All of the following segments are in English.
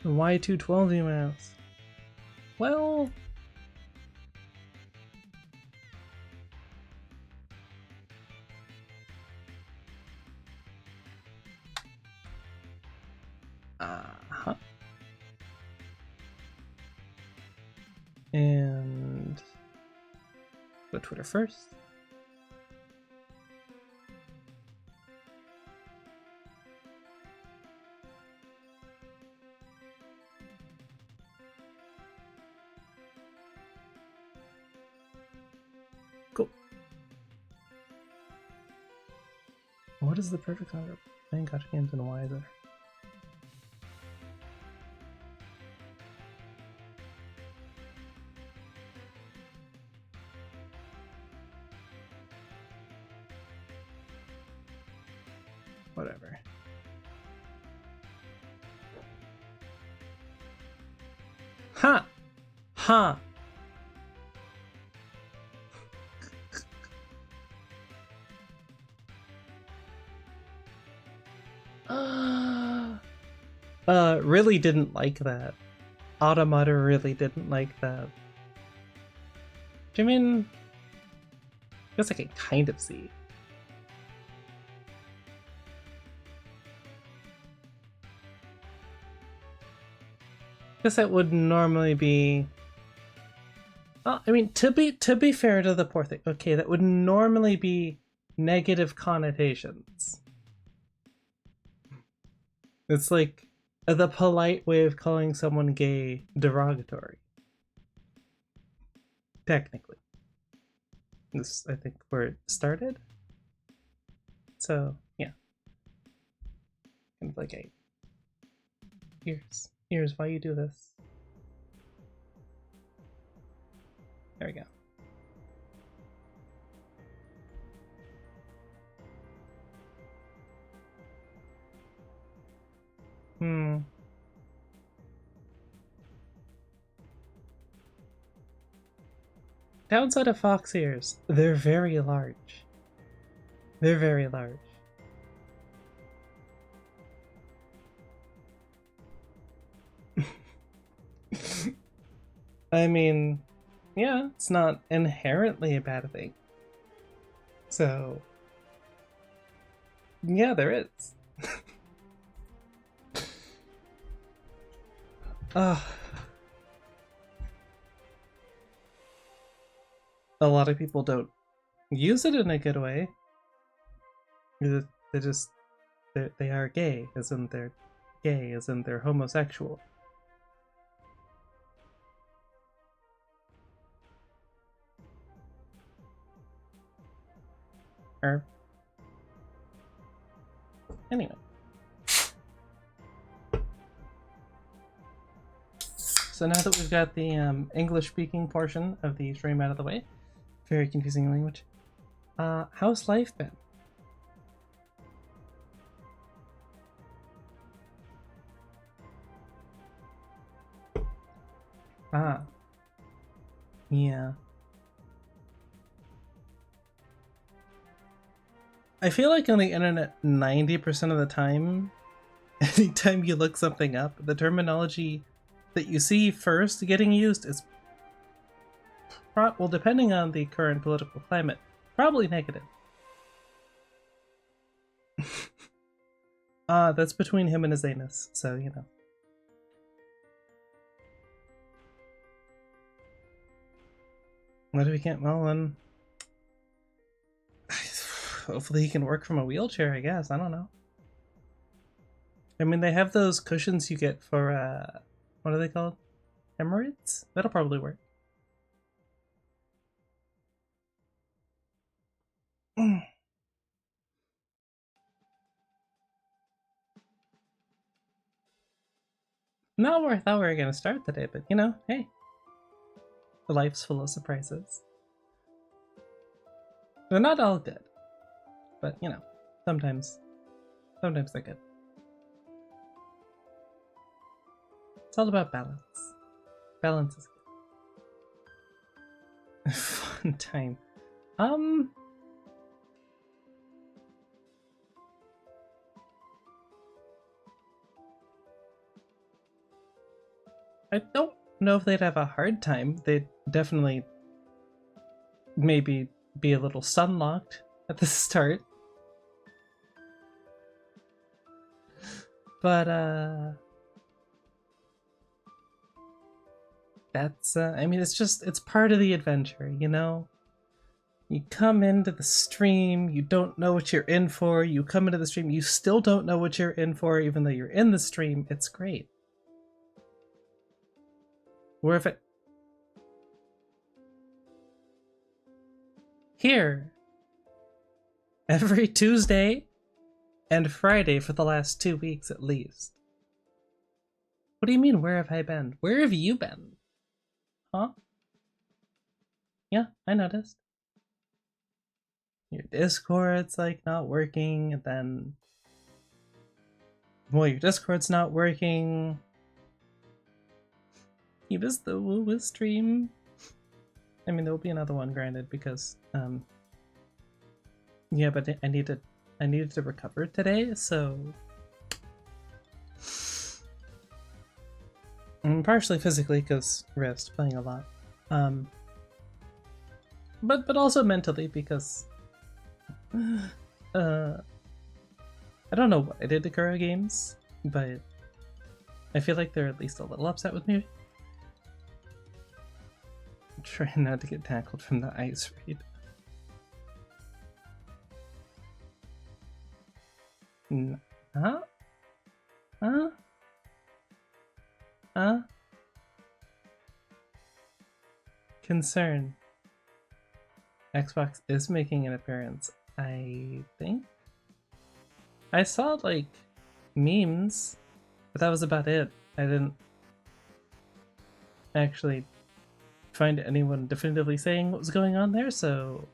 Why 212 emails? Well... Uh-huh. And... go Twitter first. Cool. What is the perfect time for playing Gacha games and why is it? Whatever. Ha! Ha! Really didn't like that. Automata really didn't like that. I mean, I guess I can kind of see. I guess that would normally be. Oh, I mean, to be fair to the poor thing, okay, that would normally be negative connotations. It's like the polite way of calling someone gay derogatory. Technically. This, I think, where it started. So, yeah. Kind of like a here's why you do this. There we go. Downside of fox ears, they're very large. They're very large. I mean, yeah, it's not inherently a bad thing. So, yeah, there is. A lot of people don't use it in a good way. They just they are gay, as in they're gay, as in they're homosexual. Or anyway. So now that we've got the English-speaking portion of the stream out of the way, very confusing language. How's life been? Ah. Yeah. I feel like on the internet, 90% of the time, anytime you look something up, the terminology that you see first getting used is, well, depending on the current political climate, probably negative. That's between him and his anus, so you know. What if he can't? Well, then hopefully he can work from a wheelchair, I guess. I don't know. I mean, they have those cushions you get for, what are they called? Hemorrhoids? That'll probably work. Not where I thought we were going to start today, but you know, hey. Life's full of surprises. They're not all good, but you know, sometimes they're good. It's all about balance. Balance is good. Fun time. I don't know if they'd have a hard time. They'd definitely maybe be a little sunlocked at the start. But that's I mean, it's part of the adventure, you know? You come into the stream, you don't know what you're in for. You come into the stream, you still don't know what you're in for, even though you're in the stream. It's great. Where if it here every Tuesday and Friday for the last 2 weeks at least. What do you mean, where have I been? Where have you been? Huh? Yeah, I noticed. Your Discord's like not working, and then well, your Discord's not working. He was the woo stream. I mean, there will be another one, granted, because yeah, but I needed to recover today, so partially physically because rest, playing a lot, but also mentally because I don't know what I did to Kuro Games, but I feel like they're at least a little upset with me. I'm trying not to get tackled from the ice raid. Huh? Huh? Huh? Concern. Xbox is making an appearance, I think. I saw, like, memes, but that was about it. I didn't actually find anyone definitively saying what was going on there, so...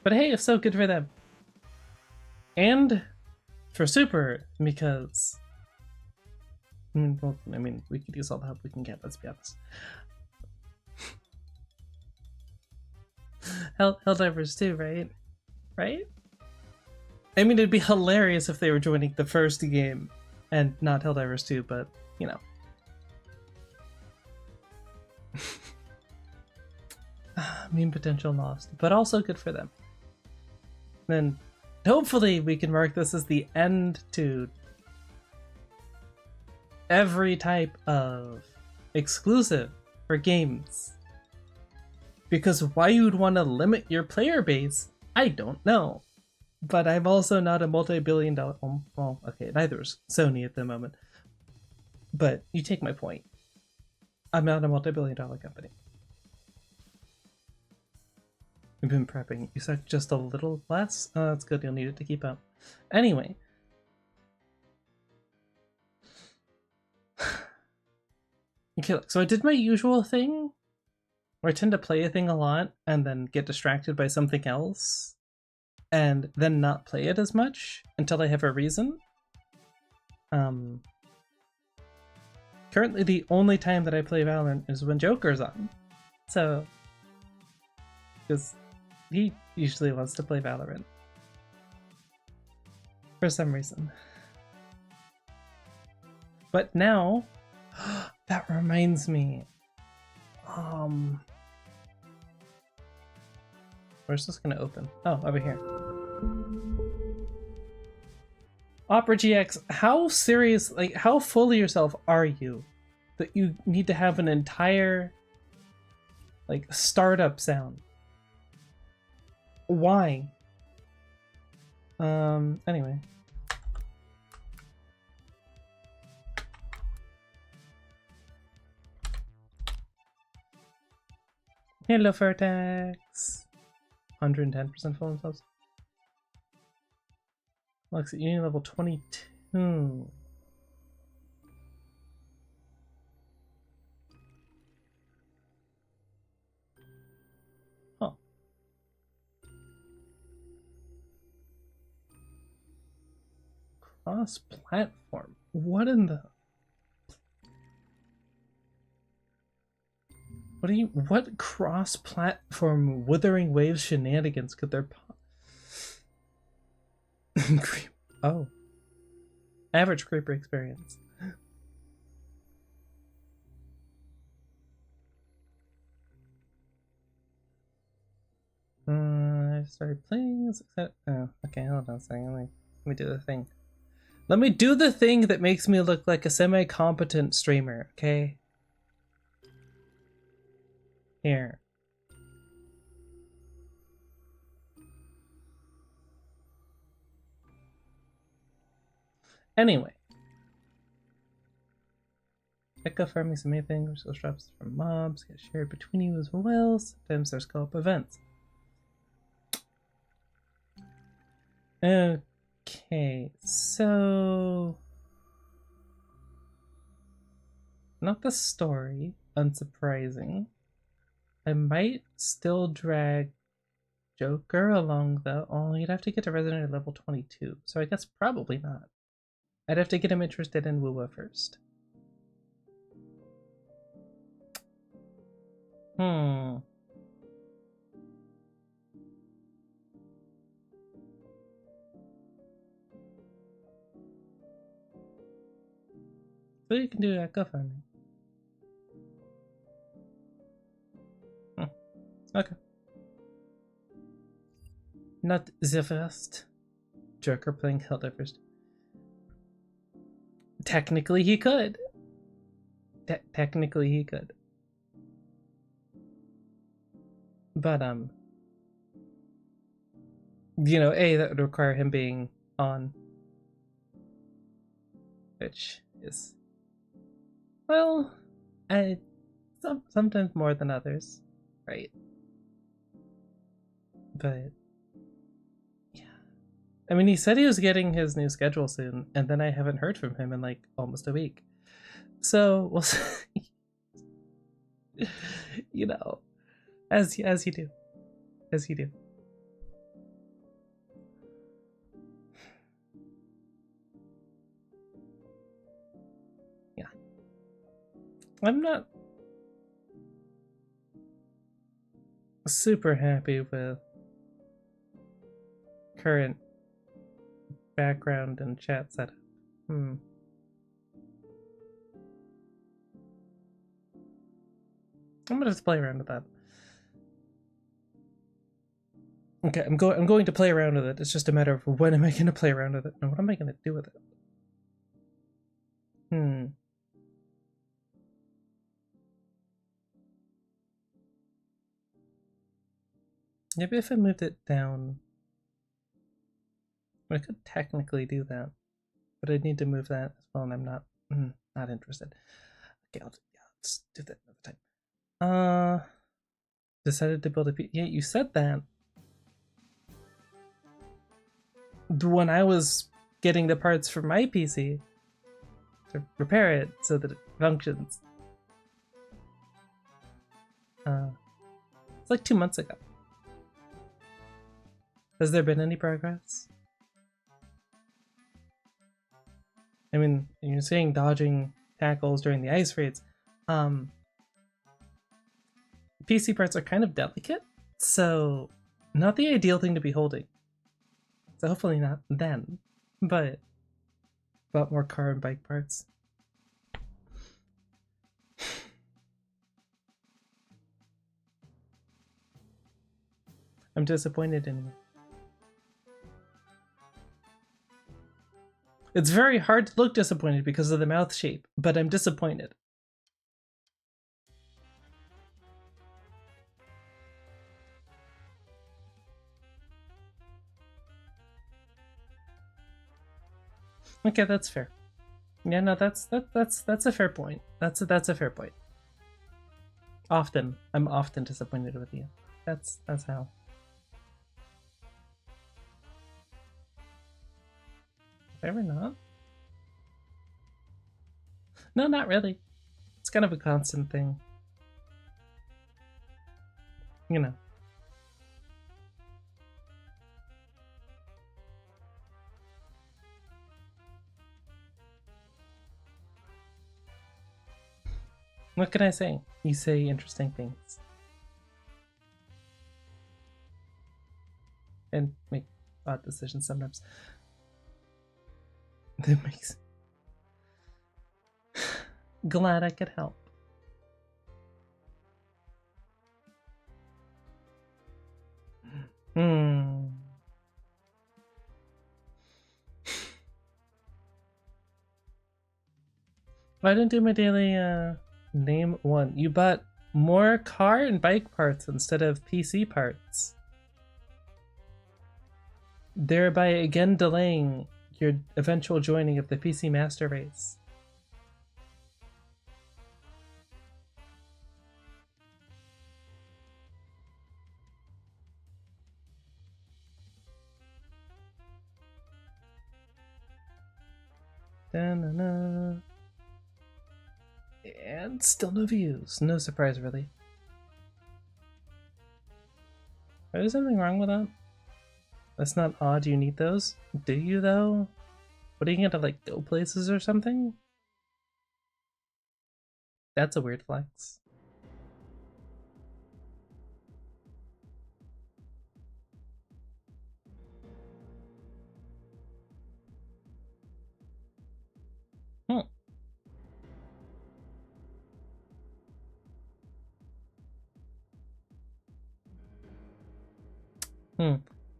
But hey, if so, good for them. And for Super, because... well, I mean, we could use all the help we can get, let's be honest. Helldivers too, right? Right? I mean, it'd be hilarious if they were joining the first game and not Helldivers 2, but, you know. Meme potential lost, but also good for them. Then hopefully we can mark this as the end to every type of exclusive for games. Because why you'd want to limit your player base, I don't know. But I'm also not a multi-billion-dollar... Well, okay, neither is Sony at the moment. But you take my point. I'm not a multi-billion-dollar company. I've been prepping. You suck just a little less? Oh, that's good. You'll need it to keep up. Anyway. Okay, so I did my usual thing, where I tend to play a thing a lot and then get distracted by something else, and then not play it as much until I have a reason. Currently the only time that I play Valorant is when Joker's on. So, because he usually wants to play Valorant. For some reason. But now, that reminds me. Where's this gonna open? Oh, over here. Opera GX, how serious, like, how full of yourself are you that you need to have an entire, like, startup sound? Why? Anyway. Hello, Vertex. 110% full themselves. Looks at Union level 22. Huh. Cross-platform? What in the... What cross-platform Wuthering Waves shenanigans could there Oh. Average creeper experience. I started playing. Oh, okay, hold on a second. Let me do the thing. Let me do the thing that makes me look like a semi-competent streamer, okay? Here. Anyway. Echo farming some anything, resource drops from mobs, get shared between you as well. Sometimes there's co-op events. Okay, so... Not the story, unsurprising. I might still drag Joker along though. Oh, you'd have to get to Resident at level 22, so I guess probably not. I'd have to get him interested in Wuwa first. Hmm. So you can do echo farming. Okay. Not the first. Joker playing Hilda first. Technically he could. Technically he could. But you know, that would require him being on, which is, well, sometimes more than others, right? But yeah, I mean, he said he was getting his new schedule soon, and then I haven't heard from him in like almost a week. So we'll see. You know, as you do, as you do. Yeah, I'm not super happy with current background and chat setup. I'm gonna just play around with that. Okay, I'm going to play around with it. It's just a matter of when am I going to play around with it and what am I going to do with it. Maybe if I moved it down, I could technically do that, but I'd need to move that as well, and I'm not interested. Okay, let's do that another time. Decided to build a PC. Yeah, you said that when I was getting the parts for my PC to repair it so that it functions. It's like 2 months ago. Has there been any progress? I mean, you're saying dodging tackles during the ice raids. PC parts are kind of delicate, so not the ideal thing to be holding. So hopefully not then, but more car and bike parts. I'm disappointed in you. It's very hard to look disappointed because of the mouth shape, but I'm disappointed. Okay, that's fair. Yeah, no, that's a fair point. That's a fair point. I'm often disappointed with you. That's how. Ever not? No, not really. It's kind of a constant thing. You know. What can I say? You say interesting things. And make odd decisions sometimes. That makes... Glad I could help. I didn't do my daily name one. You bought more car and bike parts instead of PC parts, thereby again delaying your eventual joining of the PC Master Race. Da-na-na. And still no views. No surprise, really. Is there something wrong with that? That's not odd. You need those? Do you, though? What, are you gonna, like, go places or something? That's a weird flex.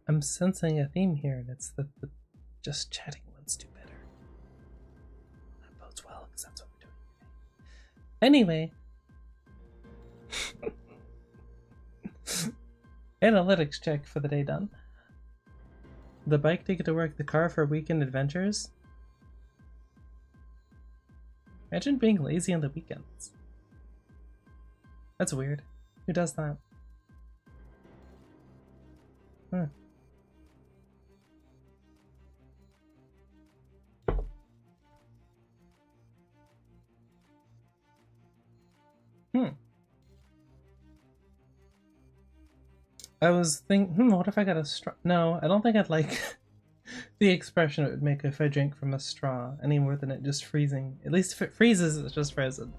I'm sensing a theme here, and it's that the just chatting ones do better. That bodes well, because that's what we're doing today. Anyway. Analytics check for the day done. The bike to get to work, the car for weekend adventures. Imagine being lazy on the weekends. That's weird. Who does that? Huh. I was thinking, what if I got a straw? No, I don't think I'd like the expression it would make if I drank from a straw any more than it just freezing. At least if it freezes, it's just frozen.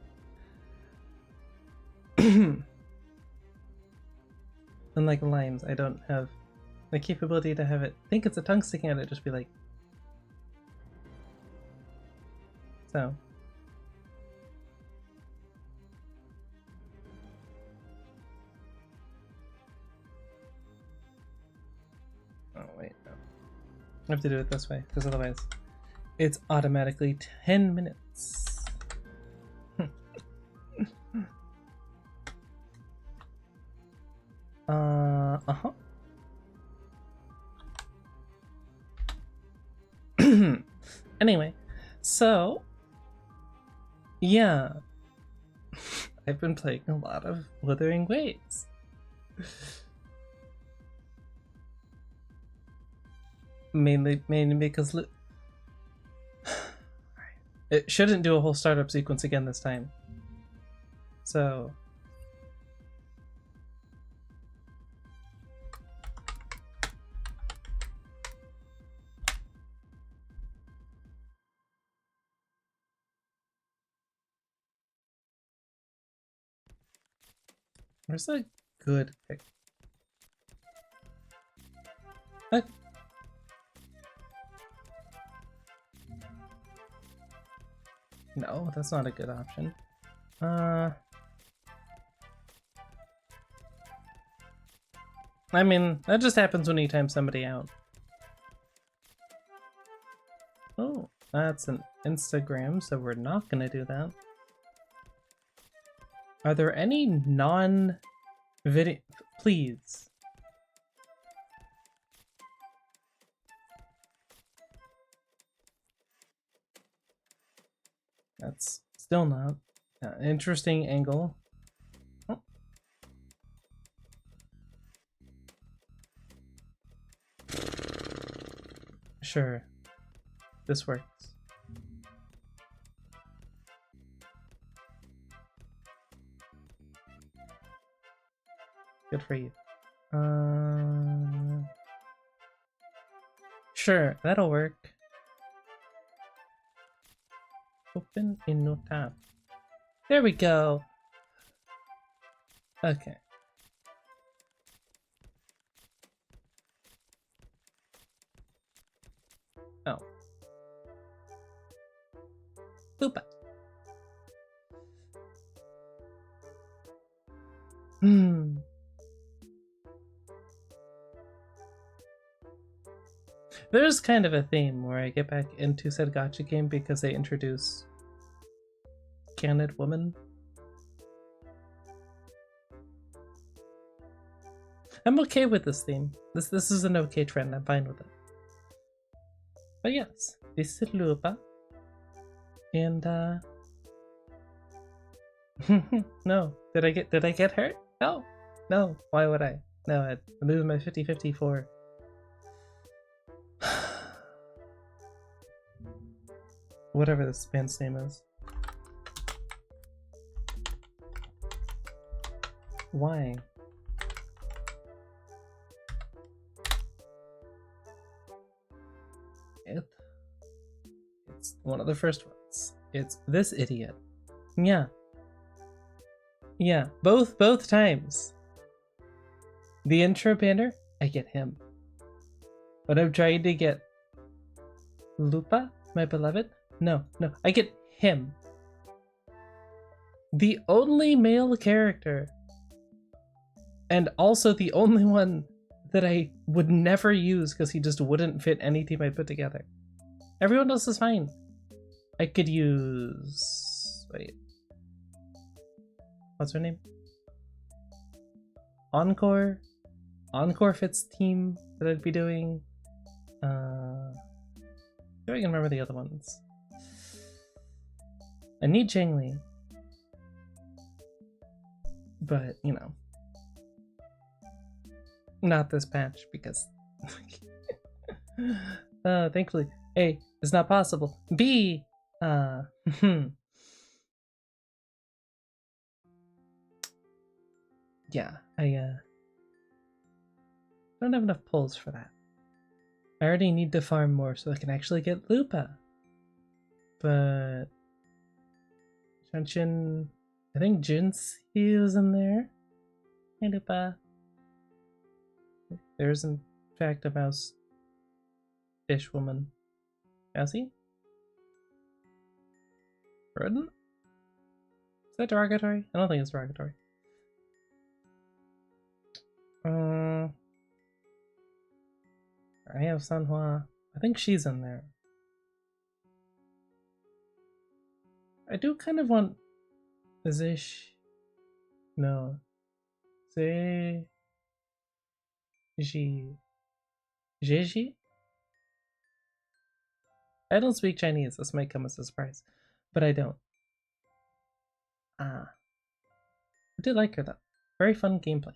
Unlike limes, I don't have the capability to have it think it's a tongue sticking out, it just be like. So. Oh, wait, no. I have to do it this way, because otherwise it's automatically 10 minutes. Uh-huh. Anyway, so yeah, I've been playing a lot of Wuthering Waves. Mainly because it shouldn't do a whole startup sequence again this time. So where's a good pick? No, that's not a good option. I mean, that just happens when you time somebody out. Oh, that's an Instagram, so we're not gonna do that. Are there any non-video? Please. That's still not an interesting angle. Oh. Sure, this works. Good for you. Sure, that'll work. Open in no tab. There we go. Okay. Oh. Boopa. There's kind of a theme where I get back into said Gacha game because they introduce candid woman. I'm okay with this theme. This is an okay trend. I'm fine with it. But yes, this is Lupa. And no. Did I get hurt? No. No. Why would I? No, I moved my 50-50 for whatever this band's name is. Why? It's one of the first ones. It's this idiot. Yeah. Yeah, both times. The intro banner, I get him. When I'm trying to get Lupa, my beloved, no, I get him. The only male character, and also the only one that I would never use because he just wouldn't fit any team I put together. Everyone else is fine. I could use... wait. What's her name? Encore? Encore fits team that I'd be doing. See if I can remember the other ones. I need Changli. But, you know. Not this patch, because... thankfully. A, it's not possible. B, yeah, I don't have enough pulls for that. I already need to farm more so I can actually get Lupa. But Shanshin, I think Jinsi is in there. Hey Lupa. There's in fact a mouse fish woman. Mousy? Rodent? Is that derogatory? I don't think it's derogatory. I have Sanhua. I think she's in there. I do kind of want Zish. No. Zeji. Jeji? I don't speak Chinese. This might come as a surprise. But I don't. I did like her though. Very fun gameplay.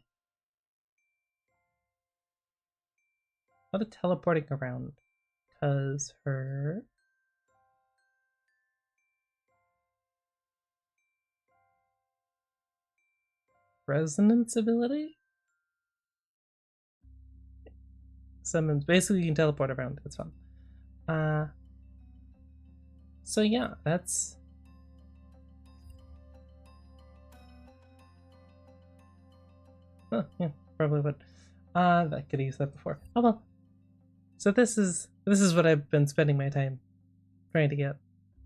A lot of teleporting around. Because her... resonance ability? Summons. Basically you can teleport around. It's fun. So yeah, that's... oh, yeah, probably would. I could have used that before. Oh well. So this is what I've been spending my time trying to get.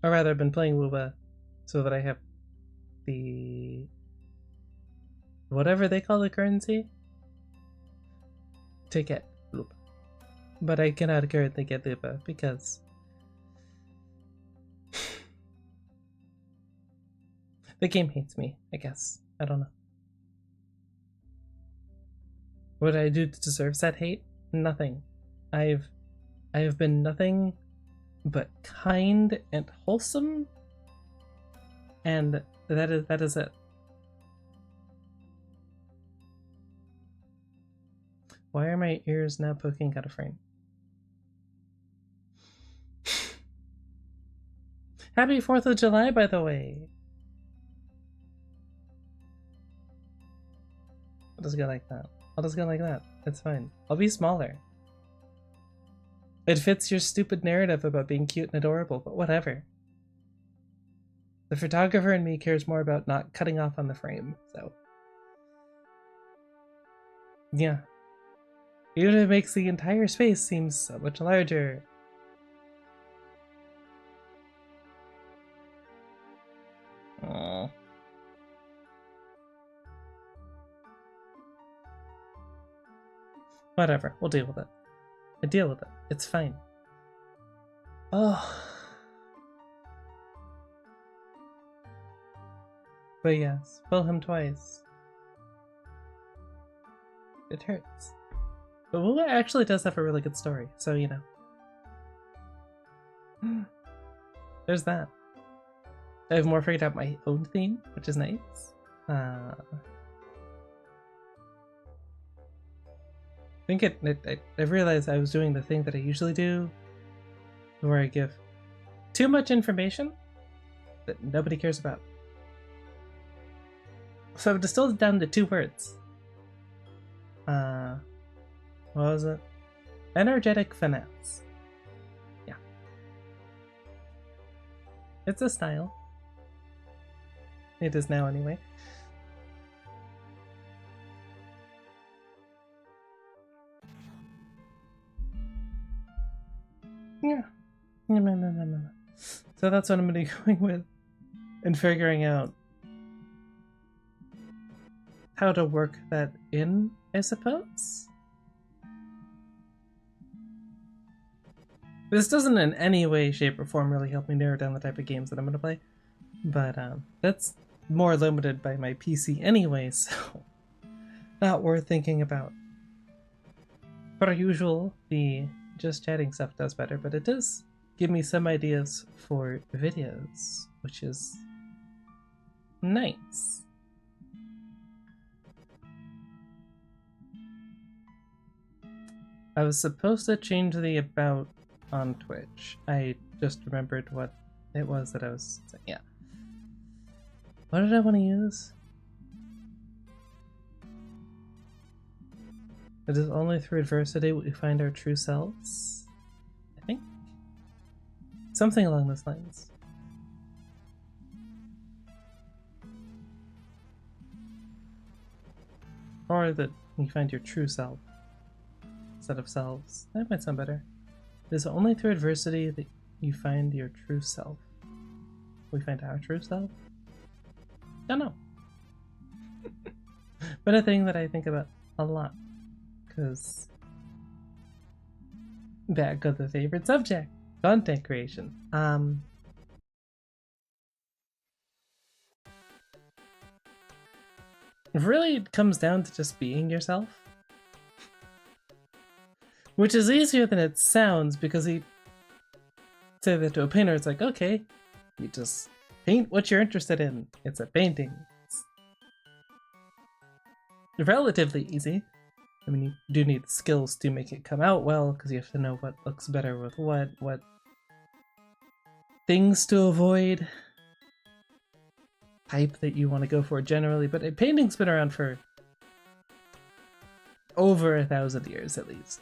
Or rather, I've been playing Wuba so that I have the... whatever they call the currency to get Lupa. But I cannot currently get Lupa because the game hates me, I guess. I don't know. What did I do to deserve that hate? Nothing. I have been nothing but kind and wholesome, and that is it. Why are my ears now poking out of frame? Happy 4th of July, by the way! I'll just go like that. I'll just go like that. It's fine. I'll be smaller. It fits your stupid narrative about being cute and adorable, but whatever. The photographer in me cares more about not cutting off on the frame, so... yeah. Even if it makes the entire space seem so much larger. Aww. Whatever, we'll deal with it. I deal with it. It's fine. Oh. But yes, pull him twice. It hurts. But Woowa actually does have a really good story, so you know. There's that. I've more figured out my own theme, which is nice. I think I realized I was doing the thing that I usually do, where I give too much information that nobody cares about. So I've distilled it down to 2 words. What was it? Energetic finance. Yeah. It's a style. It is now anyway. Yeah. No. So that's what I'm going to be going with. And figuring out how to work that in, I suppose? This doesn't in any way, shape, or form really help me narrow down the type of games that I'm going to play. But that's more limited by my PC anyway, so not worth thinking about. Per usual, the just chatting stuff does better, but it does give me some ideas for videos, which is nice. I was supposed to change the about on Twitch. I just remembered what it was that I was saying. Yeah. What did I want to use? It is only through adversity we find our true selves, I think. Something along those lines. Or that you find your true self instead of selves. That might sound better. It is only through adversity that you find your true self. We find our true self? Don't know. But a thing that I think about a lot. Because back of the favorite subject, content creation. Really it comes down to just being yourself. Which is easier than it sounds, because he said that to a painter, it's like, okay, you just paint what you're interested in. It's a painting. It's relatively easy. I mean, you do need skills to make it come out well, because you have to know what looks better with what things to avoid, type that you want to go for generally, but a painting's been around for over 1,000 years at least.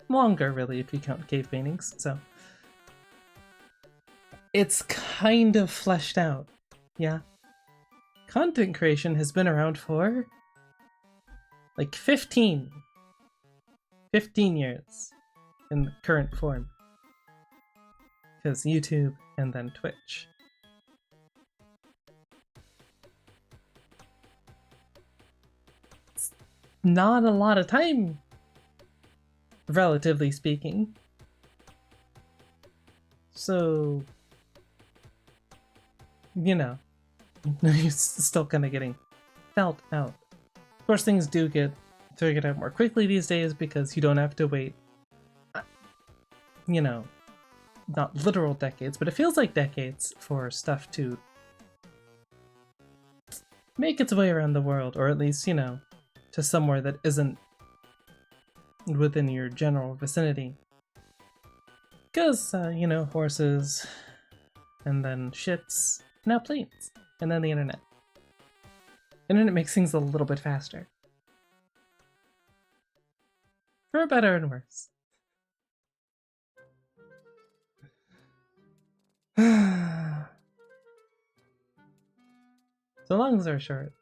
Longer, really, if you count cave paintings, so it's kind of fleshed out, yeah. Content creation has been around for like 15 years in the current form, because YouTube and then Twitch. It's not a lot of time, relatively speaking. So, you know, it's still kind of getting felt out. Of course, things do get figured out more quickly these days because you don't have to wait, you know, not literal decades, but it feels like decades for stuff to make its way around the world, or at least, you know, to somewhere that isn't within your general vicinity. Because, you know, horses, and then ships, now planes, and then the internet. Internet makes things a little bit faster. For better and worse. So long story short,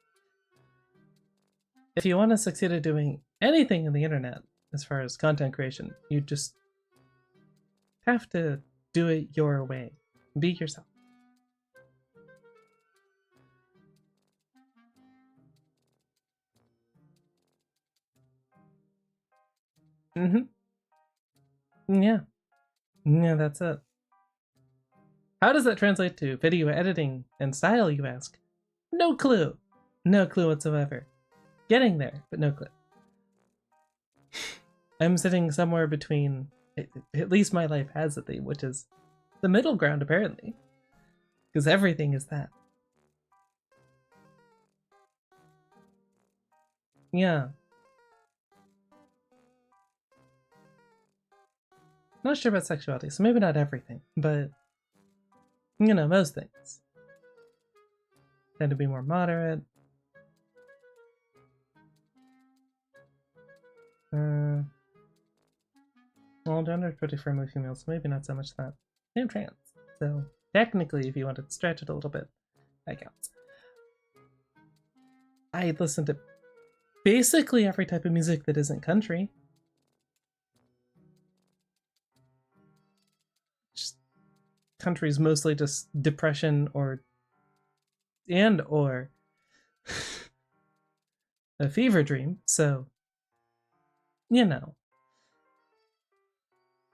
if you want to succeed at doing anything in the internet, as far as content creation, you just have to do it your way. Be yourself. Mm-hmm. Yeah. Yeah, that's it. How does that translate to video editing and style, you ask? No clue. No clue whatsoever. Getting there, but no clue. I'm sitting somewhere between, at least my life has a theme, which is the middle ground, apparently. Because everything is that. Yeah. Not sure about sexuality, so maybe not everything, but, you know, most things tend to be more moderate. Well, gender is pretty firmly female, so maybe not so much that. I'm trans, so technically, if you want to stretch it a little bit, that counts. I listen to basically every type of music that isn't country. Just, country's mostly just depression or a fever dream, so, you know.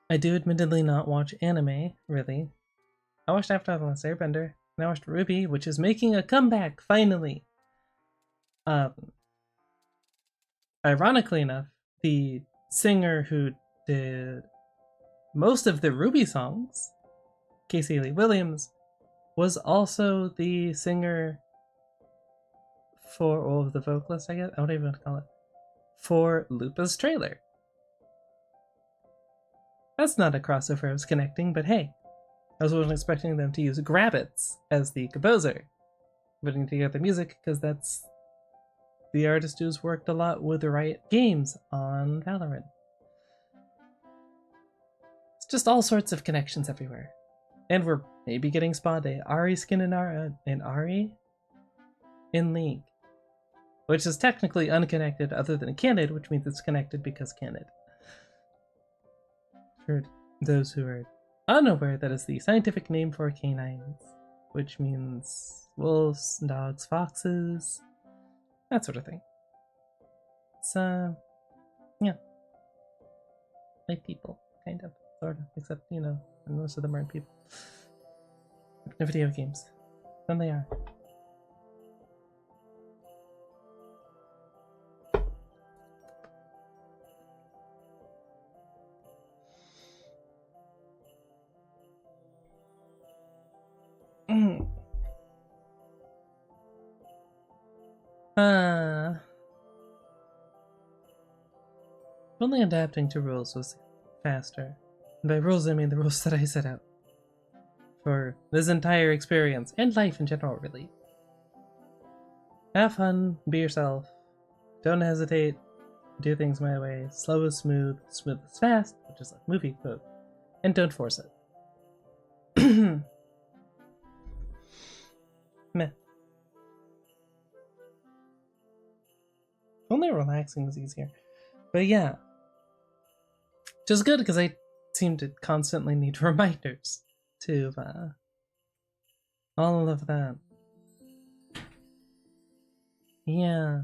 I do admittedly not watch anime, really. I watched Avatar: The Last Airbender, and I watched Ruby, which is making a comeback, finally! Ironically enough, the singer who did most of the Ruby songs, Casey Lee Williams, was also the singer for all of the vocalists, I guess? I don't even know what to call it. For Lupa's trailer. That's not a crossover I was connecting, but hey, I wasn't expecting them to use Grabbits as the composer, putting together music, because that's the artist who's worked a lot with Riot Games on Valorant. It's just all sorts of connections everywhere. And we're maybe getting spawned a Ari skin in Ari in League. Which is technically unconnected other than Candid, which means it's connected because Candid. For those who are unaware, that is the scientific name for canines, which means wolves, dogs, foxes, that sort of thing. It's, yeah. Like people, kind of, sort of, except, you know, most of them aren't people. No video games. Then they are. Only adapting to rules was faster. And by rules, I mean the rules that I set out for this entire experience, and life in general, really. Have fun, be yourself, don't hesitate, do things my way, slow is smooth, smooth is fast, which is like movie quote, and don't force it. Meh. Only relaxing is easier. But yeah. Which is good, because I seem to constantly need reminders to all of that. Yeah.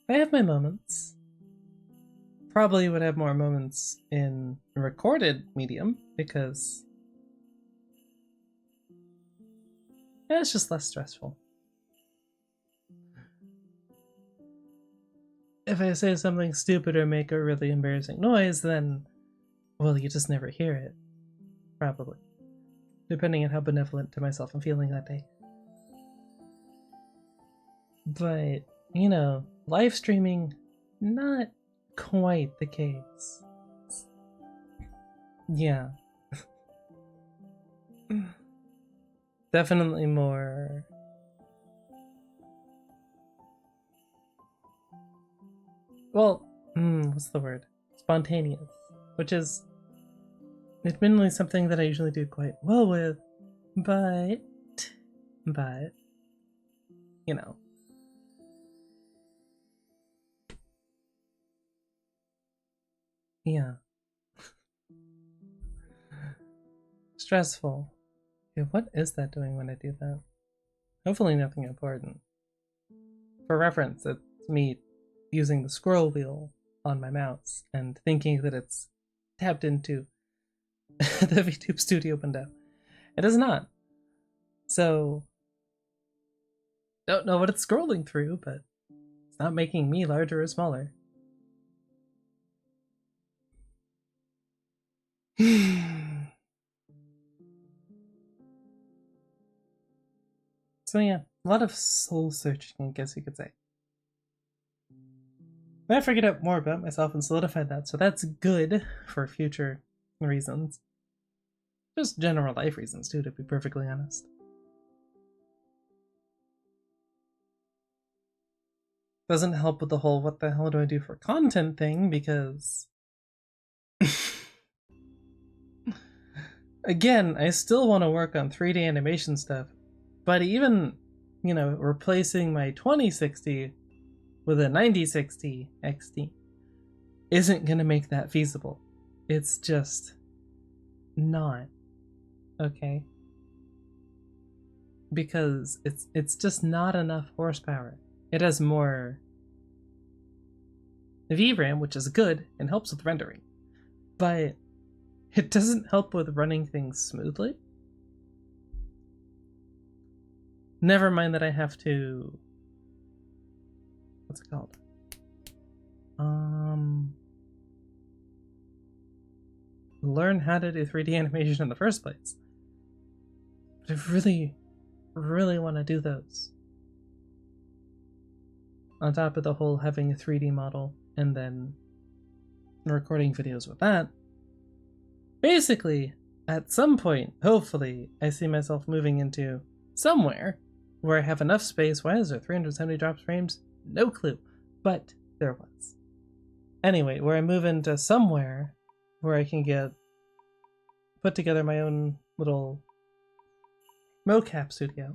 I have my moments. Probably would have more moments in recorded medium, because it's just less stressful. If I say something stupid or make a really embarrassing noise, then, well, you just never hear it. Probably. Depending on how benevolent to myself I'm feeling that day. But, you know, live streaming, not quite the case. Yeah. Definitely more... Well, what's the word? Spontaneous. Which is admittedly something that I usually do quite well with, but, you know. Yeah. Stressful. Yeah, what is that doing when I do that? Hopefully nothing important. For reference, it's me using the scroll wheel on my mouse and thinking that it's tapped into the VTube Studio window. It is not. So, don't know what it's scrolling through, but it's not making me larger or smaller. So yeah, a lot of soul searching, I guess you could say. But I figured out more about myself and solidified that, so that's good for future reasons. Just general life reasons too, to be perfectly honest. Doesn't help with the whole what the hell do I do for content thing, because again, I still want to work on 3D animation stuff, but even, replacing my 2060 with a 9060 XT isn't going to make that feasible. It's just not. Okay? Because it's just not enough horsepower. It has more VRAM, which is good and helps with rendering, but it doesn't help with running things smoothly. Never mind that I have to... what's it called? Learn how to do 3D animation in the first place. But I really, really want to do those. On top of the whole having a 3D model and then recording videos with that. Basically, at some point, hopefully, I see myself moving into somewhere where I have enough space. Why is there 370 drops frames? No clue. But there was. Anyway, where I move into somewhere where I can put together my own little mocap studio.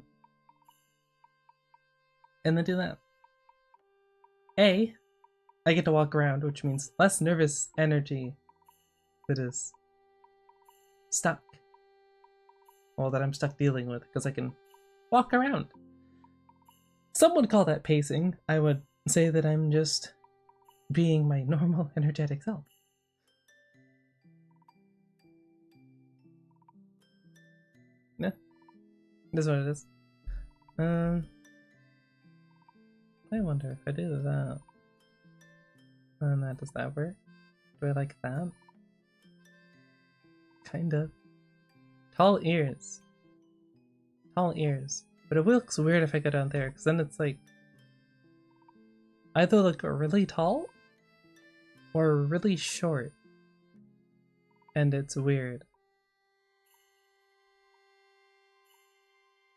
And then do that. I get to walk around, which means less nervous energy that is stuck. Well, that I'm stuck dealing with, because I can walk around. Some would call that pacing. I would say that I'm just being my normal, energetic self. Yeah, this is what it is. I wonder if I do that. And that, does that work? Do I like that? Kind of. Tall ears. Tall ears. But it looks weird if I go down there, because then it's like either look really tall or really short. And it's weird.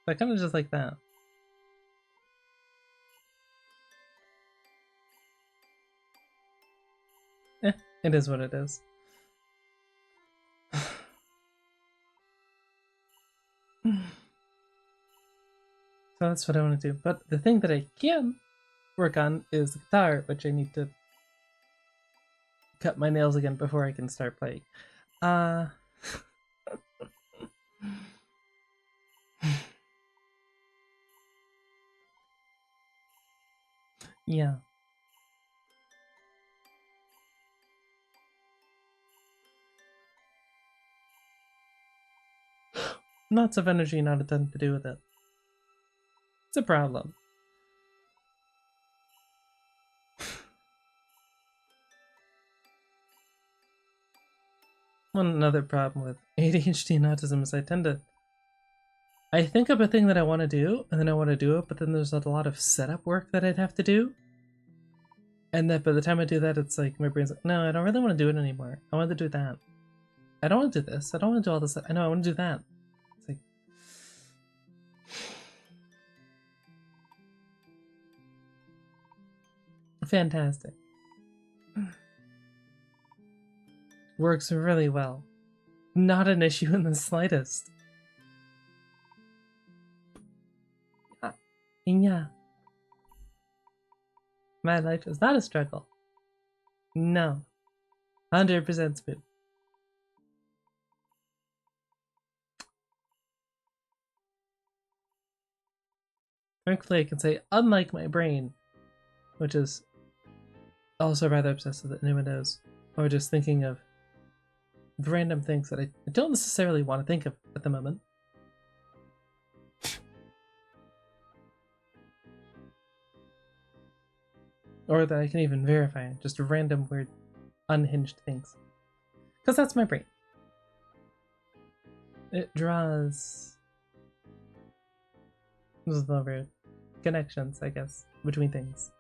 So I kind of just like that. It is what it is. So that's what I want to do. But the thing that I can work on is the guitar, which I need to cut my nails again before I can start playing. Yeah. Lots of energy, not a ton to do with it. It's a problem. One another problem with ADHD and autism is I think of a thing that I want to do, and then I want to do it, but then there's a lot of setup work that I'd have to do. And then by the time I do that, it's like, my brain's like, no, I don't really want to do it anymore. I want to do that. I don't want to do this. I don't want to do all this. I know, I want to do that. It's like... fantastic. Works really well. Not an issue in the slightest. Yeah. My life is not a struggle. No. 100% smooth. Thankfully, I can say, unlike my brain, which is also rather obsessed with it, anyone knows, or just thinking of the random things that I don't necessarily want to think of at the moment. Or that I can even verify, just random, weird, unhinged things. Because that's my brain. It draws... This is a little weird. Connections, I guess, between things.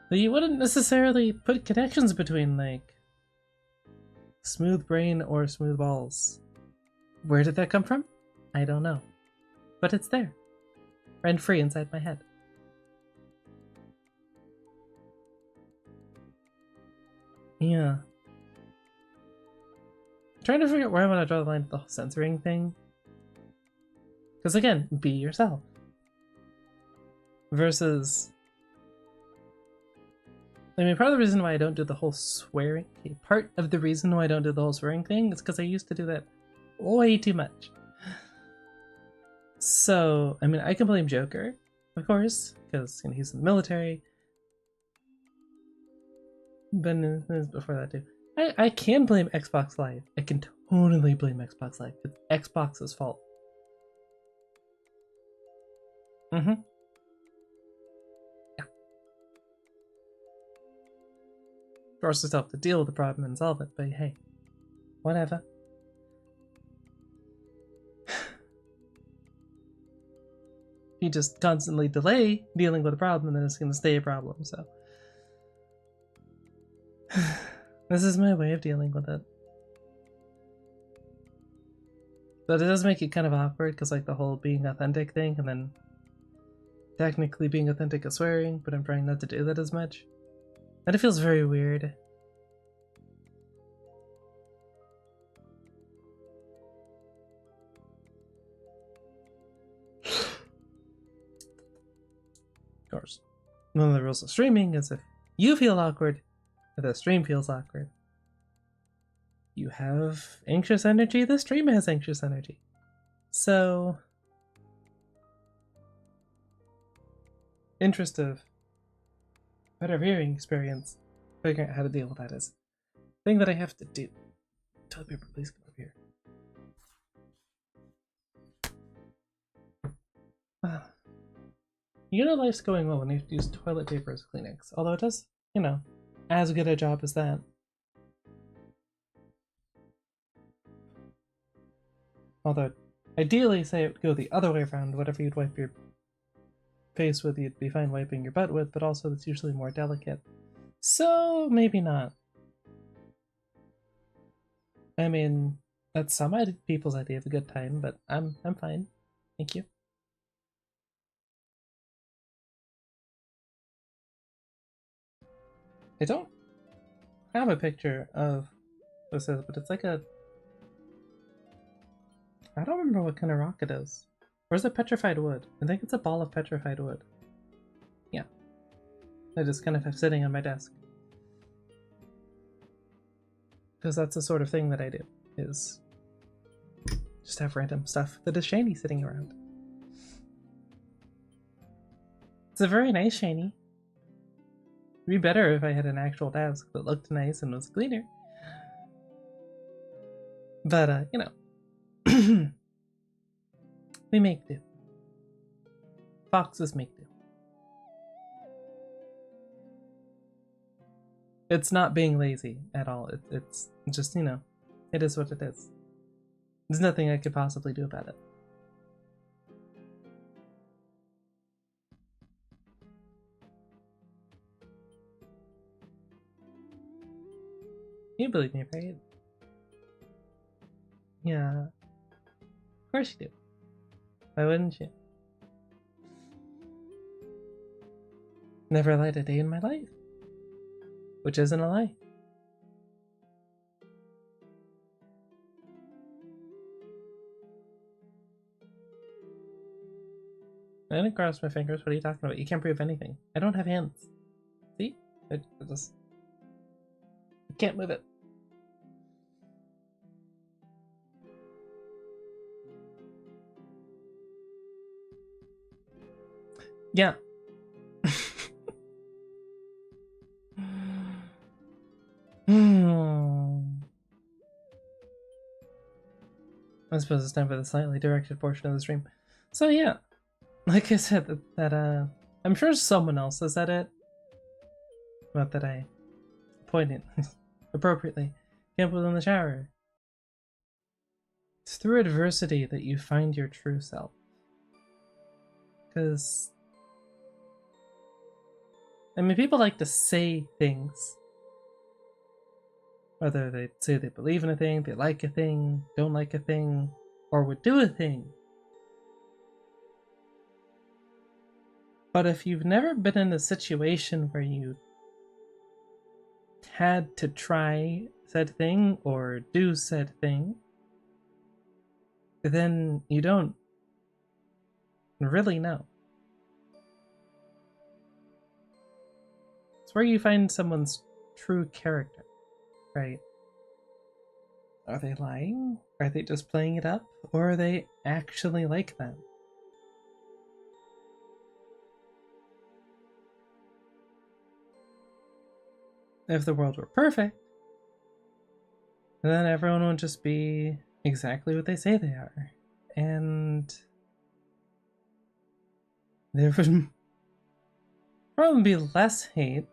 But you wouldn't necessarily put connections between, like, smooth brain or smooth balls. Where did that come from? I don't know. But it's there. Rent-free inside my head. Yeah. I'm trying to figure out where I want to draw the line with the whole censoring thing. Because again, be yourself. Versus... I mean, part of the reason why I don't do the whole swearing... Part of the reason why I don't do the whole swearing thing is because I used to do that way too much. So, I mean, I can blame Joker, of course, because he's in the military. But before that too. I can blame Xbox Live. I can totally blame Xbox Live. It's Xbox's fault. Mm-hmm. Yeah. Force yourself to deal with the problem and solve it, but hey, whatever. You just constantly delay dealing with a problem, then it's going to stay a problem, so. This is my way of dealing with it. But it does make it kind of awkward, because like the whole being authentic thing, and then technically being authentic is swearing, but I'm trying not to do that as much. And it feels very weird. Of course. One of the rules of streaming is if you feel awkward, if the stream feels awkward. You have anxious energy, the stream has anxious energy. So, interest of better viewing experience, figuring out how to deal with that is a thing that I have to do. Toilet paper, please come over here. You know life's going well when you have to use toilet paper as Kleenex, although it does, you know, as good a job as that. Although, ideally, say it would go the other way around. Whatever you'd wipe your face with, you'd be fine wiping your butt with, but also it's usually more delicate. So, maybe not. I mean, that's some people's idea of a good time, but I'm fine. Thank you. I don't have a picture of this is, but it's like a... I don't remember what kind of rock it is. Or is it petrified wood? I think it's a ball of petrified wood. Yeah. I just kind of have sitting on my desk. Because that's the sort of thing that I do, is just have random stuff that is shiny sitting around. It's a very nice shiny. It'd be better if I had an actual desk that looked nice and was cleaner. But, you know. We make do. Foxes make do. It's not being lazy at all. It's just, you know, it is what it is. There's nothing I could possibly do about it. You believe me, right? Yeah. Of course you do. Why wouldn't you? Never lied a day in my life. Which isn't a lie. I didn't cross my fingers. What are you talking about? You can't prove anything. I don't have hands. See? I just... I can't move it. Yeah. I suppose it's time for the slightly directed portion of the stream. So yeah, like I said, I'm sure someone else has said it, not that I pointed appropriately. Gamble in the shower. It's through adversity that you find your true self. Because, I mean, people like to say things. Whether they say they believe in a thing, they like a thing, don't like a thing, or would do a thing. But if you've never been in a situation where you had to try said thing or do said thing, then you don't really know. It's where you find someone's true character, right? Are they lying? Are they just playing it up? Or are they actually like them? If the world were perfect, then everyone would just be exactly what they say they are. And there would probably be less hate,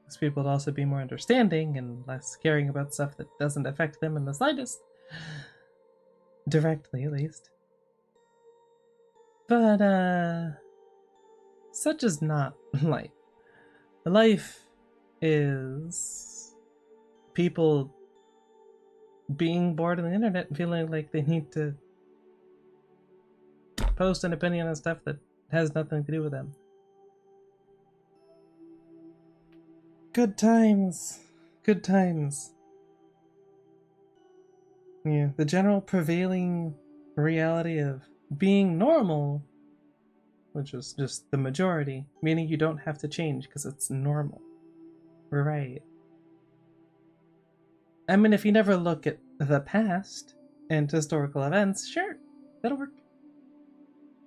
because people would also be more understanding and less caring about stuff that doesn't affect them in the slightest. Directly, at least. But, such is not life. Life is people being bored on the internet and feeling like they need to post an opinion on stuff that has nothing to do with them. Good times. Good times. Yeah, the general prevailing reality of being normal, which is just the majority, meaning you don't have to change because it's normal. Right. I mean, if you never look at the past and historical events, sure, that'll work.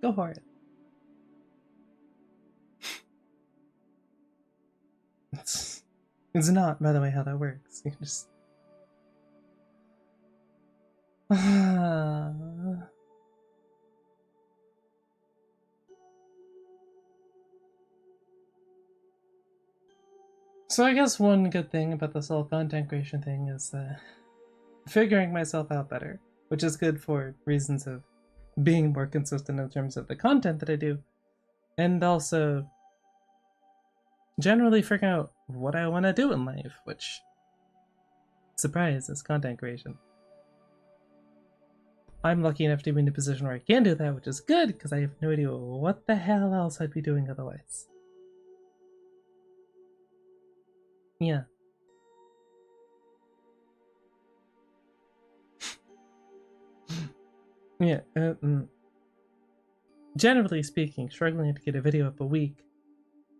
Go for it. It's not, by the way, how that works. You just... So I guess one good thing about this whole content creation thing is figuring myself out better, which is good for reasons of being more consistent in terms of the content that I do, and also generally figuring out what I want to do in life, which, surprise, is content creation. I'm lucky enough to be in a position where I can do that, which is good, because I have no idea what the hell else I'd be doing otherwise. Yeah. Yeah, generally speaking, struggling to get a video up a week,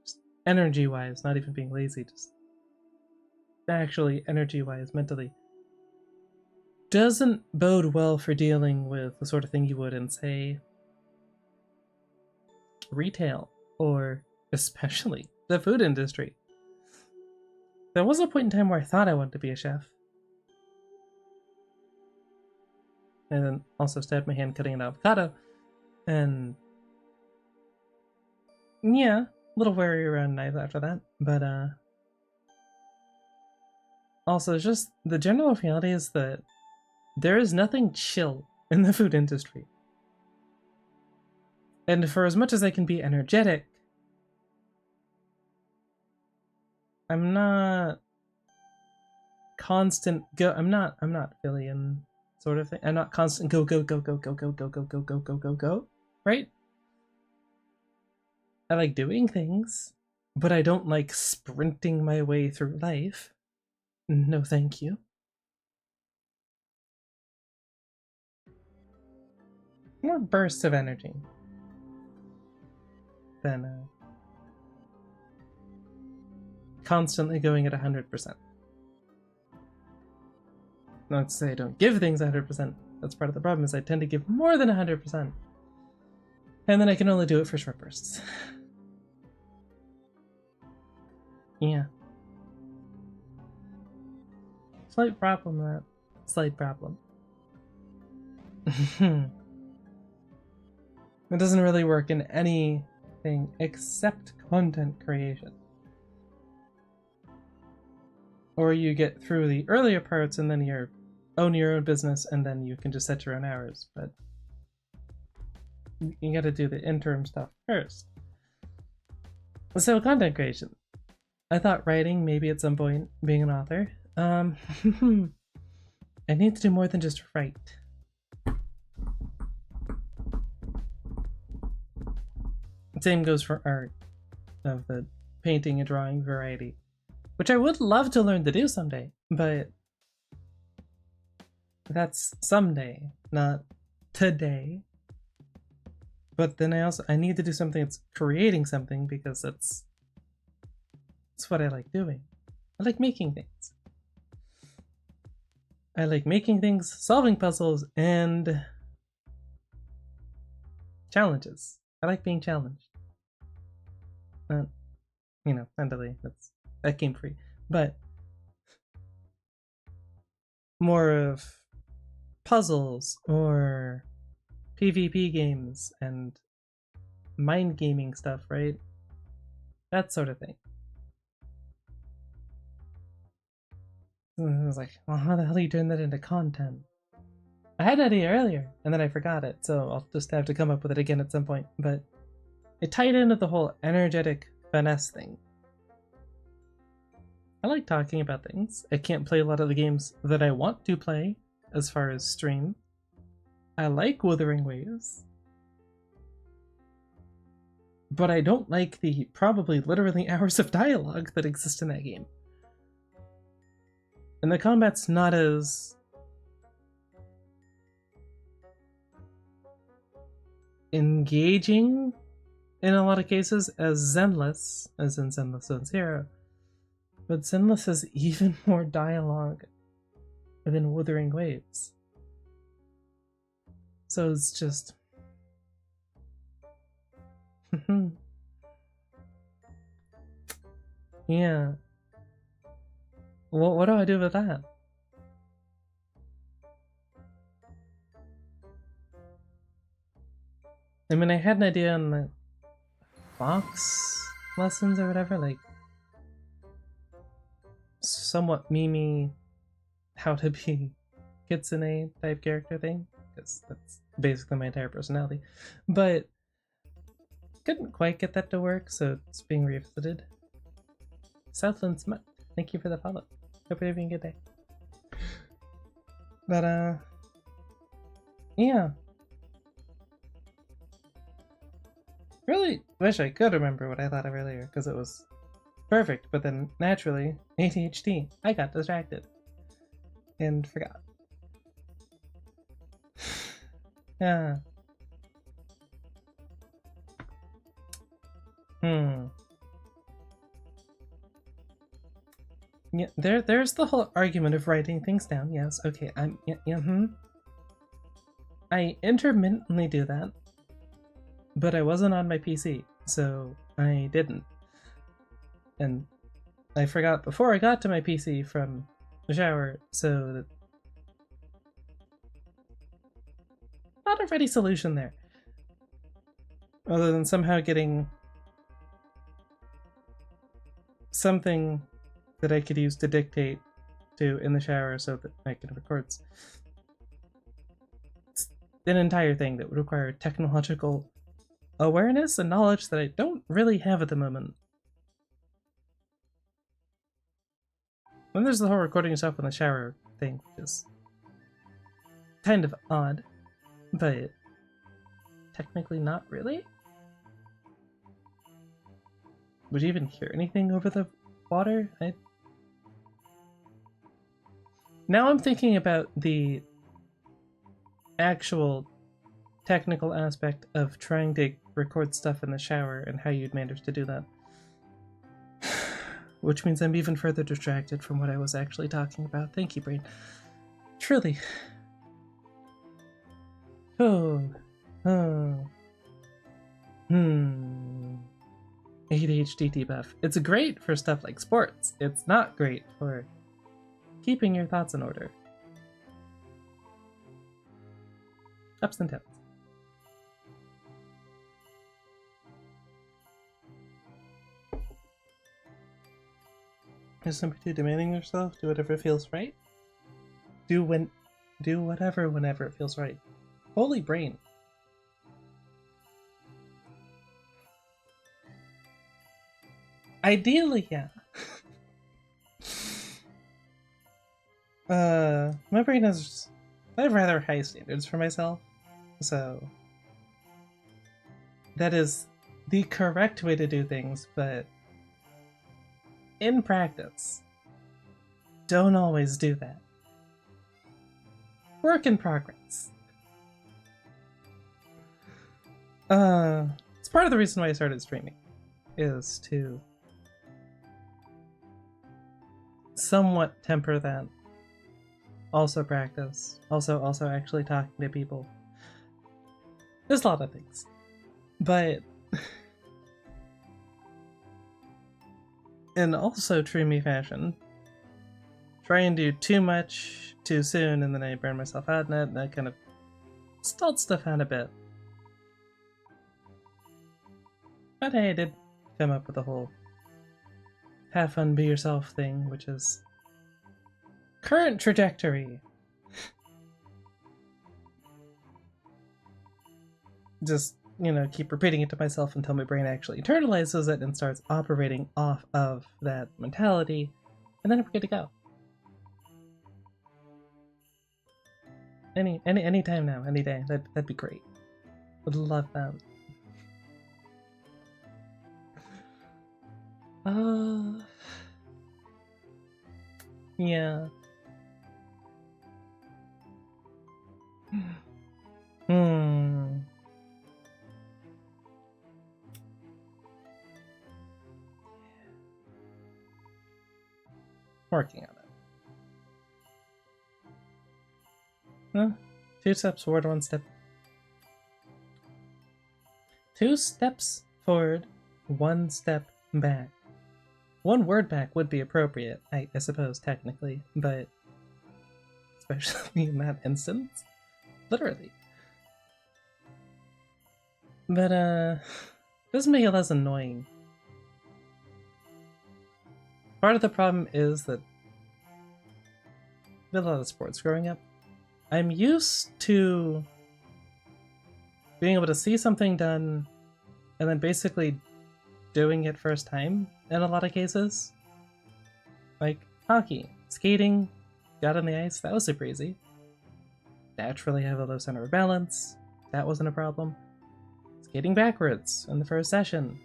just energy-wise, not even being lazy, just actually energy-wise, mentally, doesn't bode well for dealing with the sort of thing you would in, say, retail, or especially the food industry. There was a point in time where I thought I wanted to be a chef. And then also stabbed my hand cutting an avocado. And yeah, a little wary around knives after that. But also just the general reality is that there is nothing chill in the food industry. And for as much as I can be energetic, I'm not constant go. I'm not Phillian sort of thing. I'm not constant go go go go go go go go go go go go go. Right? I like doing things, but I don't like sprinting my way through life. No, thank you. More bursts of energy than constantly going at 100%. Not to say I don't give things 100%. That's part of the problem, is I tend to give more than 100%. And then I can only do it for short bursts. Yeah. Slight problem, that. Slight problem. It doesn't really work in anything except content creation. Or you get through the earlier parts and then you own your own business and then you can just set your own hours, but you gotta do the interim stuff first. So content creation. I thought writing, maybe at some point, being an author. I need to do more than just write. Same goes for art, of the painting and drawing variety, which I would love to learn to do someday, but that's someday, not today. But then I need to do something that's creating something, because that's what I like doing. I like making things. I like making things, solving puzzles, and challenges. I like being challenged. You know, mentally, that came free. But more of puzzles or PvP games and mind gaming stuff, right? That sort of thing. And I was like, well, how the hell do you turn that into content? I had an idea earlier, and then I forgot it, so I'll just have to come up with it again at some point. But it tied into the whole energetic finesse thing. I like talking about things. I can't play a lot of the games that I want to play as far as stream. I like Wuthering Waves. But I don't like the probably literally hours of dialogue that exist in that game. And the combat's not as engaging in a lot of cases as Zenless, as in Zenless Zone Zero. But Zenless has even more dialogue than Wuthering Waves. So it's just... yeah. Well, what do I do with that? I mean, I had an idea on the Fox lessons or whatever, like somewhat memey how to be kitsune type character thing, because that's basically my entire personality. But couldn't quite get that to work, so it's being revisited. Southland Smut, thank you for the follow. Hope you're having a good day. But yeah. Really wish I could remember what I thought of earlier, because it was perfect, but then naturally, ADHD, I got distracted. And forgot. Yeah. Yeah, there's the whole argument of writing things down. Yes, okay, I intermittently do that, but I wasn't on my PC, so I didn't. And I forgot before I got to my PC from the shower, so that... not a ready solution there. Other than somehow getting something that I could use to dictate to in the shower so that I can record. It's an entire thing that would require technological awareness and knowledge that I don't really have at the moment. Then there's the whole recording yourself in the shower thing, which is kind of odd, but technically not really. Would you even hear anything over the water? Now I'm thinking about the actual technical aspect of trying to record stuff in the shower and how you'd manage to do that. Which means I'm even further distracted from what I was actually talking about. Thank you, brain. Truly. ADHD debuff. It's great for stuff like sports. It's not great for keeping your thoughts in order. Ups and downs. Is somebody too demanding yourself? Do whatever feels right? Do whatever whenever it feels right. Holy brain. Ideally, yeah. My brain has... I have rather high standards for myself, so... That is the correct way to do things, but... in practice, don't always do that. Work in progress. It's part of the reason why I started streaming, is to somewhat temper that. Also practice. Also actually talking to people. There's a lot of things. But in also true me fashion, try and do too much too soon and then I burn myself out in it and I kind of stalled stuff out a bit. But hey, I did come up with the whole have fun, be yourself thing, which is current trajectory. Just, you know, keep repeating it to myself until my brain actually internalizes it and starts operating off of that mentality, and then we're good to go. Any time now, any day. That'd be great. Would love that. Yeah. Working on it. Huh? 2 steps forward, 1 step. 2 steps forward, 1 step back. 1 word back would be appropriate, I suppose, technically, but especially in that instance, literally. But doesn't make it less annoying. Part of the problem is that with a lot of sports growing up, I'm used to being able to see something done and then basically doing it first time in a lot of cases. Like hockey, skating, got on the ice, that was super easy. Naturally have a low center of balance, that wasn't a problem. Skating backwards in the first session,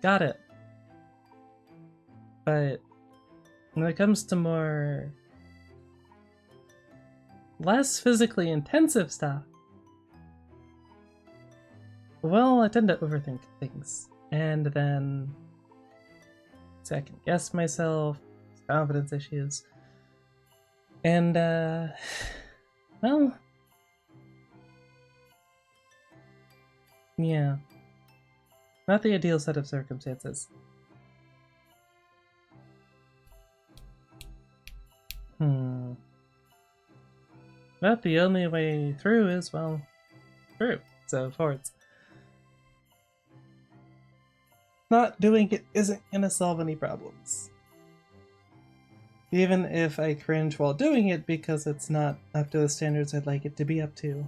got it. But when it comes to more less physically intensive stuff, well, I tend to overthink things and then second guess myself, confidence issues, and well, yeah, not the ideal set of circumstances. But the only way through is, well, through. So forwards. Not doing it isn't gonna solve any problems. Even if I cringe while doing it because it's not up to the standards I'd like it to be up to.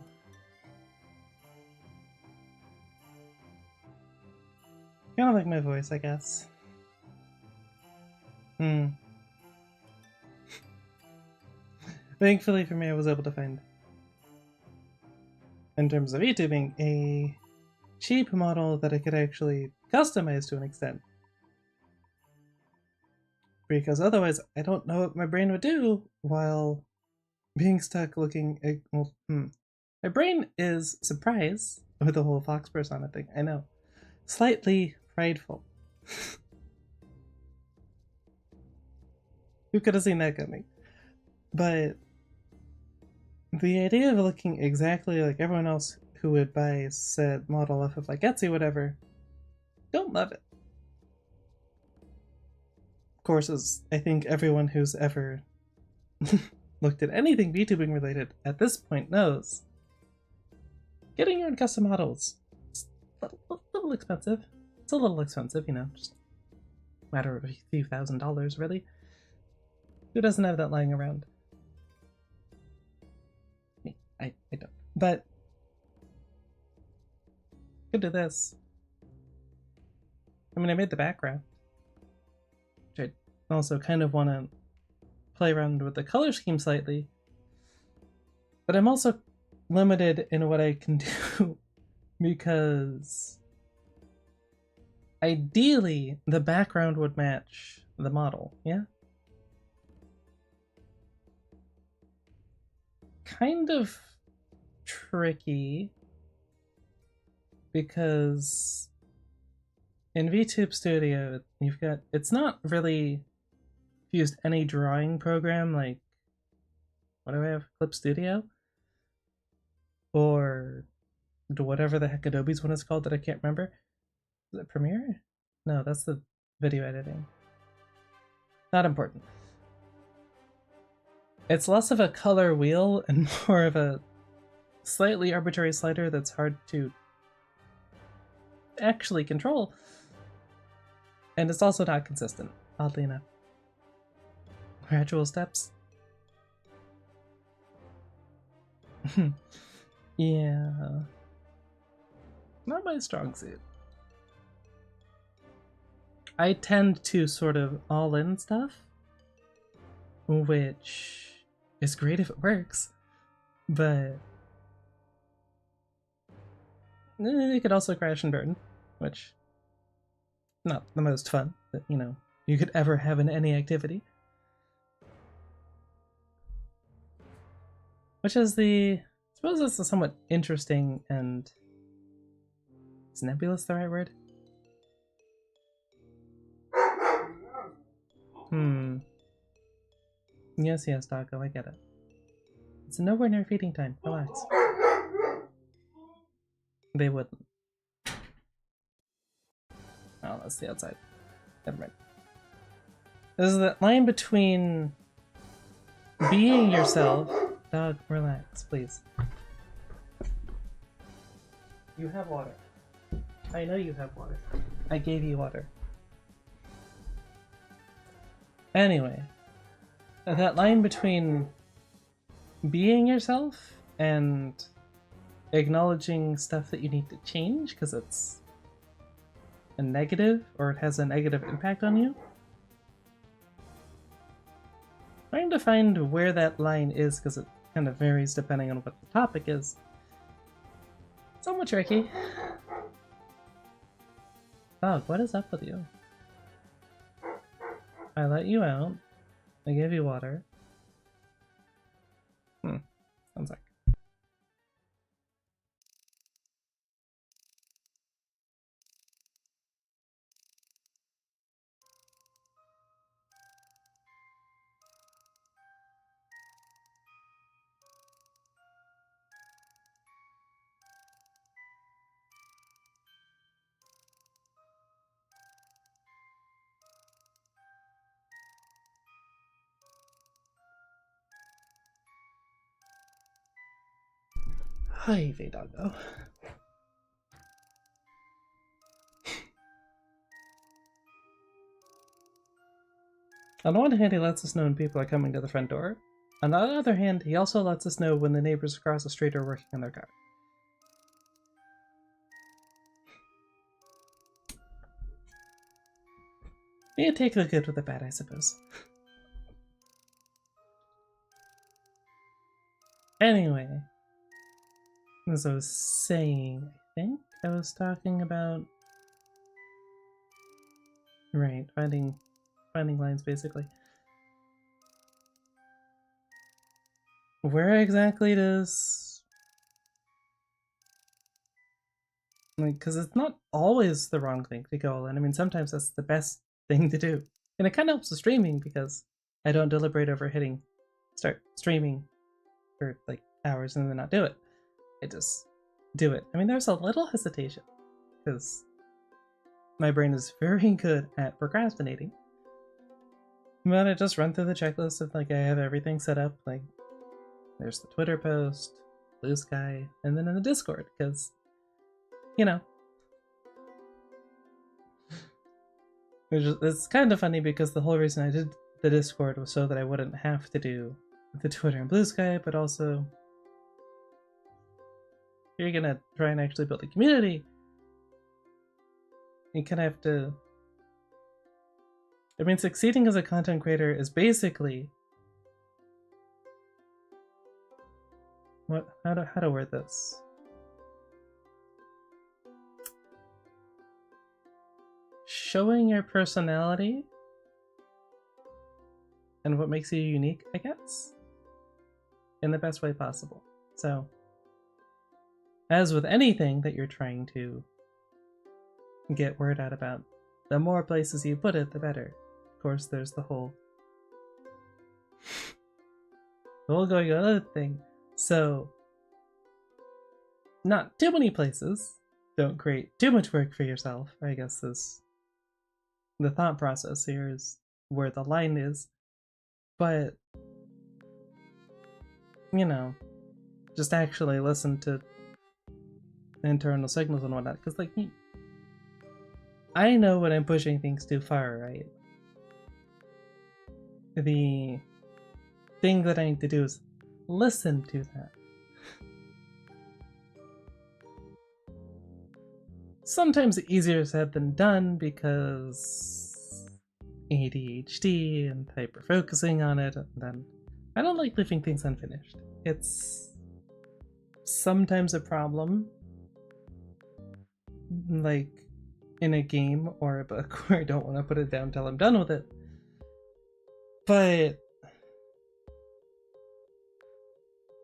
Kinda like my voice, I guess. Thankfully for me, I was able to find, in terms of YouTubing, a cheap model that I could actually customize to an extent. Because otherwise, I don't know what my brain would do while being stuck looking at, well, My brain is surprised with the whole Fox persona thing, I know. Slightly prideful. Who could have seen that coming? But the idea of looking exactly like everyone else who would buy said model off of like Etsy, whatever, don't love it. Of course, as I think everyone who's ever looked at anything VTubing related at this point knows, Getting your own custom models. It's a little expensive. It's a little expensive, you know, just a matter of a few $1,000s, really. Who doesn't have that lying around? Me. I don't. But could do this. I mean, I made the background, which I also kind of want to play around with the color scheme slightly, but I'm also limited in what I can do because ideally the background would match the model, yeah? Kind of tricky because in VTube Studio you've got, it's not really used any drawing program like, what do I have, Clip Studio? Or whatever the heck Adobe's one is called that I can't remember. Is it Premiere? No, that's the video editing. Not important. It's less of a color wheel and more of a slightly arbitrary slider that's hard to actually control. And it's also not consistent, oddly enough. Gradual steps. Yeah. Not my strong suit. I tend to sort of all-in stuff, which is great if it works, but it could also crash and burn, which not the most fun that, you know, you could ever have in any activity. Which is I suppose it's a somewhat interesting and, is nebulous the right word? Yes, Doggo, I get it. It's nowhere near feeding time. Relax. They wouldn't. Oh, that's the outside. Never mind. There's that line between being yourself. Dog, relax, please. You have water. I know you have water. I gave you water. Anyway, that line between being yourself and acknowledging stuff that you need to change because it's a negative or it has a negative impact on you. Trying to find where that line is because it kind of varies depending on what the topic is. Somewhat tricky. Dog, what is up with you? I let you out. I gave you water. One sec. Hi, Doggo. On the one hand, he lets us know when people are coming to the front door. On the other hand, he also lets us know when the neighbors across the street are working on their car. You take the good with the bad, I suppose. Anyway, as I was saying, I think I was talking about... Right, finding lines, basically. Where exactly does... Like, because it's not always the wrong thing to go in. I mean, sometimes that's the best thing to do. And it kind of helps with streaming because I don't deliberate over hitting start streaming for like hours and then not do it. I just do it. I mean, there's a little hesitation because my brain is very good at procrastinating. But I just run through the checklist of like I have everything set up. Like there's the Twitter post, Blue Sky, and then in the Discord, because, you know. It's kind of funny because the whole reason I did the Discord was so that I wouldn't have to do the Twitter and Blue Sky, but also if you're gonna try and actually build a community, you kind of have to. I mean, succeeding as a content creator is basically how to word this. Showing your personality and what makes you unique, I guess, in the best way possible. So, as with anything that you're trying to get word out about, the more places you put it, the better. Of course, there's the whole going on other thing. So, not too many places. Don't create too much work for yourself, I guess is the thought process here, is where the line is. But, you know, just actually listen to internal signals and whatnot, because, like, I know when I'm pushing things too far, right? The thing that I need to do is listen to that. Sometimes easier said than done because ADHD and hyper focusing on it, and then I don't like leaving things unfinished. It's sometimes a problem, like in a game or a book, where I don't want to put it down till I'm done with it. But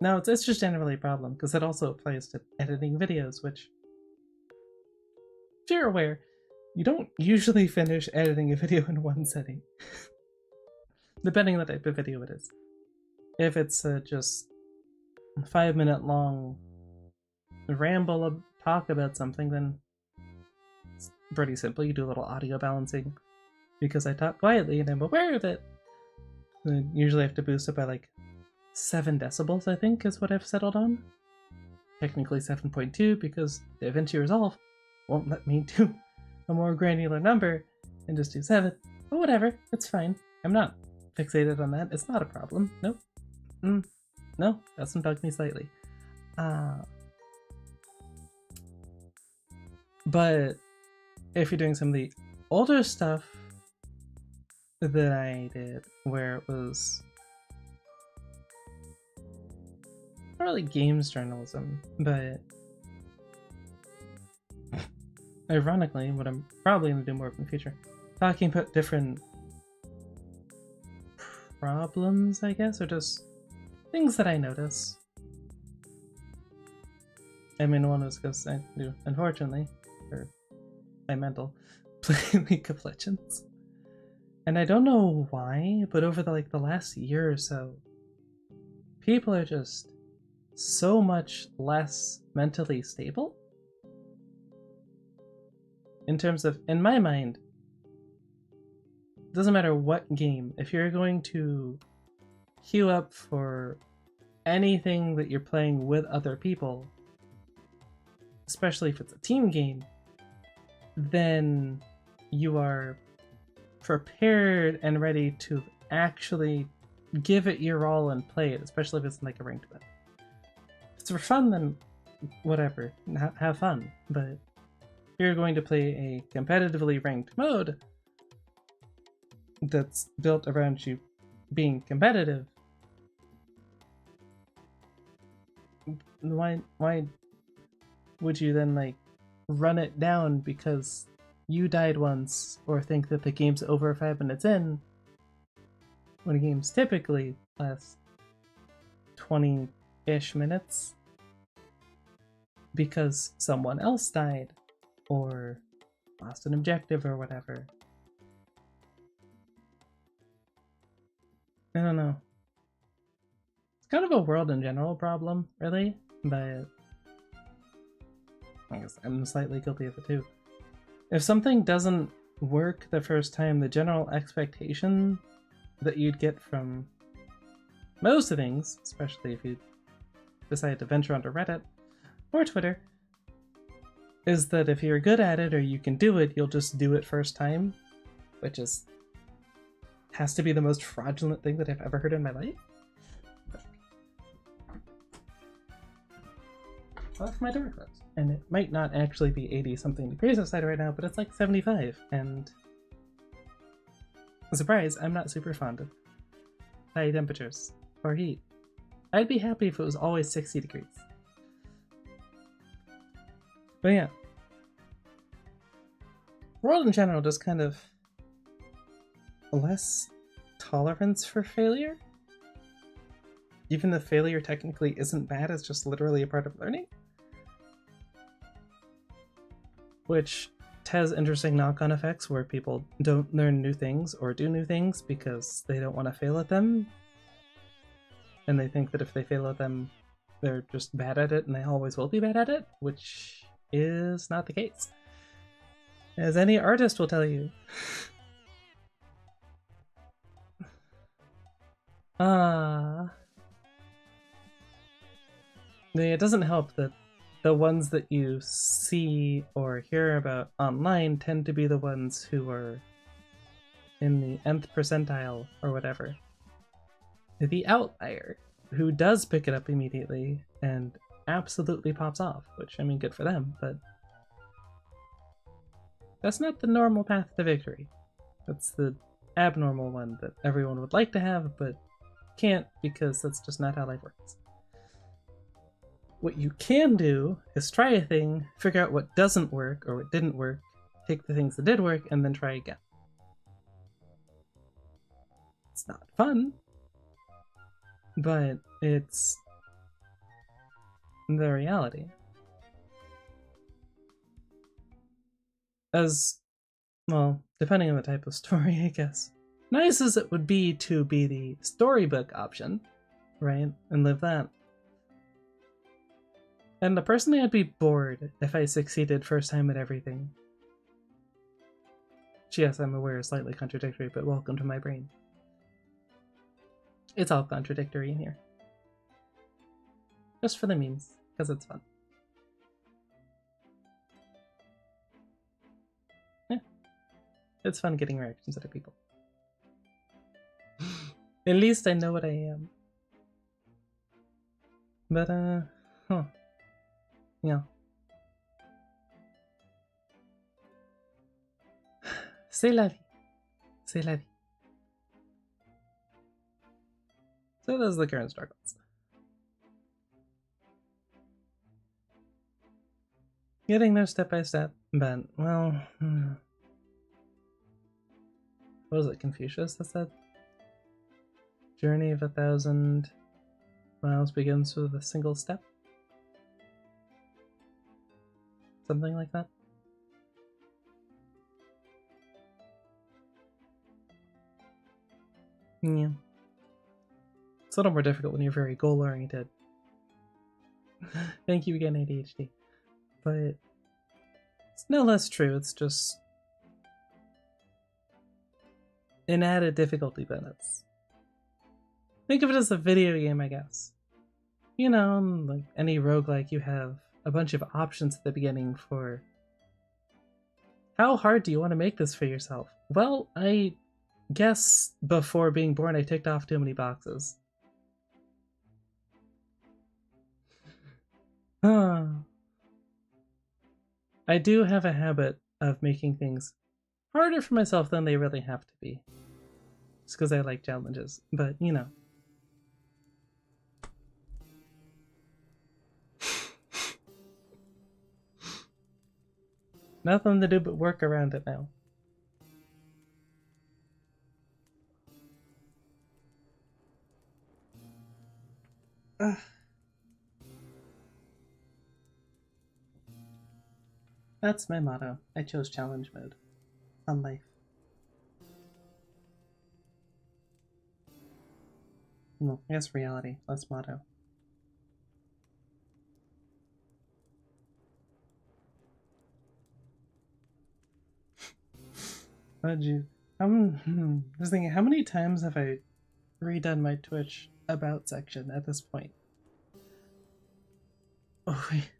no, it's just generally a problem because it also applies to editing videos, which, if you're aware, you don't usually finish editing a video in one setting. Depending on the type of video it is. If it's just a 5-minute long ramble talk about something, then it's pretty simple. You do a little audio balancing because I talk quietly and I'm aware of it. I usually have to boost it by like 7 decibels, I think, is what I've settled on. Technically 7.2 because DaVinci Resolve won't let me do a more granular number and just do 7. But whatever, it's fine. I'm not fixated on that. It's not a problem. Nope. No, doesn't bug me slightly. But if you're doing some of the older stuff that I did, where it was not really games journalism, but ironically, what I'm probably going to do more of in the future, talking about different problems, I guess, or just things that I notice. I mean, one was because I do, unfortunately, or my mental, play League of Legends. And I don't know why, but over the last year or so, people are just so much less mentally stable. In terms of, in my mind, it doesn't matter what game, if you're going to queue up for anything that you're playing with other people, especially if it's a team game, then you are prepared and ready to actually give it your all and play it, especially if it's like a ranked mode. If it's for fun, then whatever, have fun. But if you're going to play a competitively ranked mode that's built around you being competitive, why would you then like run it down because you died once, or think that the game's over 5 minutes in, when games typically last 20-ish minutes because someone else died or lost an objective or whatever? I don't know. It's kind of a world in general problem, really, but I guess I'm slightly guilty of it too. If something doesn't work the first time, the general expectation that you'd get from most things, especially if you decide to venture onto Reddit or Twitter is that if you're good at it or you can do it, you'll just do it first time, which has to be the most fraudulent thing that I've ever heard in my life. Well, that's my door closed. And it might not actually be 80 something degrees outside right now, but it's like 75, and surprise, I'm not super fond of high temperatures or heat. I'd be happy if it was always 60 degrees. But yeah. World in general, just kind of less tolerance for failure. Even if failure technically isn't bad, it's just literally a part of learning. Which has interesting knock-on effects where people don't learn new things or do new things because they don't want to fail at them. And they think that if they fail at them, they're just bad at it and they always will be bad at it, which is not the case. As any artist will tell you. It doesn't help that the ones that you see or hear about online tend to be the ones who are in the nth percentile or whatever. The outlier, who does pick it up immediately and absolutely pops off, which, I mean, good for them, but that's not the normal path to victory. That's the abnormal one that everyone would like to have, but can't because that's just not how life works. What you can do is try a thing, figure out what doesn't work or what didn't work, take the things that did work, and then try again. It's not fun, but it's the reality. As, well, depending on the type of story, I guess. Nice as it would be to be the storybook option, right? And live that. And personally, I'd be bored if I succeeded first time at everything. Yes, I'm aware, slightly contradictory, but welcome to my brain. It's all contradictory in here. Just for the memes, because it's fun. Yeah. It's fun getting reactions out of people. At least I know what I am. But, huh. Yeah. C'est la vie. C'est la vie. So those are the current struggles. Getting there step by step, but, well, what was it, Confucius that said? Journey of 1,000 miles begins with a single step? Something like that? Yeah. It's a little more difficult when you're very goal-oriented. Thank you again, ADHD. But it's no less true, it's just an added difficulty bonus. Think of it as a video game, I guess. You know, like any roguelike, you have a bunch of options at the beginning for how hard do you want to make this for yourself? Well, I guess before being born I ticked off too many boxes. I do have a habit of making things harder for myself than they really have to be. Just because I like challenges, but you know. Nothing to do but work around it now. Ugh. That's my motto. I chose challenge mode on life. No, I guess reality. That's motto. Just thinking, how many times have I redone my Twitch about section at this point? Oh, wait.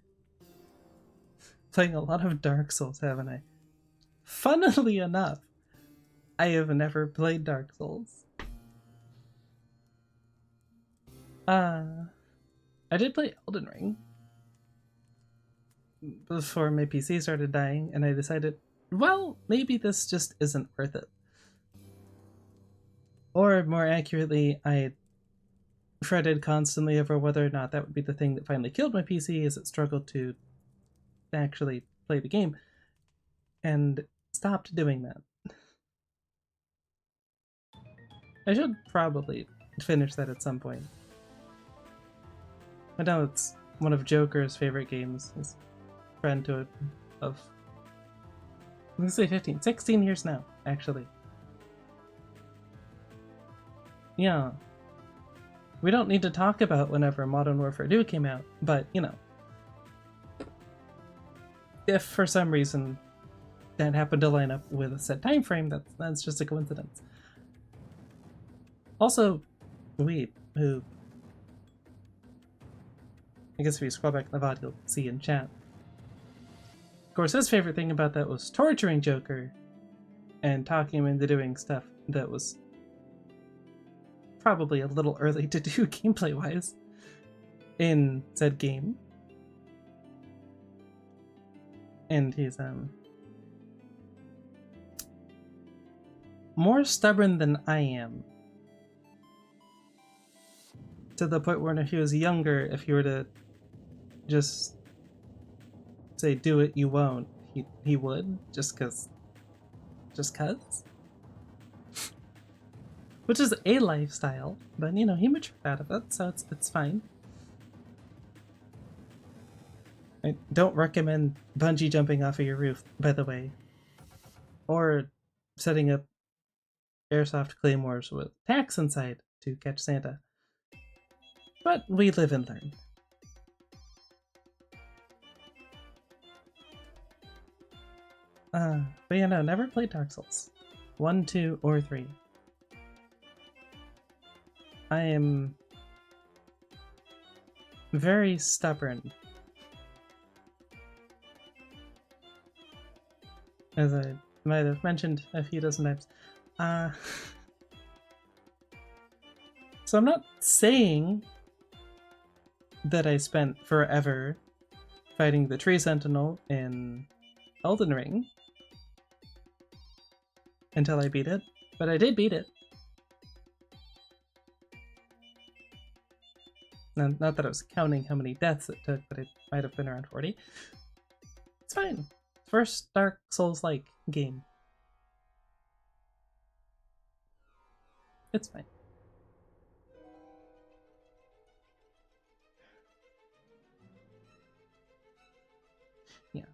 Playing a lot of Dark Souls, haven't I? Funnily enough, I have never played Dark Souls. I did play Elden Ring before my PC started dying, and I decided, well, maybe this just isn't worth it. Or more accurately, I fretted constantly over whether or not that would be the thing that finally killed my PC as it struggled to actually play the game, and stopped doing that. I should probably finish that at some point. I know it's one of Joker's favorite games. His friend to it of, I'm gonna say 15, 16 years now, actually. Yeah. We don't need to talk about whenever Modern Warfare 2 came out, but, you know. If for some reason that happened to line up with a set time frame, that's just a coincidence. Also, Weeb, who I guess if you scroll back in the VOD, you'll see in chat. Of course, his favorite thing about that was torturing Joker and talking him into doing stuff that was probably a little early to do gameplay-wise in said game. And he's more stubborn than I am. To the point where if he was younger, if you were to just say do it, you won't, he would, just cause. Which is a lifestyle, but you know, he matured out of it, so it's fine. I don't recommend bungee jumping off of your roof, by the way. Or setting up airsoft claymores with tacks inside to catch Santa. But we live and learn. But yeah, no, never played Dark Souls. 1, 2, or 3. I am very stubborn. As I might have mentioned a few dozen times. So I'm not saying that I spent forever fighting the Tree Sentinel in Elden Ring until I beat it, but I did beat it. And not that I was counting how many deaths it took, but it might have been around 40. It's fine. First Dark Souls-like game. It's fine. Yeah.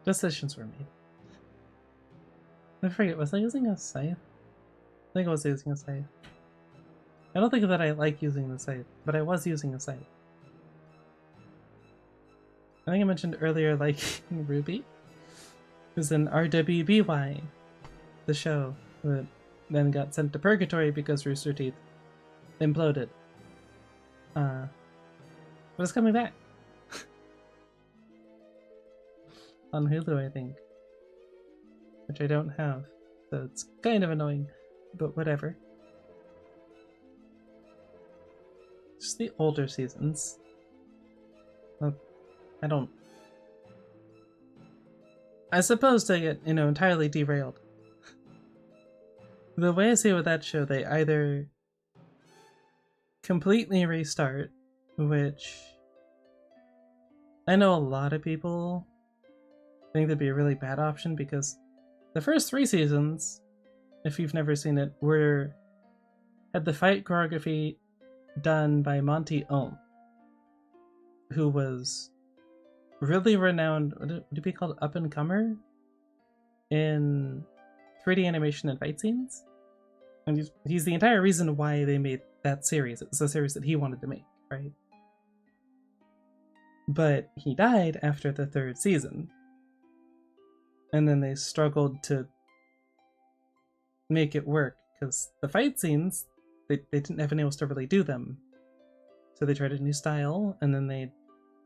Decisions were made. I forget, was I using a scythe? I think I was using a scythe. I don't think that I like using the scythe, but I was using a scythe. I think I mentioned earlier, like, Ruby is in RWBY, the show, that then got sent to purgatory because Rooster Teeth imploded. But it's coming back. On Hulu, I think. Which I don't have, so it's kind of annoying, but whatever. Just the older seasons. Well, I suppose to get, entirely derailed. The way I see it with that show, they either completely restart, which I know a lot of people think that'd be a really bad option because the first 3 seasons, if you've never seen it, had the fight choreography done by Monty Oum, who was really renowned, would it be called up-and-comer in 3D animation and fight scenes? And he's the entire reason why they made that series. It was a series that he wanted to make, right? But he died after the 3rd season. And then they struggled to make it work, because the fight scenes, they didn't have anyone else to really do them. So they tried a new style, and then they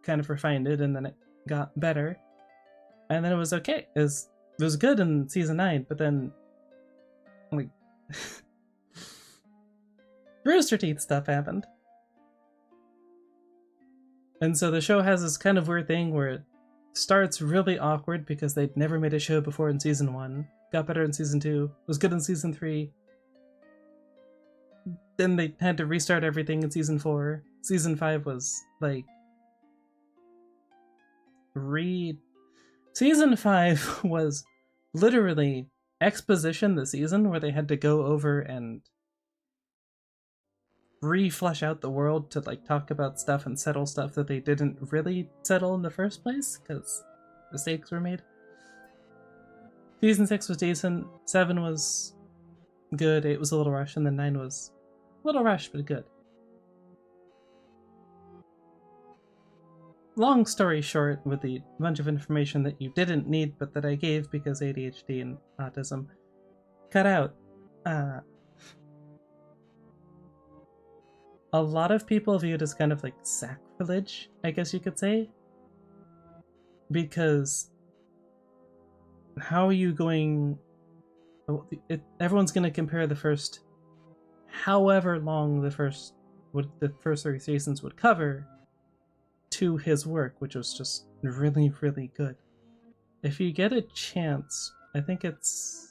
kind of refined it, and then it got better. And then it was okay. It was good in season 9, but then, like, Rooster Teeth stuff happened. And so the show has this kind of weird thing where it starts really awkward because they'd never made a show before in season 1, got better in season 2, was good in season 3. Then they had to restart everything in season 4. Season 5 was like Season 5 was literally exposition the season, where they had to go over and re-flesh out the world to like talk about stuff and settle stuff that they didn't really settle in the first place because mistakes were made. Season 6 was decent, 7 was good, 8 was a little rushed, and then 9 was a little rushed but good. Long story short, with the bunch of information that you didn't need but that I gave because ADHD and autism, cut out. A lot of people view it as kind of like sacrilege, I guess you could say. Because how are you going... everyone's going to compare the first... however long the first 3 seasons would cover to his work, which was just really, really good. If you get a chance, I think it's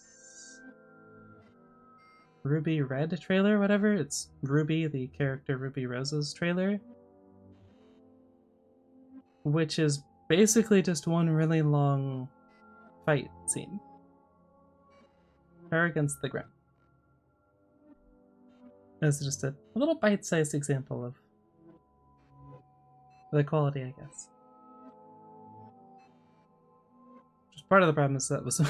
Ruby Red trailer, whatever. It's Ruby, the character Ruby Rose's trailer, which is basically just one really long fight scene. Her against the ground. That's just a little bite-sized example of the quality, I guess. Just part of the problem is that was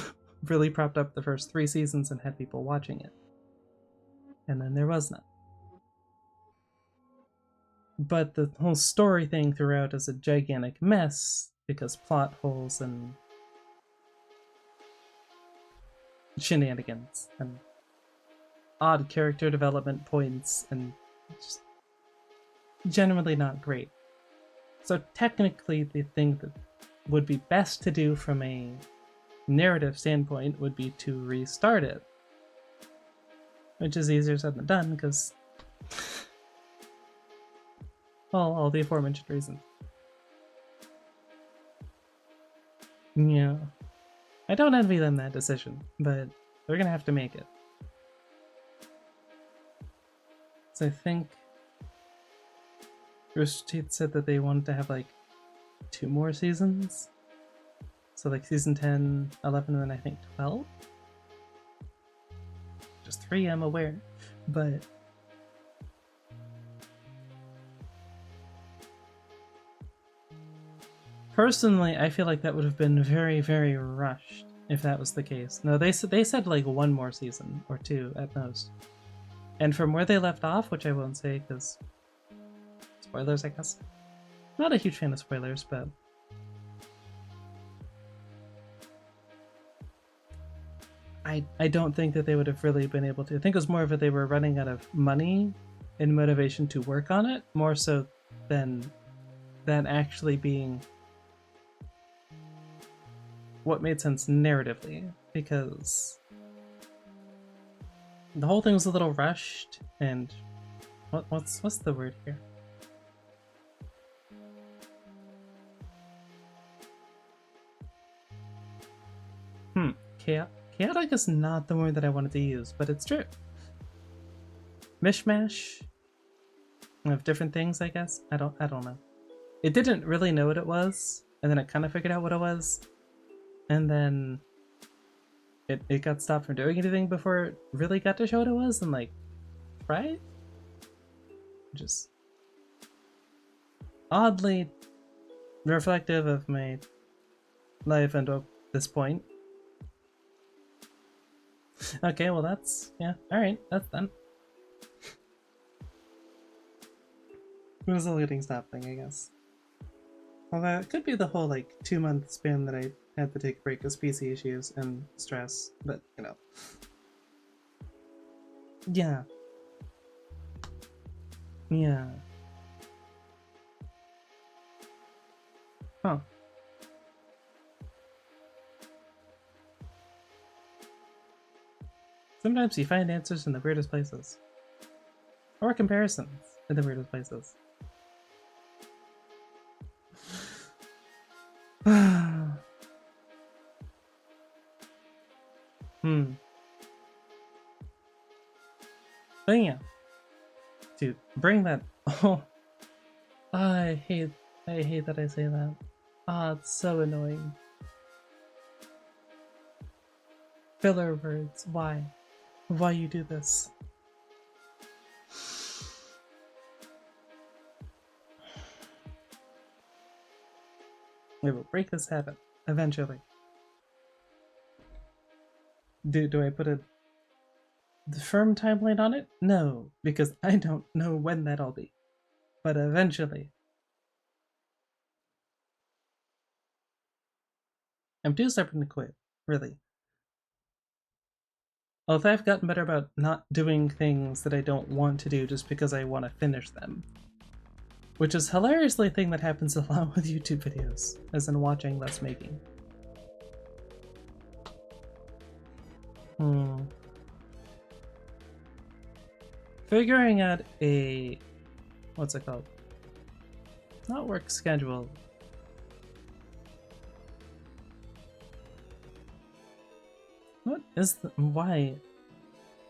really propped up the first 3 seasons and had people watching it. And then there was none. But the whole story thing throughout is a gigantic mess because plot holes and shenanigans and odd character development points and just generally not great. So technically the thing that would be best to do from a narrative standpoint would be to restart it. Which is easier said than done because well, all the aforementioned reasons. Yeah. I don't envy them that decision, but they're gonna have to make it. So I think Rooster Teeth said that they wanted to have like 2 more seasons. So like season 10, 11, and then I think 12? Just 3, I'm aware. But personally, I feel like that would have been very, very rushed if that was the case. No, they said like 1 more season, or 2 at most. And from where they left off, which I won't say because spoilers, I guess. Not a huge fan of spoilers, but I don't think that they would have really been able to. I think it was more of a they were running out of money and motivation to work on it, more so than actually being what made sense narratively, because the whole thing was a little rushed and what's the word here? Chaotic is not the word that I wanted to use, but it's true. Mishmash of different things, I guess. I don't know. It didn't really know what it was, and then it kind of figured out what it was, and then it got stopped from doing anything before it really got to show what it was, and like, right? Just oddly reflective of my life until this point. Okay, well that's, yeah, alright, that's done. It was a loading stop thing, I guess. Although it could be the whole, like, 2-month span that I had to take a break because PC issues and stress, but, you know. Yeah. Yeah. Huh. Sometimes you find answers in the weirdest places. Or comparisons in the weirdest places. Hmm. But yeah, to bring that. Oh, I hate that I say that. Ah, it's so annoying. Filler words. Why? Why you do this? We will break this habit eventually. Do I put a firm timeline on it? No, because I don't know when that'll be. But eventually. I'm too stubborn to quit, really. Although I've gotten better about not doing things that I don't want to do just because I want to finish them. Which is hilariously a thing that happens a lot with YouTube videos, as in watching less making. Figuring out a... what's it called? Not work schedule. What is the... why?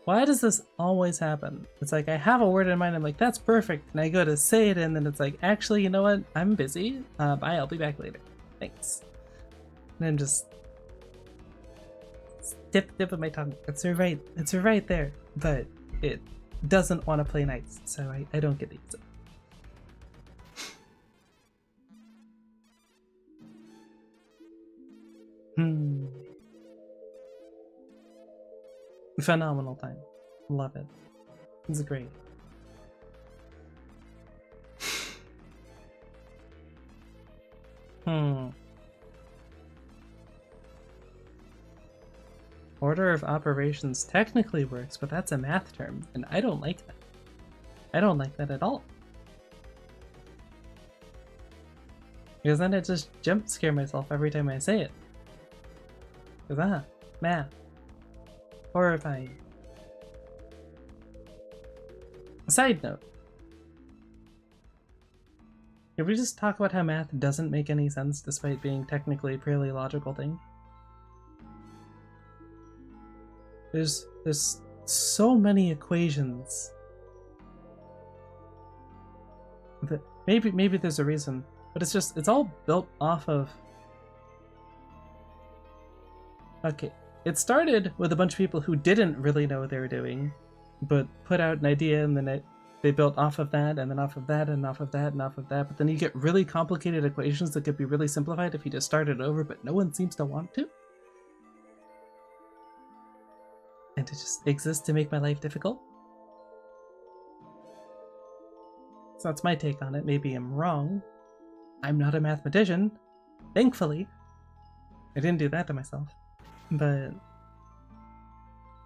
Why does this always happen? It's like I have a word in mind, I'm like, that's perfect, and I go to say it, and then it's like, actually, you know what? I'm busy. Bye, I'll be back later. Thanks. And I'm just... tip of my tongue. It's right there. But it doesn't want to play nice, so I don't get to use it. Phenomenal time. Love it. It's great. Order of operations technically works, but that's a math term, and I don't like that. I don't like that at all. Because then I just jump scare myself every time I say it. Because math. Horrifying. Side note. Can we just talk about how math doesn't make any sense despite being technically a purely logical thing? There's so many equations. That maybe there's a reason, but it's all built off of... Okay, it started with a bunch of people who didn't really know what they were doing, but put out an idea and then they built off of that, and then off of that, and off of that, and off of that, but then you get really complicated equations that could be really simplified if you just started over, but no one seems to want to. And it just exists to make my life difficult. So that's my take on it. Maybe I'm wrong. I'm not a mathematician, thankfully. I didn't do that to myself. But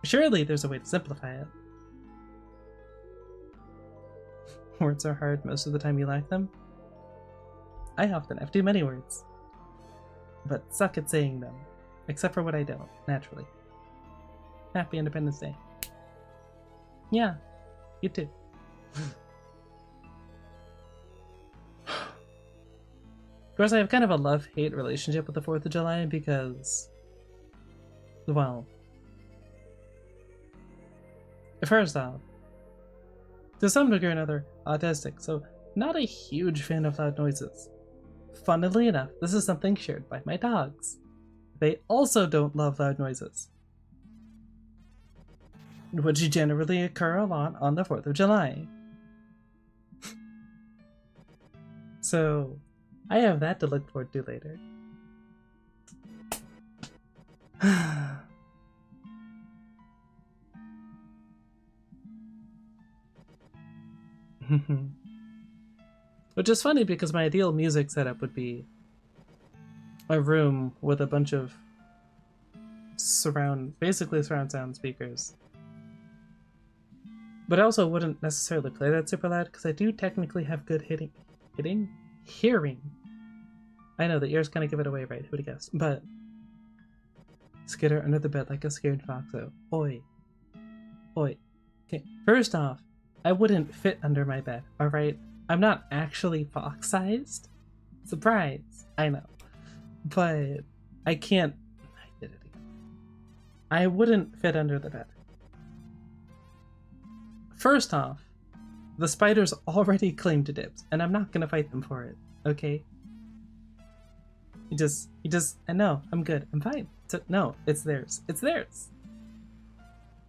surely there's a way to simplify it. Words are hard most of the time you lack them. I often have too many words, but suck at saying them, except for what I don't, naturally. Happy Independence Day. Yeah, you too. Of course, I have kind of a love-hate relationship with the 4th of July because, well, first off, to some degree or another, autistic, so not a huge fan of loud noises. Funnily enough, this is something shared by my dogs. They also don't love loud noises, which generally occur a lot on the 4th of July. So, I have that to look forward to later. Which is funny because my ideal music setup would be a room with a bunch of basically surround sound speakers. But I also wouldn't necessarily play that super loud because I do technically have good hearing. I know the ears kind of give it away, right? Who'd have guessed? But skitter under the bed like a scared foxo. Oi. Oi. Okay, first off, I wouldn't fit under my bed, alright? I'm not actually fox-sized. Surprise! I know. But I can't... I did it again. I wouldn't fit under the bed. First off, the spiders already claimed dibs, and I'm not gonna fight them for it, okay? You just, I know, I'm good, I'm fine. So, no, it's theirs. It's theirs.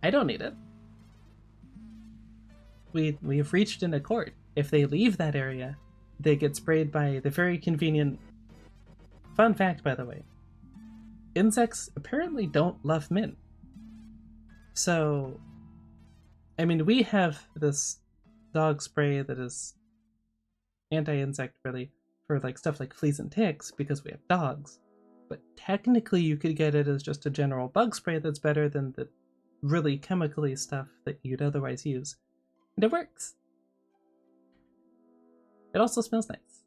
I don't need it. We've reached an accord. If they leave that area, they get sprayed by the very convenient... Fun fact, by the way. Insects apparently don't love mint. So, I mean, we have this dog spray that is anti-insect, really, for like stuff like fleas and ticks because we have dogs. But technically you could get it as just a general bug spray that's better than the really chemically stuff that you'd otherwise use. And it works. It also smells nice.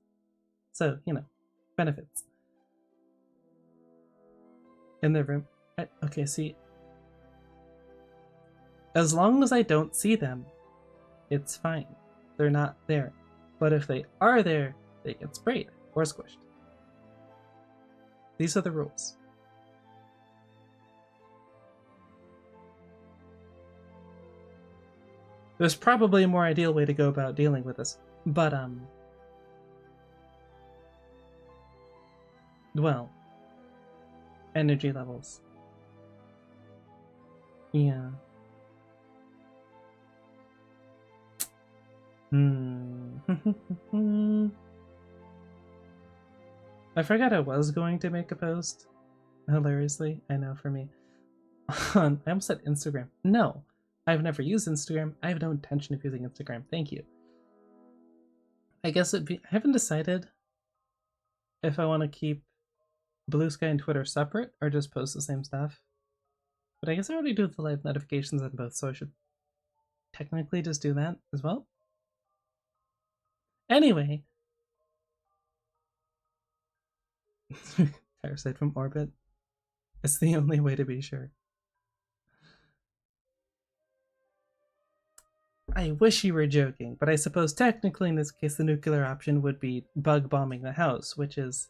So, you know, benefits. In the room. Okay, see. As long as I don't see them, it's fine. They're not there. But if they are there, they get sprayed or squished. These are the rules. There's probably a more ideal way to go about dealing with this, but well, energy levels. Yeah. I forgot I was going to make a post. Hilariously, I know for me. I almost said Instagram. No, I've never used Instagram. I have no intention of using Instagram. Thank you. I guess I haven't decided if I want to keep Blue Sky and Twitter separate or just post the same stuff. But I guess I already do the live notifications on both, so I should technically just do that as well. Anyway. Parasite from orbit. It's the only way to be sure. I wish you were joking, but I suppose technically in this case the nuclear option would be bug bombing the house, which is...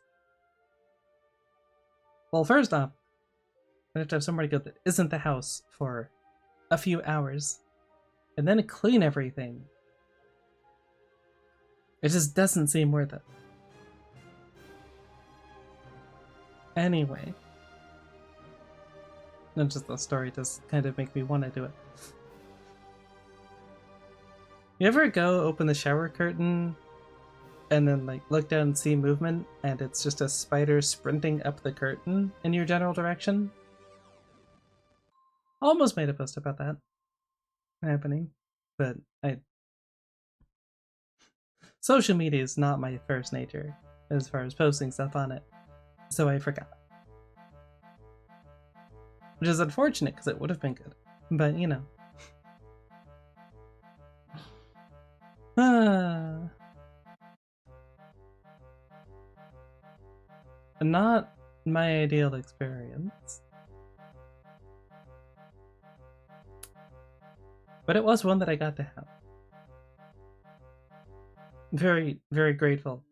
Well, first off, I have to have somewhere to go that isn't the house for a few hours, and then clean everything. It just doesn't seem worth it. Anyway. Not just the story does kind of make me want to do it. You ever go open the shower curtain and then like look down and see movement and it's just a spider sprinting up the curtain in your general direction? Almost made a post about that happening, but social media is not my first nature as far as posting stuff on it, so I forgot. Which is unfortunate because it would have been good, but you know. Not my ideal experience. But it was one that I got to have. Very, very grateful.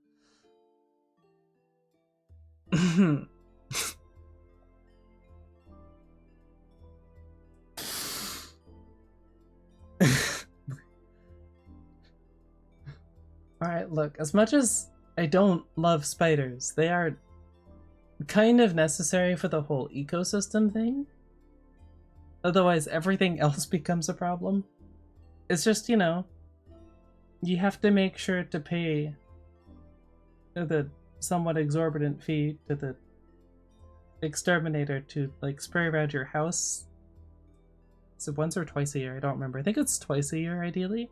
Alright, look, as much as I don't love spiders, they are kind of necessary for the whole ecosystem thing. Otherwise, everything else becomes a problem. It's just, you know, you have to make sure to pay the somewhat exorbitant fee to the exterminator to, like, spray around your house. Is it once or twice a year? I don't remember. I think it's twice a year, ideally.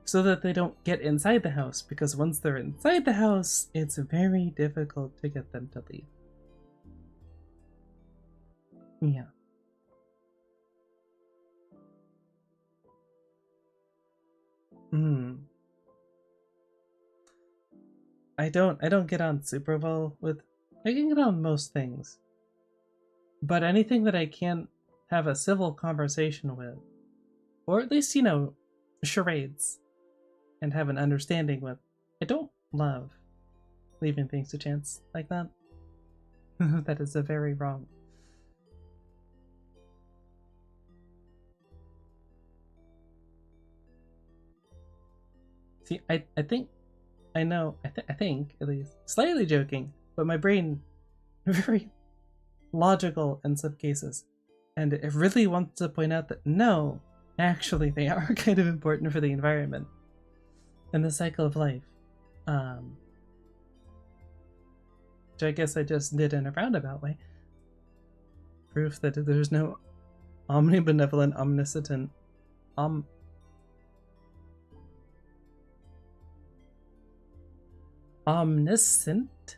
So that they don't get inside the house, because once they're inside the house, it's very difficult to get them to leave. Yeah. Hmm. I don't get on super well with. I can get on most things, but anything that I can't have a civil conversation with, or at least charades, and have an understanding with, I don't love leaving things to chance like that. That is a very wrong. See, I think I know. I think at least slightly joking, but my brain very logical in some cases, and it really wants to point out that no, actually they are kind of important for the environment and the cycle of life. Which I guess I just did in a roundabout way. Proof that there's no omnibenevolent, omniscient, omniscient,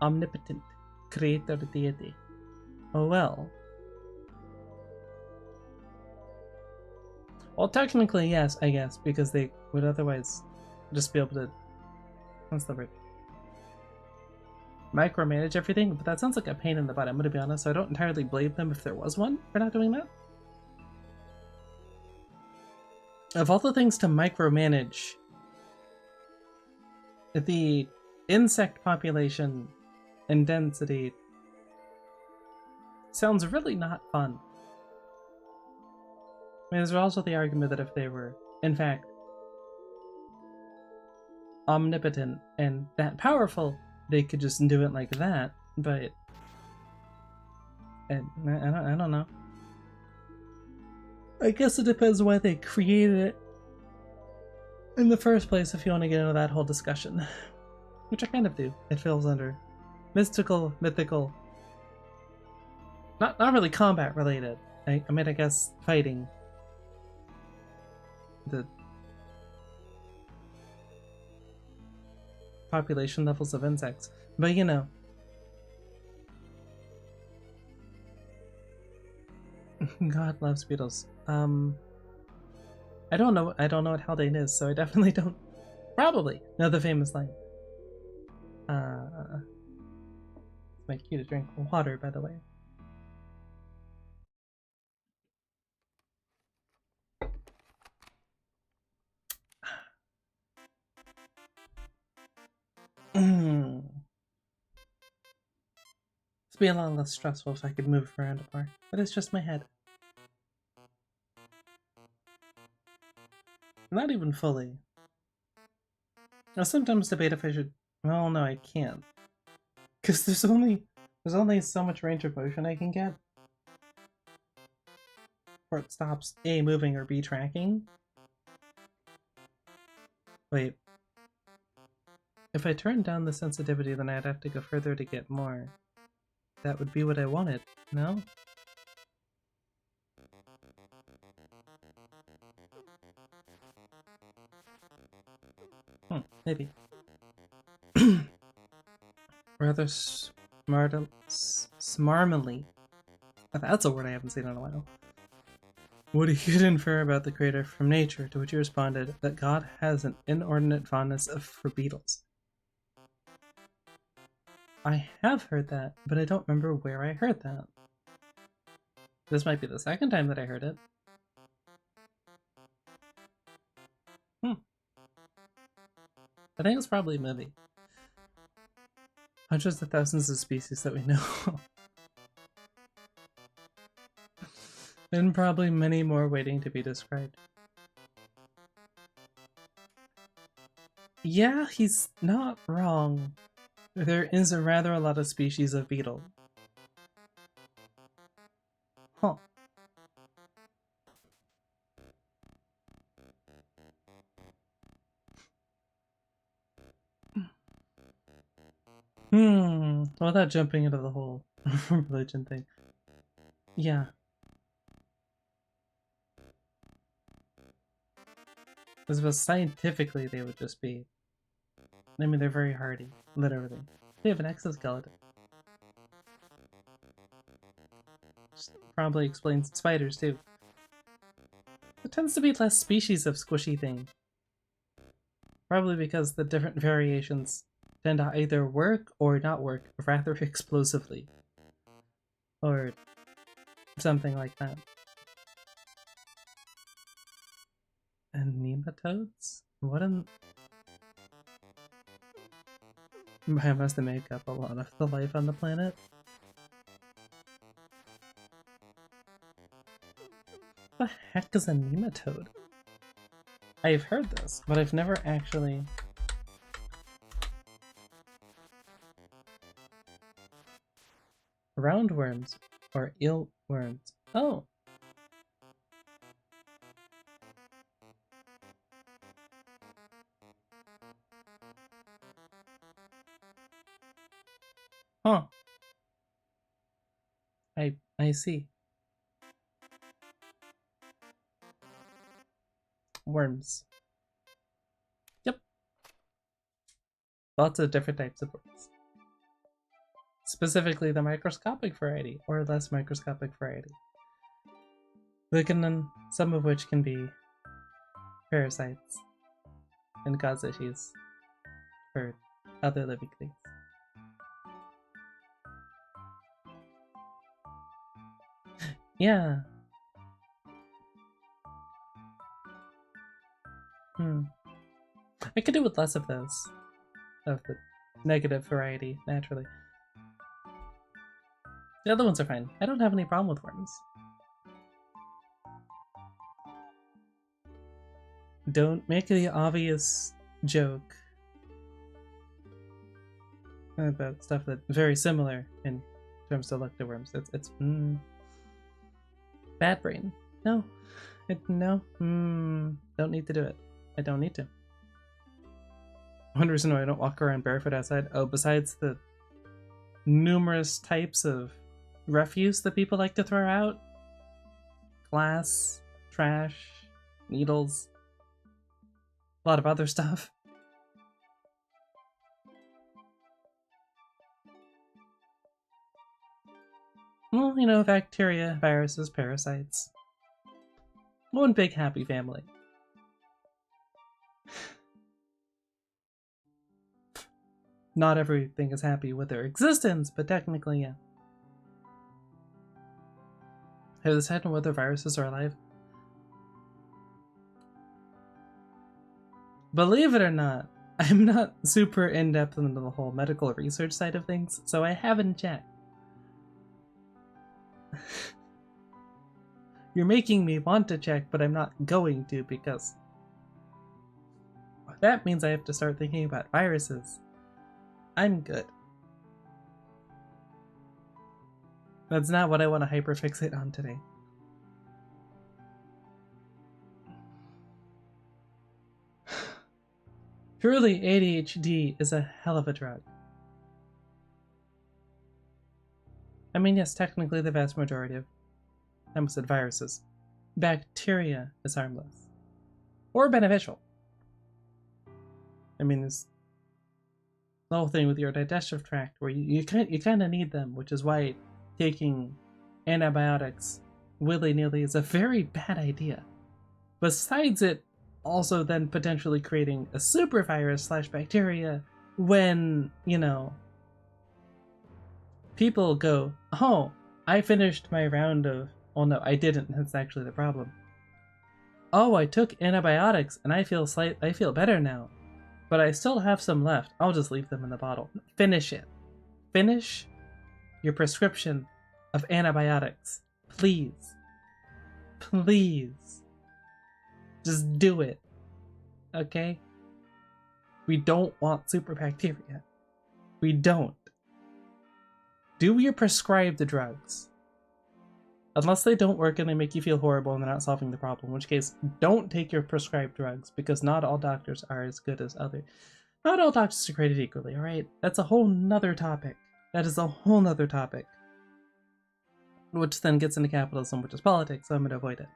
omnipotent creator deity. Oh well. Well, technically yes, I guess, because they would otherwise just be able to, what's the word, micromanage everything, but that sounds like a pain in the butt, I'm gonna be honest, so I don't entirely blame them if there was one for not doing that. Of all the things to micromanage, the insect population and density sounds really not fun. I mean, there's also the argument that if they were, in fact, omnipotent and that powerful, they could just do it like that, but I don't know. I guess it depends why they created it in the first place if you want to get into that whole discussion. Which I kind of do. It falls under mystical, mythical. Not really combat related. I mean, I guess fighting. The population levels of insects. But you know. God loves beetles. I don't know what Haldane is, so I definitely don't probably know the famous line. It's my cue to drink water, by the way. It'd be a lot less stressful if I could move around more, but it's just my head. Not even fully. I sometimes debate if I should. Well, no, I can't, because there's only so much range of motion I can get before it stops A, moving, or B, tracking. Wait. If I turned down the sensitivity, then I'd have to go further to get more. That would be what I wanted, no? Maybe. Rather smarmily. That's a word I haven't seen in a while. What do you infer about the creator from nature? To which you responded that God has an inordinate fondness for beetles. I have heard that, but I don't remember where I heard that. This might be the second time that I heard it. I think it's probably a movie. Hundreds of thousands of species that we know. And probably many more waiting to be described. Yeah, he's not wrong. There is rather a lot of species of beetle. Huh. Without jumping into the whole religion thing. Yeah. I suppose scientifically they would just be... I mean, they're very hardy, literally. They have an exoskeleton. Probably explains spiders too. There tends to be less species of squishy thing. Probably because the different variations tend to either work or not work rather explosively. Or something like that. And nematodes? What in... I must make up a lot of the life on the planet. What the heck is a nematode? I've heard this, but I've never actually... Roundworms or eelworms. Oh! Huh. I see. Worms. Yep. Lots of different types of worms. Specifically the microscopic variety, or less microscopic variety. Some of which can be parasites and cause issues for other living things. Yeah. I could do with less of those. Of the negative variety, naturally. The other ones are fine. I don't have any problem with worms. Don't make the obvious joke about stuff that's very similar in terms of elective worms. It's bad brain. No. Don't need to do it. I don't need to. One reason why I don't walk around barefoot outside, besides the numerous types of refuse that people like to throw out. Glass, trash, needles, a lot of other stuff. Well, you know, bacteria, viruses, parasites. One big happy family. Not everything is happy with their existence, but technically, yeah. Have you decided on whether viruses are alive? Believe it or not, I'm not super in-depth into the whole medical research side of things, so I haven't checked. You're making me want to check, but I'm not going to because that means I have to start thinking about viruses. I'm good. That's not what I want to hyperfixate on today. Truly, ADHD is a hell of a drug. I mean, yes, technically the vast majority of, I almost said viruses, bacteria is harmless. Or beneficial. I mean, there's the whole thing with your digestive tract where you kind of need them, which is why taking antibiotics willy-nilly is a very bad idea. Besides it also then potentially creating a super virus / bacteria when, you know, people go, oh, I finished my round of, oh no, I didn't, that's actually the problem. Oh, I took antibiotics and I feel better now, but I still have some left. I'll just leave them in the bottle. Finish it. Finish your prescription of antibiotics. Please. Please. Just do it. Okay? We don't want super bacteria. We don't. Do your prescribed drugs. Unless they don't work and they make you feel horrible and they're not solving the problem, in which case, don't take your prescribed drugs, because not all doctors are as good as others. Not all doctors are created equally, alright? That's a whole nother topic. That is a whole nother topic. Which then gets into capitalism, which is politics, so I'm going to avoid it.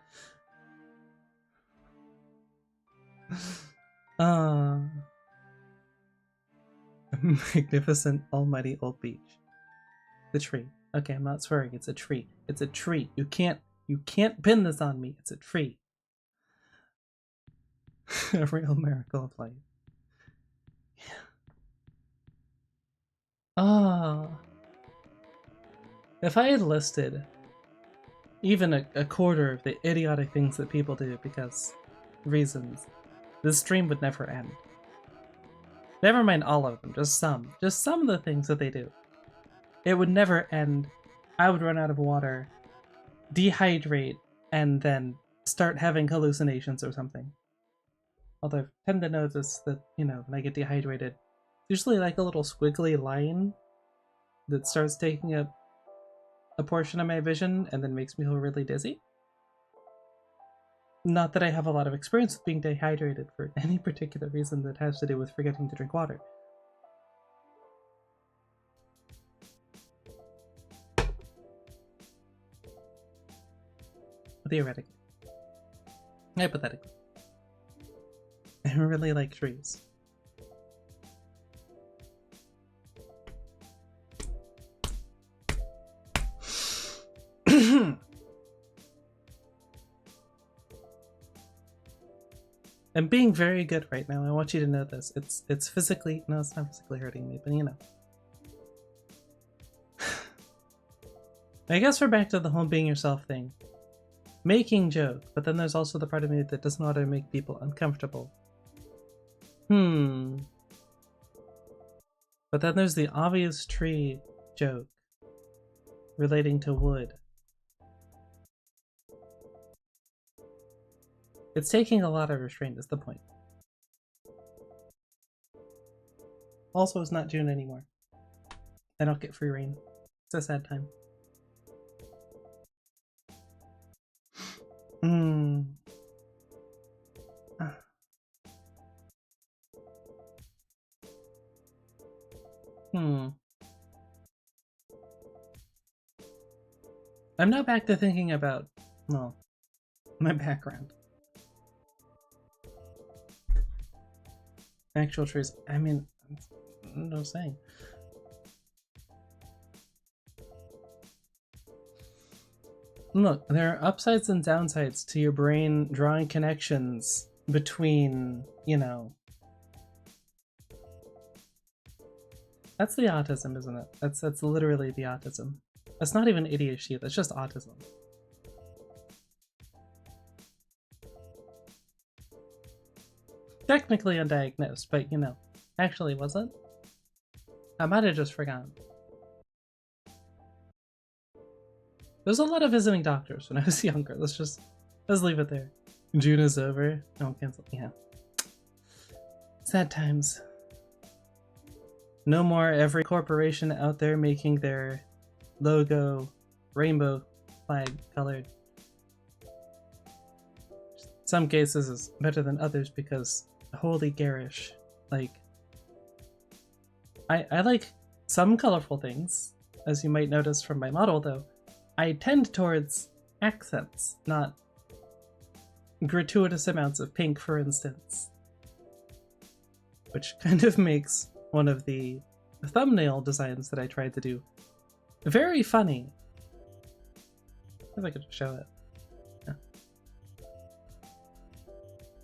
Magnificent almighty old beach. The tree. Okay, I'm not swearing, it's a tree. It's a tree. You can't pin this on me. It's a tree. A real miracle of life. Ah. If I had listed even a quarter of the idiotic things that people do because reasons, this stream would never end. Never mind all of them, just some. Just some of the things that they do. It would never end. I would run out of water, dehydrate, and then start having hallucinations or something. Although I tend to notice that, you know, when I get dehydrated, usually like a little squiggly line that starts taking up a portion of my vision and then makes me feel really dizzy. Not that I have a lot of experience with being dehydrated for any particular reason that has to do with forgetting to drink water. Theoretically. Hypothetically. I really like trees. I'm being very good right now. I want you to know this. It's physically, no, it's not physically hurting me, but you know. I guess we're back to the whole being yourself thing. Making joke, but then there's also the part of me that doesn't want to make people uncomfortable. But then there's the obvious tree joke relating to wood. It's taking a lot of restraint is the point. Also, it's not June anymore. I don't get free reign. It's a sad time. I'm now back to thinking about, well, my background. Actual trees. I mean, no saying. Look, there are upsides and downsides to your brain drawing connections between, you know. That's the autism, isn't it? That's literally the autism. That's not even ADHD, that's just autism. Technically undiagnosed, but you know, actually wasn't. I might have just forgotten. There's a lot of visiting doctors when I was younger. Let's leave it there. June is over. Oh, cancel. Yeah. Sad times. No more every corporation out there making their logo rainbow flag colored. Some cases is better than others because holy garish. Like, I like some colorful things, as you might notice from my model though. I tend towards accents, not gratuitous amounts of pink, for instance. Which kind of makes one of the thumbnail designs that I tried to do very funny. If I could show it. Yeah.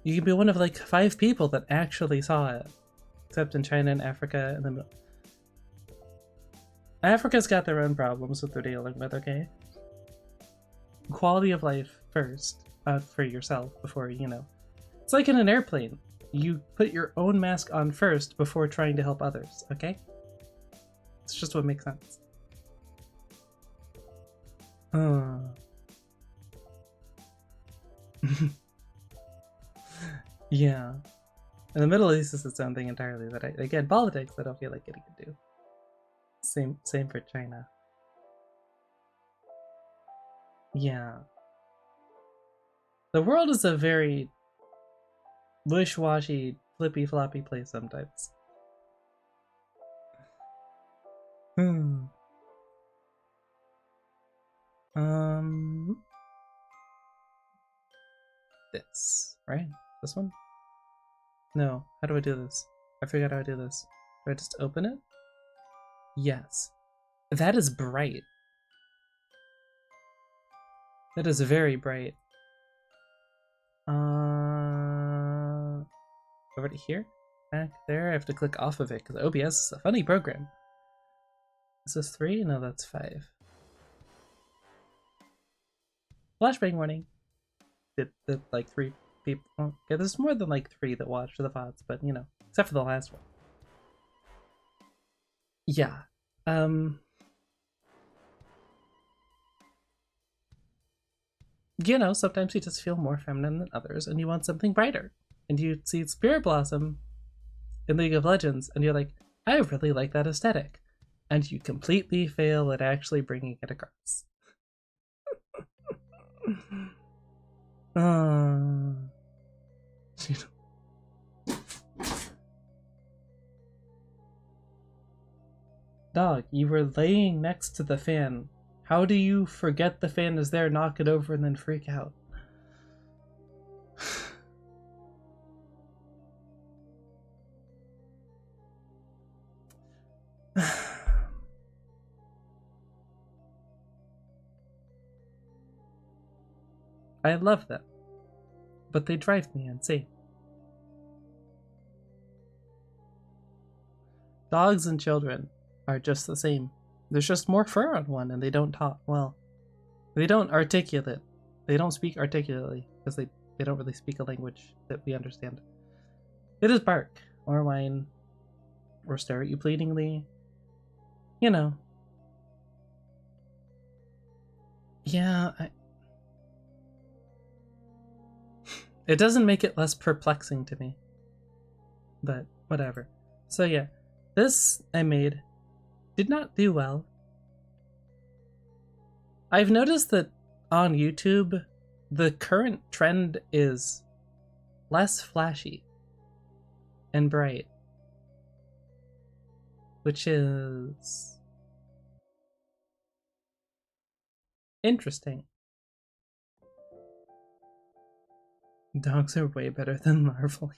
You can be one of like 5 people that actually saw it. Except in China and Africa and the middle. Africa's got their own problems that they're dealing with, okay? Quality of life first, for yourself before, you know. It's like in an airplane. You put your own mask on first before trying to help others, okay? It's just what makes sense. Yeah. And the Middle East is its own thing entirely that again, politics I don't feel like getting into. Same for China. Yeah. The world is a very wish-washy, flippy-floppy place sometimes. This, right? This one? No, how do I do this? I forgot how I do this. Do I just open it? Yes. That is bright. That is very bright. over to here. Back there. I have to click off of it because OBS is a funny program. Is this 3? No, that's 5. Flashbang warning. Did like 3 people? Okay, there's more than like 3 that watch the VODs, but you know, except for the last one. Yeah. You know, sometimes you just feel more feminine than others and you want something brighter. And you see Spirit Blossom in League of Legends and you're like, I really like that aesthetic. And you completely fail at actually bringing it across. Dog, you were laying next to the fan. How do you forget the fan is there, knock it over, and then freak out? I love them, but they drive me insane. Dogs and children are just the same. There's just more fur on one and they don't talk well. They don't articulate. They don't speak articulately because they don't really speak a language that we understand. They just bark or whine or stare at you pleadingly. You know. Yeah, it doesn't make it less perplexing to me. But whatever. So yeah, this I made did not do well. I've noticed that on YouTube, the current trend is less flashy and bright, which is interesting. Dogs are way better than Marvel.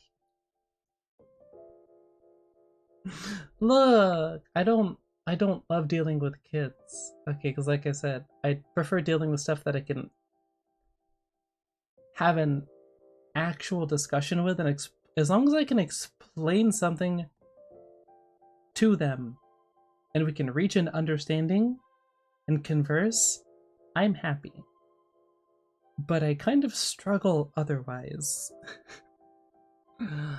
Look, I don't love dealing with kids. Okay, because like I said, I prefer dealing with stuff that I can have an actual discussion with, and as long as I can explain something to them and we can reach an understanding and converse, I'm happy. But I kind of struggle otherwise. I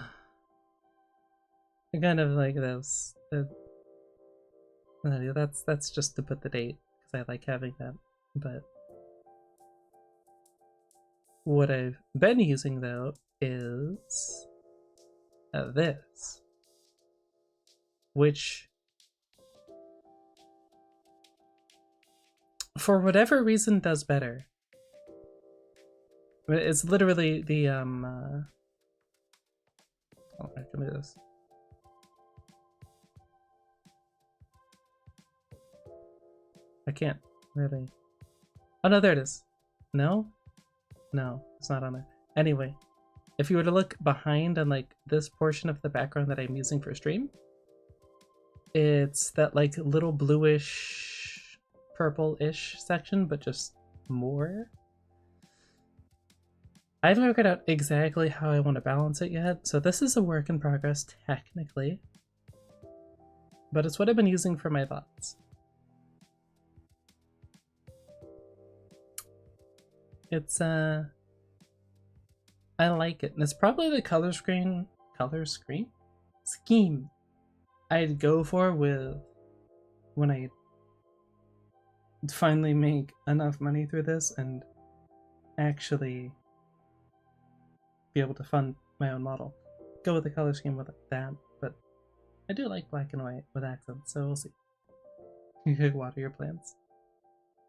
kind of like this. That's just to put the date because I like having that. But what I've been using though is this, which for whatever reason does better. It's literally the oh, give me this. I can't really. Oh no, there it is. No, it's not on there. Anyway, if you were to look behind on like this portion of the background that I'm using for stream, it's that like little bluish, purple-ish section, but just more. I haven't figured out exactly how I want to balance it yet, so this is a work in progress technically, but it's what I've been using for my thoughts. It's I like it, and it's probably the color scheme I'd go for with when I finally make enough money through this and actually be able to fund my own model. Go with the color scheme with that, but I do like black and white with accents, so we'll see. You could water your plants.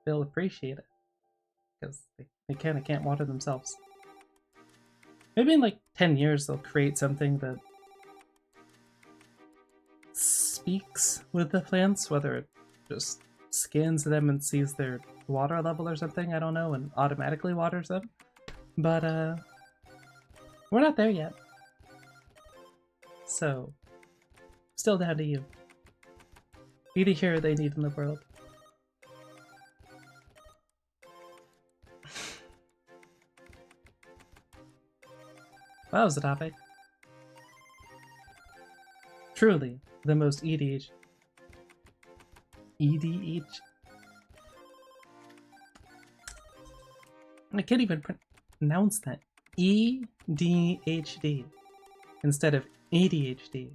They'll appreciate it because they kind of can't water themselves. Maybe in like 10 years they'll create something that speaks with the plants, whether it just scans them and sees their water level or something, I don't know, and automatically waters them. But we're not there yet. So, still down to you. Be the hero they need in the world. That was the topic. Truly, the most EDH. EDH? I can't even pronounce that. EDHD instead of ADHD.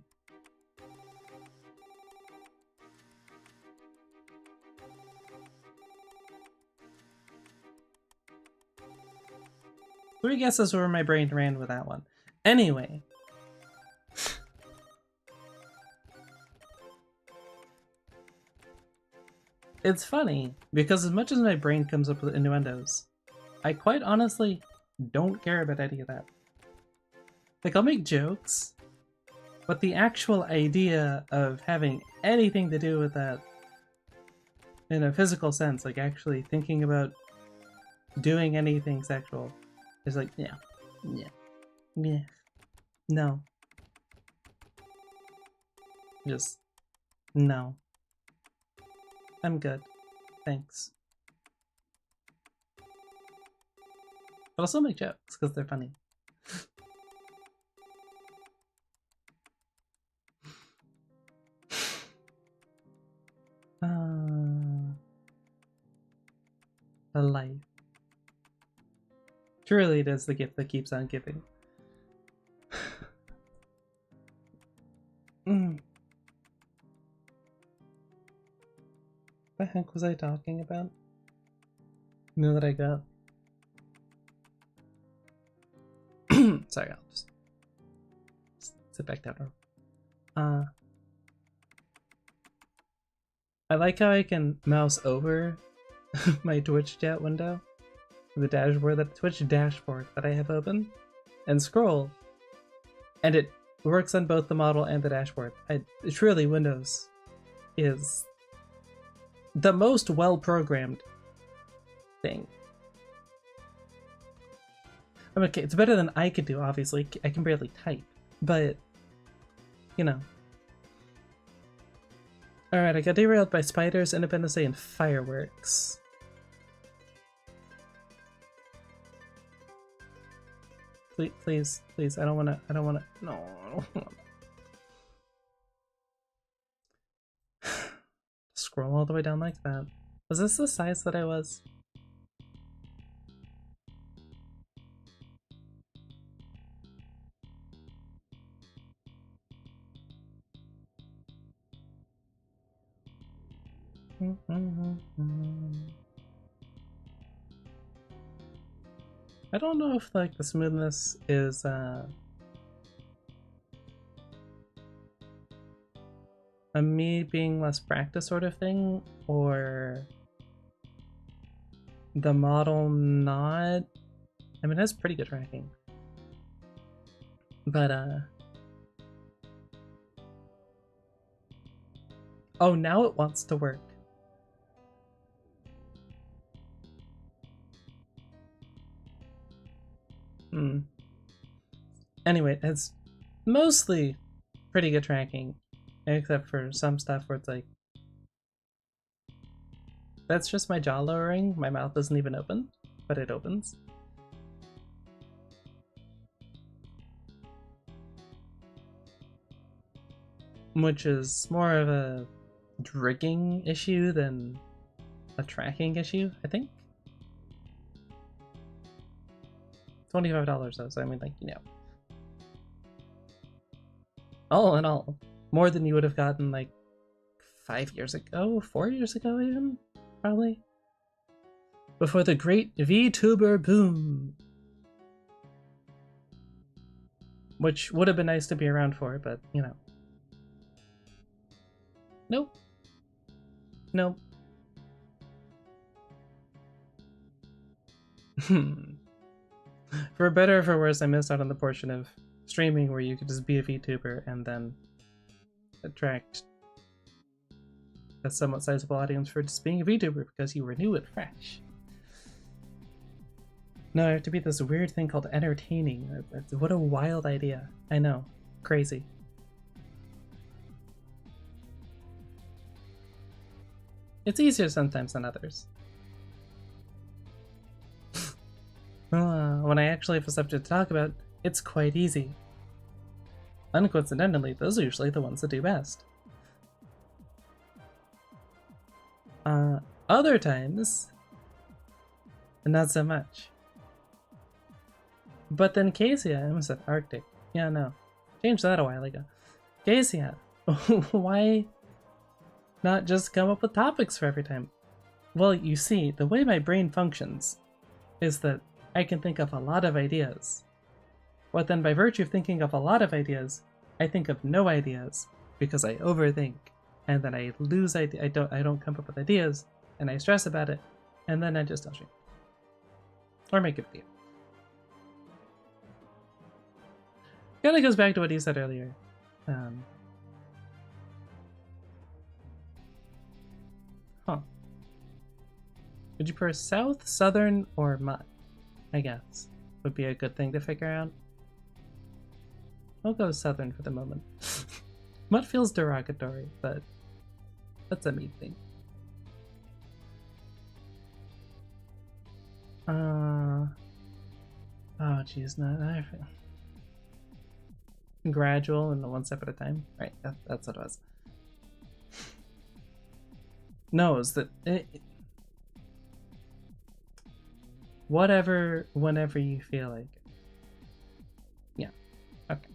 Three guesses where my brain ran with that one. Anyway. It's funny, because as much as my brain comes up with innuendos, I quite honestly don't care about any of that. Like, I'll make jokes, but the actual idea of having anything to do with that in a physical sense, like actually thinking about doing anything sexual, is like, yeah, no. Just, no. I'm good. Thanks. But I'll still make jokes, because they're funny. A life. Truly it is the gift that keeps on giving. What the heck was I talking about? Now that I got... Sorry, I'll just sit back down. I like how I can mouse over my Twitch chat window, the dashboard, that Twitch dashboard that I have open, and scroll, and it works on both the model and the dashboard. Truly, Windows is the most well-programmed thing. I mean, okay, it's better than I could do, obviously. I can barely type, but, you know. Alright, I got derailed by spiders, Independence Day, and fireworks. Please, I don't wanna, no, I don't wanna. Scroll all the way down like that. Was this the size that I was? I don't know if like the smoothness is a me being less practiced sort of thing, or the model not. I mean, it has pretty good tracking, but oh, now it wants to work. Anyway, it has mostly pretty good tracking, except for some stuff where it's like, that's just my jaw lowering, my mouth isn't even open, but it opens. Which is more of a rigging issue than a tracking issue, I think. $25 though, so I mean, like, you know. All in all, more than you would have gotten like 5 years ago, 4 years ago even, probably. Before the great VTuber boom. Which would have been nice to be around for, but, you know. Nope. Nope. For better or for worse, I missed out on the portion of streaming where you could just be a VTuber and then attract a somewhat sizable audience for just being a VTuber because you were new and fresh. No, I have to be this weird thing called entertaining. What a wild idea. I know. Crazy. It's easier sometimes than others. When I actually have a subject to talk about, it's quite easy. Uncoincidentally, those are usually the ones that do best. Other times, not so much. But then Casey, I almost said Arctic. Yeah, no. Changed that a while ago. Casey, why not just come up with topics for every time? Well, you see, the way my brain functions is that I can think of a lot of ideas. But then by virtue of thinking of a lot of ideas, I think of no ideas because I overthink. And then I lose ideas. I don't come up with ideas, and I stress about it, and then I just don't stream. Or make a video. Kind of goes back to what you said earlier. Would you prefer south, southern, or mutt? I guess would be a good thing to figure out. I'll go southern for the moment. Mutt feels derogatory, but that's a me thing. Oh geez, no. Gradual and one step at a time. Right, that's what it was. No, it's that whatever, whenever you feel like it. Yeah, okay.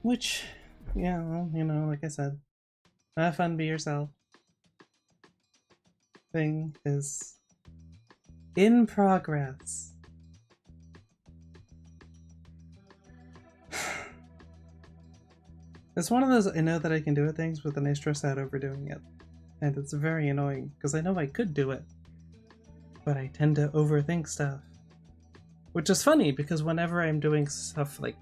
Which, yeah, well, you know, like I said, have fun, be yourself. Thing is in progress. It's one of those I know that I can do it things, but then I stress out over doing it. And it's very annoying, because I know I could do it, but I tend to overthink stuff. Which is funny, because whenever I'm doing stuff like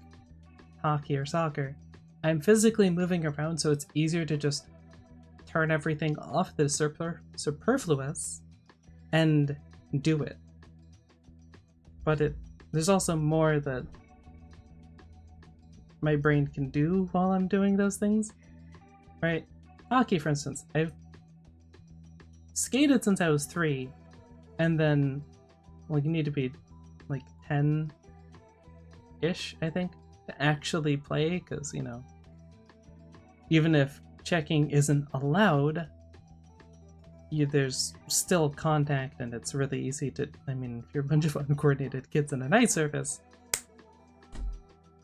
hockey or soccer, I'm physically moving around, so it's easier to just turn everything off that is superfluous and do it. But there's also more that my brain can do while I'm doing those things, right? Hockey, for instance, I've skated since I was 3, and then, well, you need to be like 10-ish, I think, to actually play, because, you know, even if checking isn't allowed, there's still contact, and it's really easy to, I mean, if you're a bunch of uncoordinated kids in an ice surface,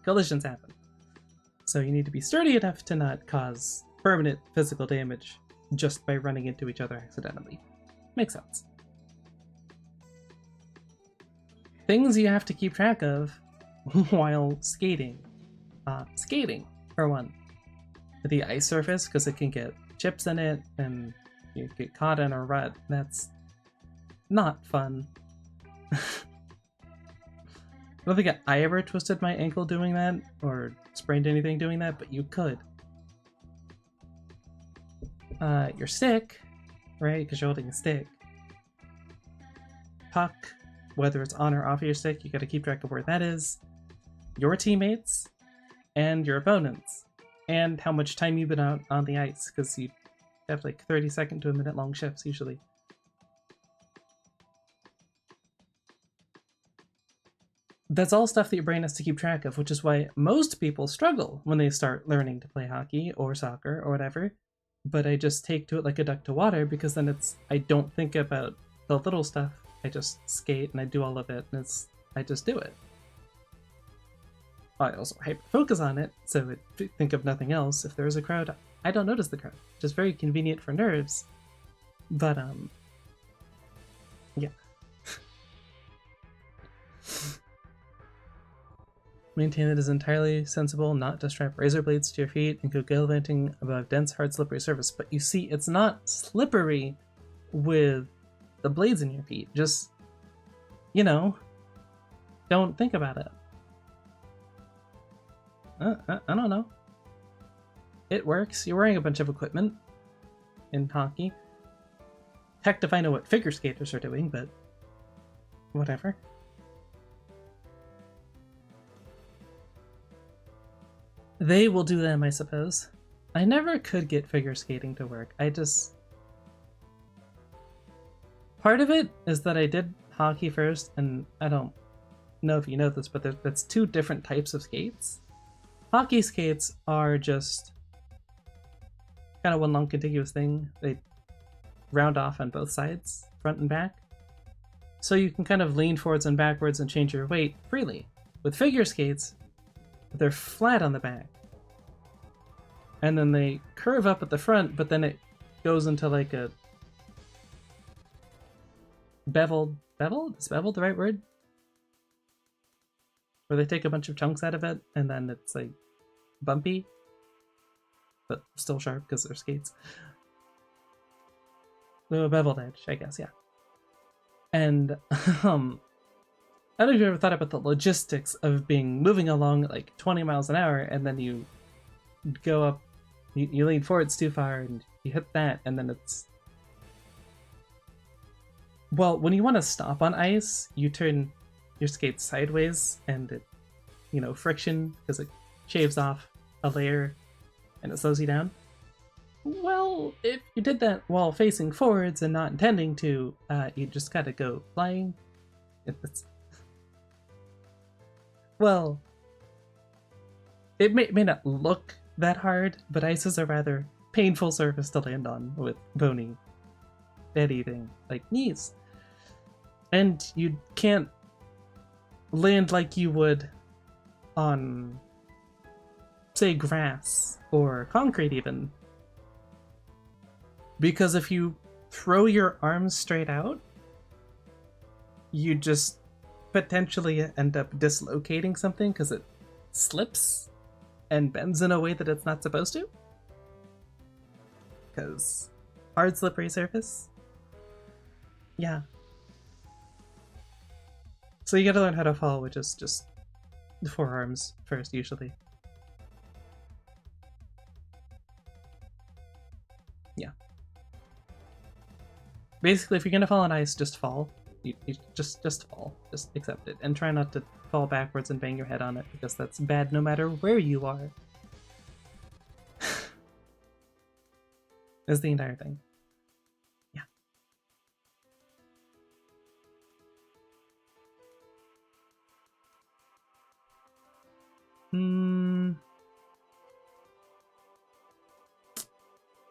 collisions happen. So you need to be sturdy enough to not cause permanent physical damage just by running into each other accidentally. Makes sense. Things you have to keep track of while skating. Skating, for one. The ice surface, because it can get chips in it, and you get caught in a rut. That's not fun. I don't think I ever twisted my ankle doing that, or sprained anything doing that, but you could. Your stick, right, because you're holding a stick. Puck, whether it's on or off of your stick, you gotta keep track of where that is. Your teammates, and your opponents. And how much time you've been out on the ice, because you have like 30-second to a minute long shifts usually. That's all stuff that your brain has to keep track of, which is why most people struggle when they start learning to play hockey or soccer or whatever. But I just take to it like a duck to water, because then I don't think about the little stuff. I just skate and I do all of it, and I just do it. I also hyper-focus on it, so think of nothing else. If there's a crowd, I don't notice the crowd. Just very convenient for nerves. But, yeah. Maintain that it is entirely sensible not to strap razor blades to your feet and go gallivanting above dense, hard, slippery surface. But you see, it's not slippery with the blades in your feet. Just, you know, don't think about it. I don't know. It works. You're wearing a bunch of equipment in hockey. Heck if I know what figure skaters are doing, but whatever. They will do them, I suppose. I never could get figure skating to work. Part of it is that I did hockey first, and I don't know if you know this, but that's two different types of skates. Hockey skates are just kind of one long contiguous thing. They round off on both sides, front and back. So you can kind of lean forwards and backwards and change your weight freely. With figure skates, they're flat on the back. And then they curve up at the front, but then it goes into like a beveled, is beveled the right word? Where they take a bunch of chunks out of it, and then it's like bumpy, but still sharp because they're skates. The beveled edge, I guess, yeah. And I don't know if you ever thought about the logistics of moving along at like 20 miles an hour, and then you go up, you lean forwards too far, and you hit that, and then it's... Well, when you want to stop on ice, you turn your skate sideways, and it, friction, because it shaves off a layer, and it slows you down. Well, if you did that while facing forwards and not intending to, you just gotta go flying. Well, it may not look that hard, but ice is a rather painful surface to land on with bony, anything like knees. And you can't land like you would on, say, grass or concrete even. Because if you throw your arms straight out, you just potentially end up dislocating something because it slips and bends in a way that it's not supposed to. Because hard, slippery surface. Yeah. So you gotta learn how to fall, which is just the forearms first, usually. Yeah. Basically, if you're gonna fall on ice, just fall. You just fall. Just accept it. And try not to fall backwards and bang your head on it, because that's bad no matter where you are. Is the entire thing. Yeah.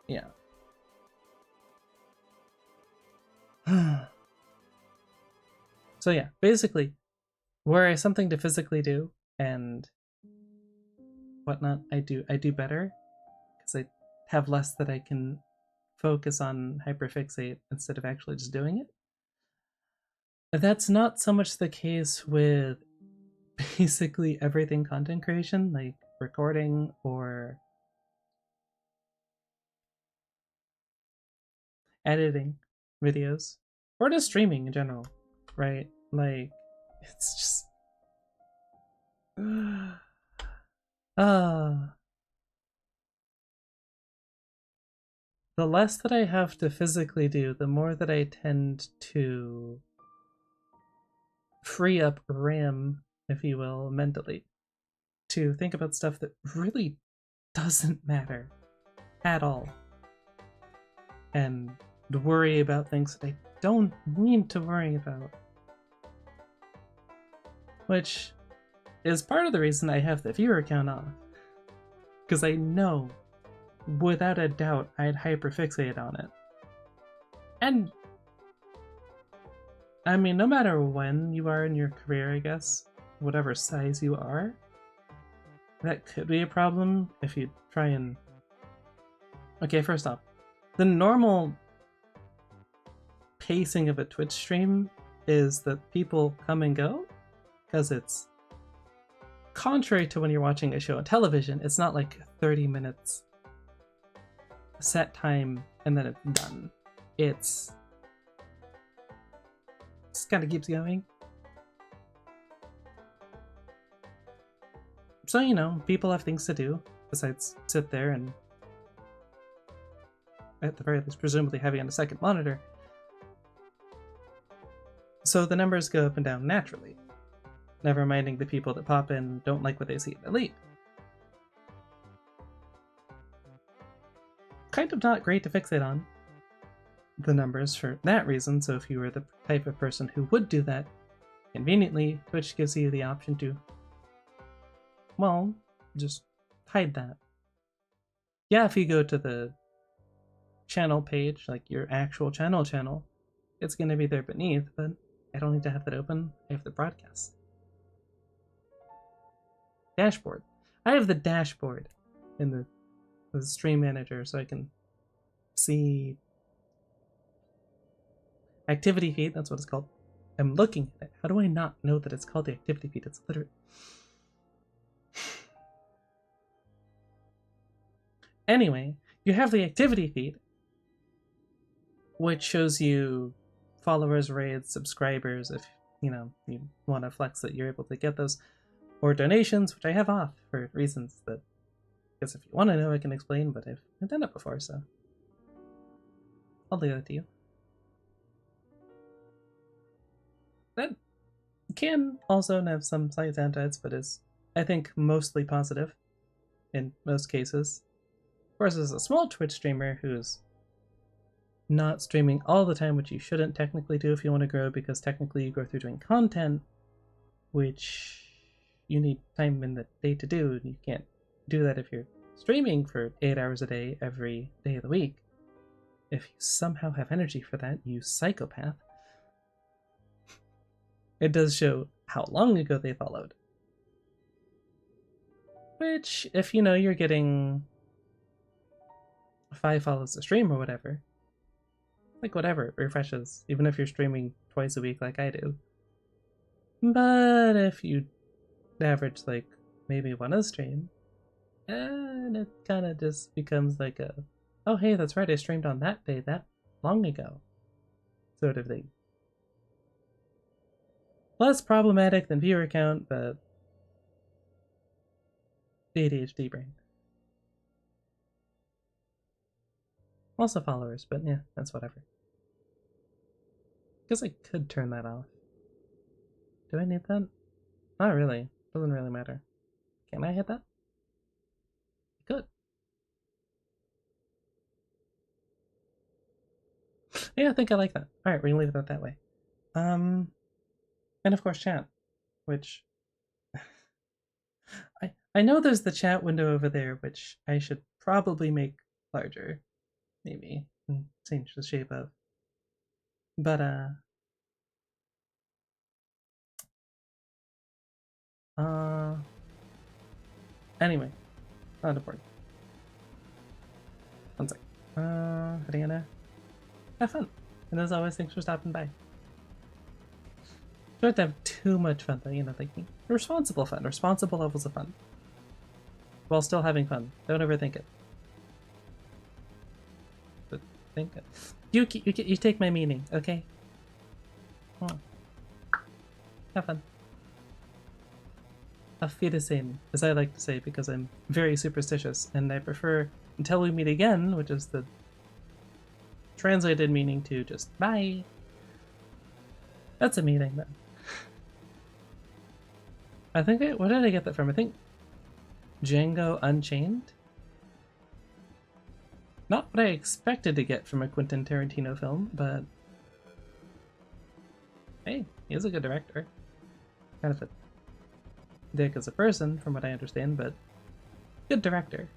Yeah. So yeah, basically, were I something to physically do and whatnot, I do better because I have less that I can focus on, hyperfixate instead of actually just doing it. That's not so much the case with basically everything content creation, like recording or editing videos, or just streaming in general, right? Like, it's just... the less that I have to physically do, the more that I tend to free up RAM, if you will, mentally, to think about stuff that really doesn't matter at all. And to worry about things that I don't need to worry about. Which is part of the reason I have the viewer count off. Because I know, without a doubt, I'd hyperfixate on it. And I mean, no matter when you are in your career, I guess, whatever size you are, that could be a problem if you try and... Okay, first off, the normal pacing of a Twitch stream is that people come and go, because it's contrary to when you're watching a show on television. It's not like 30 minutes set time and then it's done. It's just kind of keeps going. So, people have things to do besides sit there and, at the very least, presumably having on a second monitor. So the numbers go up and down naturally, never minding the people that pop in don't like what they see and leave. Kind of not great to fixate on. the numbers for that reason, so if you were the type of person who would do that, conveniently, Twitch gives you the option to, well, just hide that. Yeah, if you go to the channel page, like your actual channel, it's going to be there beneath, but I don't need to have that open. I have the broadcast. Dashboard. I have the dashboard in the stream manager so I can see activity feed. That's what it's called. I'm looking at it. How do I not know that it's called the activity feed? It's literally... Anyway, you have the activity feed, which shows you followers, raids, subscribers, if you want to flex that you're able to get those, or donations, which I have off for reasons that, because if you want to know, I can explain, but I've done it before, so I'll leave that to you. That can also have some slight downsides, but is, I think, mostly positive in most cases. Of course, as a small Twitch streamer who's not streaming all the time, which you shouldn't technically do if you want to grow, because technically you go through doing content, which you need time in the day to do, and you can't do that if you're streaming for 8 hours a day every day of the week. If you somehow have energy for that, you psychopath. It does show how long ago they followed. Which, if you're getting 5 follows a stream or whatever, like whatever, refreshes, even if you're streaming twice a week like I do. But if you average like maybe one a stream, and it kind of just becomes like a, oh hey, that's right, I streamed on that day that long ago, sort of thing. Less problematic than viewer count, but ADHD brain. Also followers, but yeah, that's whatever. Guess I could turn that off. Do I need that? Not really. Doesn't really matter. Can I hit that? I could. Yeah, I think I like that. Alright, we're gonna leave it that way. And of course chat, which I know there's the chat window over there, which I should probably make larger, maybe, and change the shape of. But anyway, not important. One sec. Hariana, have fun. And as always, thanks for stopping by. Don't have too much fun though, like responsible fun, responsible levels of fun, while still having fun. Don't overthink it. But think it. You take my meaning, okay? Oh. Have fun. Auf Wiedersehen, as I like to say, because I'm very superstitious, and I prefer until we meet again, which is the translated meaning to just bye. That's a meaning then. I think what did I get that from? I think Django Unchained? Not what I expected to get from a Quentin Tarantino film, but hey, he is a good director. Kind of a dick as a person, from what I understand, but good director.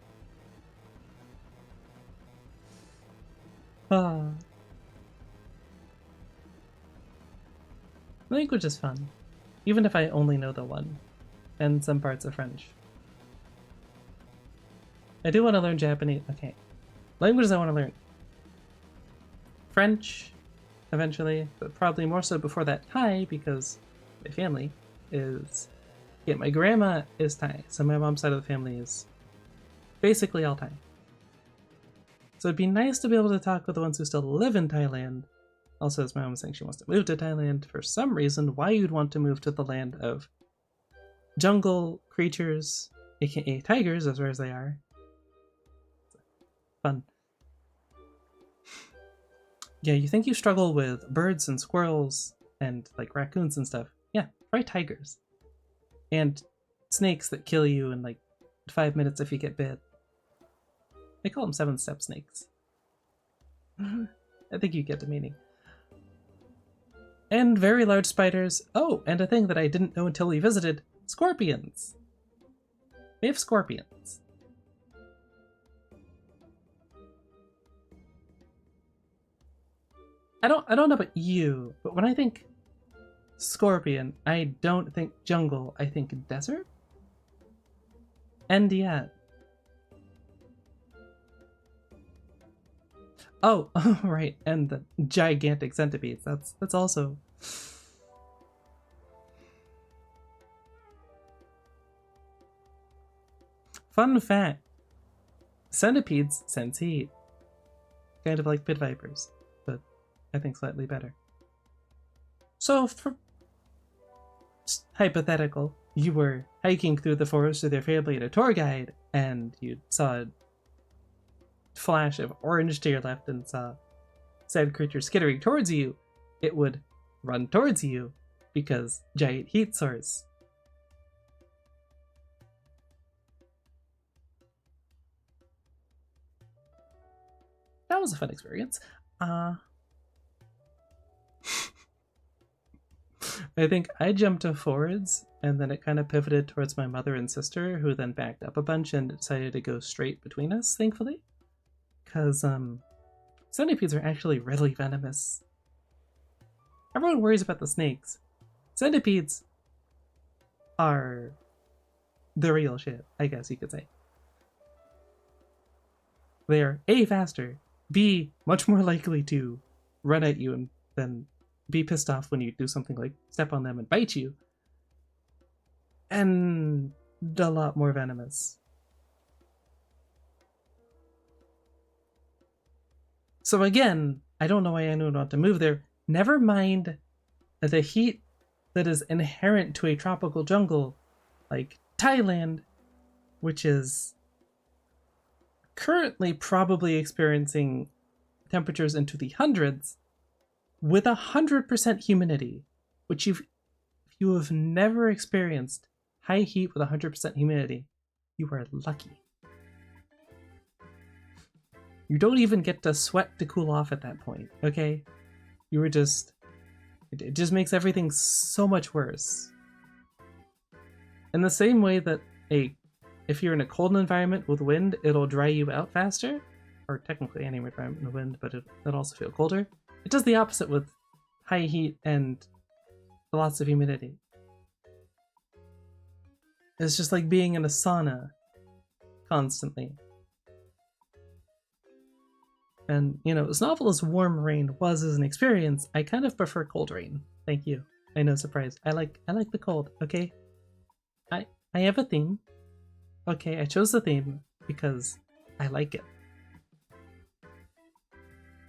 Language is fun, even if I only know the one, and some parts of French. I do want to learn Japanese. Okay, languages I want to learn. French, eventually, but probably more so before that Thai, because my family is... Yeah, my grandma is Thai, so my mom's side of the family is basically all Thai. So it'd be nice to be able to talk with the ones who still live in Thailand. Also, as my mom was saying, she wants to move to Thailand for some reason. Why you'd want to move to the land of jungle creatures, aka tigers, as rare as they are. Fun. Yeah, you think you struggle with birds and squirrels and like raccoons and stuff. Yeah, try tigers. And snakes that kill you in like 5 minutes if you get bit. They call them 7-step snakes. I think you get the meaning. And very large spiders. Oh, and a thing that I didn't know until we visited, scorpions. They have scorpions. I don't know about you, but when I think scorpion, I don't think jungle, I think desert? And yet. Oh, right, and the gigantic centipedes. That's also. Fun fact: centipedes sense heat, kind of like pit vipers, but I think slightly better. So, for hypothetical, you were hiking through the forest with your family and a tour guide, and you saw a flash of orange to your left and saw said creature skittering towards you, it would run towards you because giant heat source. That was a fun experience. I think I jumped forwards and then it kind of pivoted towards my mother and sister, who then backed up a bunch and decided to go straight between us, thankfully. Because centipedes are actually really venomous. Everyone worries about the snakes. Centipedes are the real shit, I guess you could say. They're A, faster, B, much more likely to run at you and then be pissed off when you do something like step on them and bite you, and a lot more venomous. So again, I don't know why anyone would want to move there. Never mind the heat that is inherent to a tropical jungle like Thailand, which is currently probably experiencing temperatures into the hundreds with 100% humidity, which if you have never experienced high heat with 100% humidity, you are lucky. You don't even get to sweat to cool off at that point, okay? You were just... It just makes everything so much worse. In the same way that if you're in a cold environment with wind, it'll dry you out faster, or technically any environment with wind, but it'll also feel colder. It does the opposite with high heat and lots of humidity. It's just like being in a sauna constantly. And, you know, as novel as warm rain was as an experience, I kind of prefer cold rain. Thank you. I know, surprise. I like the cold, okay? I have a theme. Okay, I chose the theme because I like it.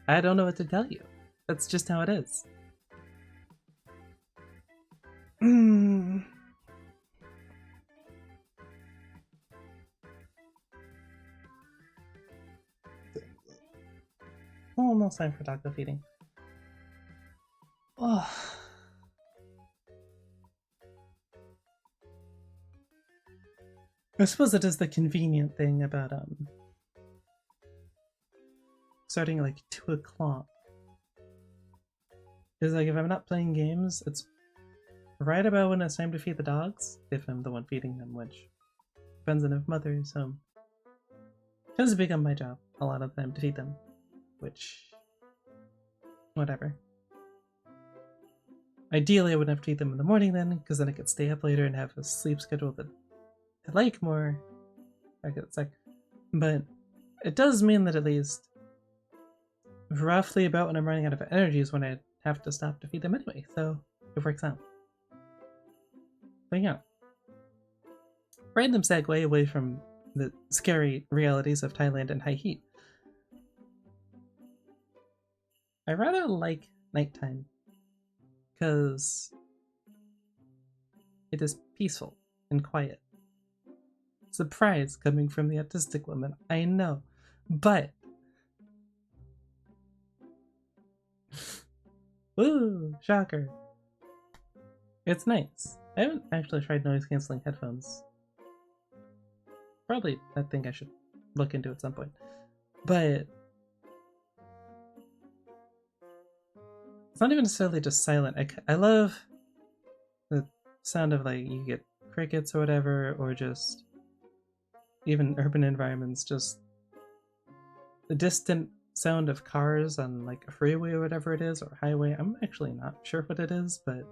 I don't know what to tell you. That's just how it is. Almost time for taco feeding. Oh. I suppose it is the convenient thing about starting like 2 o'clock. Because like if I'm not playing games, it's right about when it's time to feed the dogs, if I'm the one feeding them, which depends on if mother is home. It tends to become my job a lot of the time to feed them, which whatever. Ideally I wouldn't have to feed them in the morning then, because then I could stay up later and have a sleep schedule that I like more. I get sick. But it does mean that at least roughly about when I'm running out of energy is when I have to stop to feed them anyway, so it works out. But yeah. Random segue away from the scary realities of Thailand and high heat. I rather like nighttime because it is peaceful and quiet. Surprise coming from the autistic woman, I know, but woo, shocker. It's nice. I haven't actually tried noise canceling headphones. Probably I think I should look into at some point. But It's not even necessarily just silent. I love the sound of like you get crickets or whatever, or just even urban environments, just the distant sound of cars on like a freeway or whatever it is, or highway. I'm actually not sure what it is, but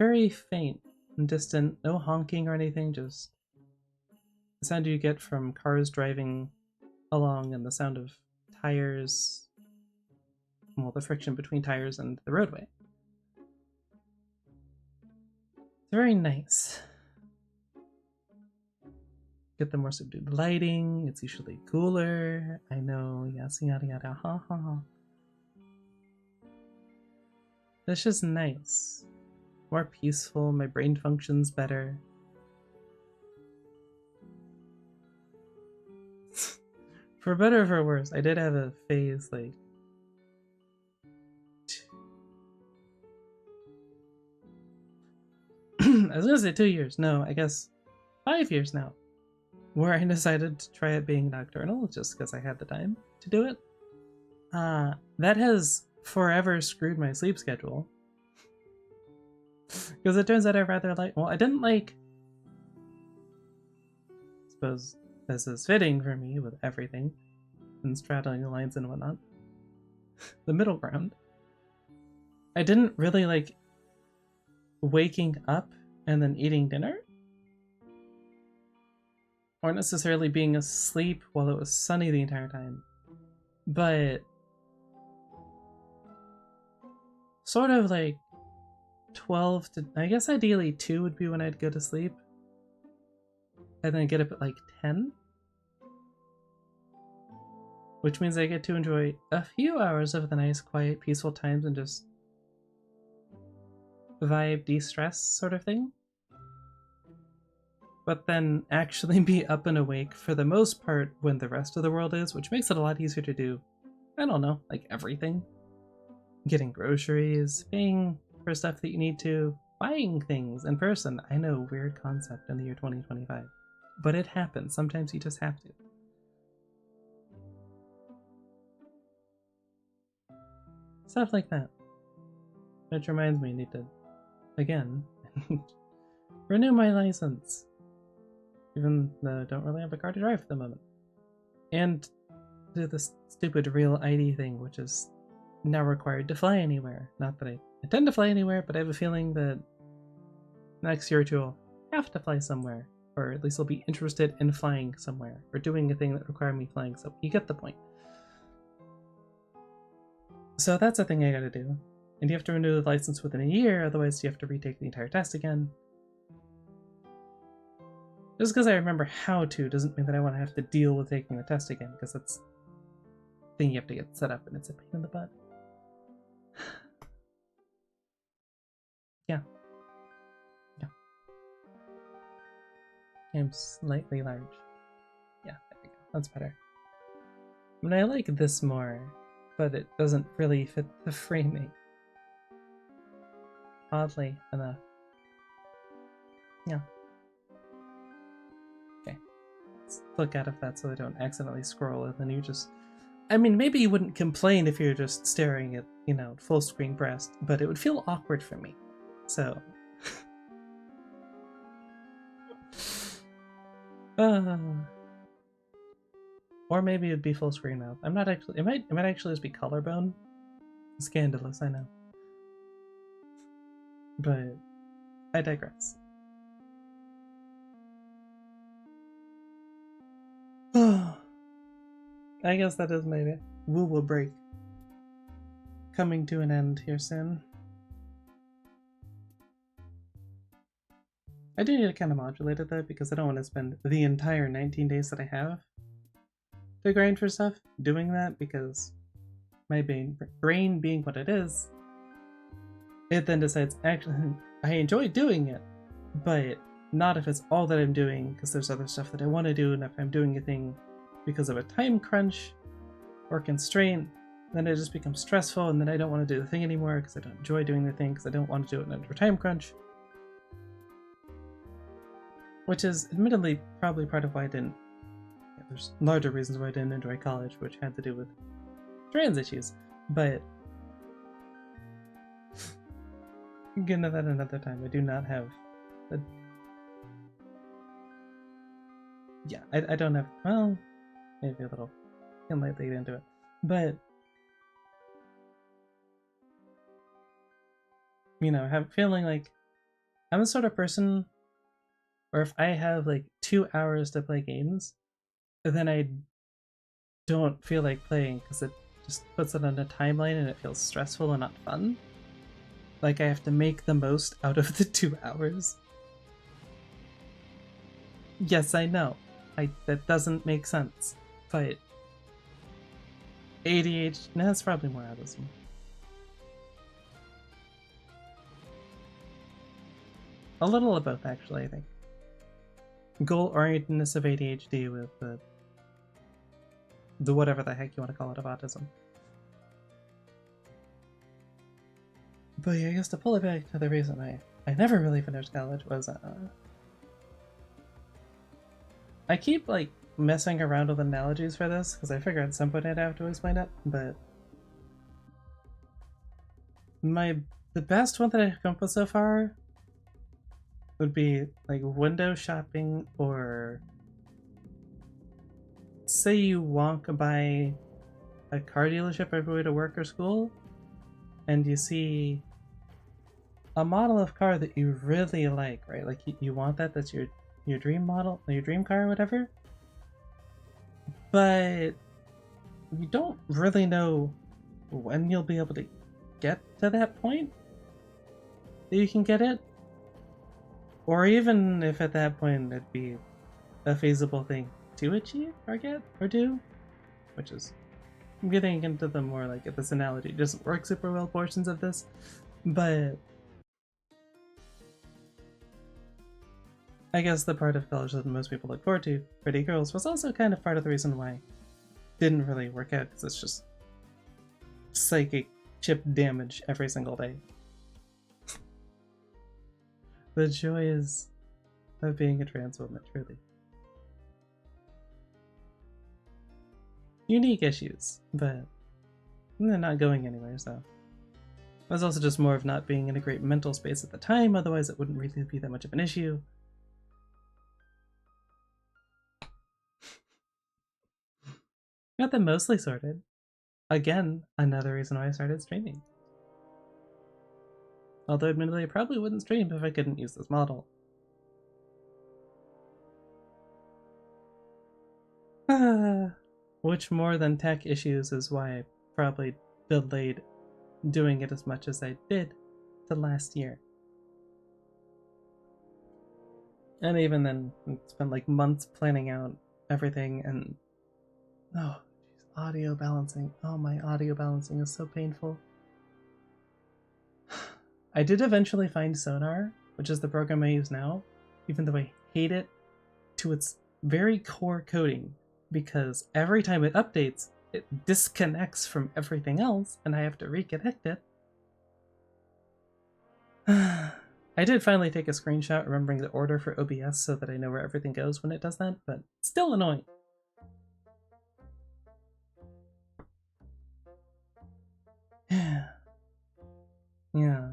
very faint and distant, no honking or anything, just the sound you get from cars driving along and the sound of tires, well, the friction between tires and the roadway. It's very nice. Get the more subdued lighting, it's usually cooler. I know, yes, yada yada, ha ha ha. It's just nice. More peaceful, my brain functions better. For better or for worse, I did have a phase like I was gonna say 2 years. No, I guess 5 years now, where I decided to try it being nocturnal just because I had the time to do it. That has forever screwed my sleep schedule. Because it turns out I rather like, well, I didn't like, I suppose this is fitting for me with everything and straddling the lines and whatnot, the middle ground. I didn't really like waking up and then eating dinner, or necessarily being asleep while it was sunny the entire time, but sort of like 12 to, I guess ideally 2 would be when I'd go to sleep, and then get up at like 10, which means I get to enjoy a few hours of the nice, quiet, peaceful times and just vibe, de-stress sort of thing. But then actually be up and awake for the most part when the rest of the world is, which makes it a lot easier to do, I don't know, like everything. Getting groceries, paying for stuff that you need to, buying things in person. I know, weird concept in the year 2025. But it happens. Sometimes you just have to. Stuff like that. Which reminds me, I need to, again, renew my license. Even though I don't really have a car to drive at the moment. And do this stupid real ID thing, which is now required to fly anywhere. Not that I intend to fly anywhere, but I have a feeling that next year or two I'll have to fly somewhere. Or at least I'll be interested in flying somewhere. Or doing a thing that requires me flying, so you get the point. So that's a thing I gotta do. And you have to renew the license within a year, otherwise you have to retake the entire test again. Just because I remember how to doesn't mean that I want to have to deal with taking the test again, because that's a thing you have to get set up and it's a pain in the butt. Yeah. I'm slightly large. Yeah, there we go. That's better. I mean, I like this more, but it doesn't really fit the framing. Oddly enough. Yeah. Okay. Let's look out of that so I don't accidentally scroll and then you just... I mean, maybe you wouldn't complain if you're just staring at, you know, full screen breast, but it would feel awkward for me. So... Or maybe it'd be full screen mouth. I'm not actually... It might actually just be collarbone. Scandalous, I know. But I digress. I guess that is my woo-woo break. Coming to an end here soon. I do need to kind of modulate it though, because I don't want to spend the entire 19 days that I have to grind for stuff doing that, because my brain being what it is, it then decides, actually, I enjoy doing it, but not if it's all that I'm doing, because there's other stuff that I want to do, and if I'm doing a thing because of a time crunch or constraint, then it just becomes stressful, and then I don't want to do the thing anymore because I don't enjoy doing the thing because I don't want to do it under a time crunch. Which is admittedly probably part of why I didn't... Yeah, there's larger reasons why I didn't enjoy college, which had to do with trans issues, but Get into that another time. I do not have a... Yeah, I don't have... Well, maybe a little. Can lightly get into it. But, you know, feeling like I'm the sort of person where if I have like 2 hours to play games, then I don't feel like playing because it just puts it on a timeline and it feels stressful and not fun. Like I have to make the most out of the 2 hours. Yes, I know. That doesn't make sense. But ADHD, no, it's probably more autism. A little of both, actually, I think. Goal-orientedness of ADHD with the whatever the heck you want to call it of autism. But yeah, I guess to pull it back to the reason I never really finished college was I keep like messing around with analogies for this because I figure at some point I'd have to explain it, but the best one that I've come up with so far would be like window shopping, or say you walk by a car dealership every way to work or school and you see a model of car that you really like, right? Like you want that's your dream model, your dream car or whatever, but you don't really know when you'll be able to get to that point that you can get it, or even if at that point it'd be a feasible thing to achieve or get or do, which is, I'm getting into the more like, if this analogy doesn't work super well portions of this, but I guess the part of college that most people look forward to, Pretty Girls, was also kind of part of the reason why it didn't really work out, because it's just psychic chip damage every single day. The joys of being a trans woman, truly. Unique issues, but they're not going anywhere, so. It was also just more of not being in a great mental space at the time, otherwise it wouldn't really be that much of an issue. Got them mostly sorted. Again, another reason why I started streaming. Although admittedly I probably wouldn't stream if I couldn't use this model. Which more than tech issues is why I probably delayed doing it as much as I did the last year. And even then, spent like months planning out everything, and oh, geez, audio balancing. Oh, my audio balancing is so painful. I did eventually find Sonar, which is the program I use now, even though I hate it to its very core coding, because every time it updates, it disconnects from everything else, and I have to reconnect it. I did finally take a screenshot remembering the order for OBS so that I know where everything goes when it does that, but still annoying. Yeah.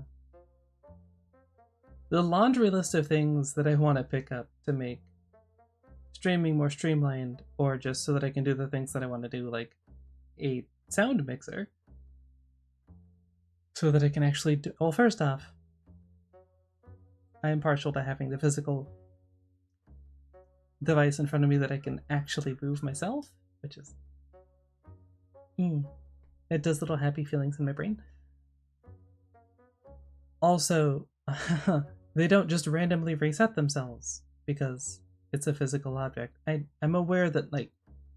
The laundry list of things that I want to pick up to make streaming more streamlined, or just so that I can do the things that I want to do, like a sound mixer, so that I can actually do. Well, first off, I am partial to having the physical device in front of me that I can actually move myself, which is. It does little happy feelings in my brain. Also, they don't just randomly reset themselves because it's a physical object. I'm aware that like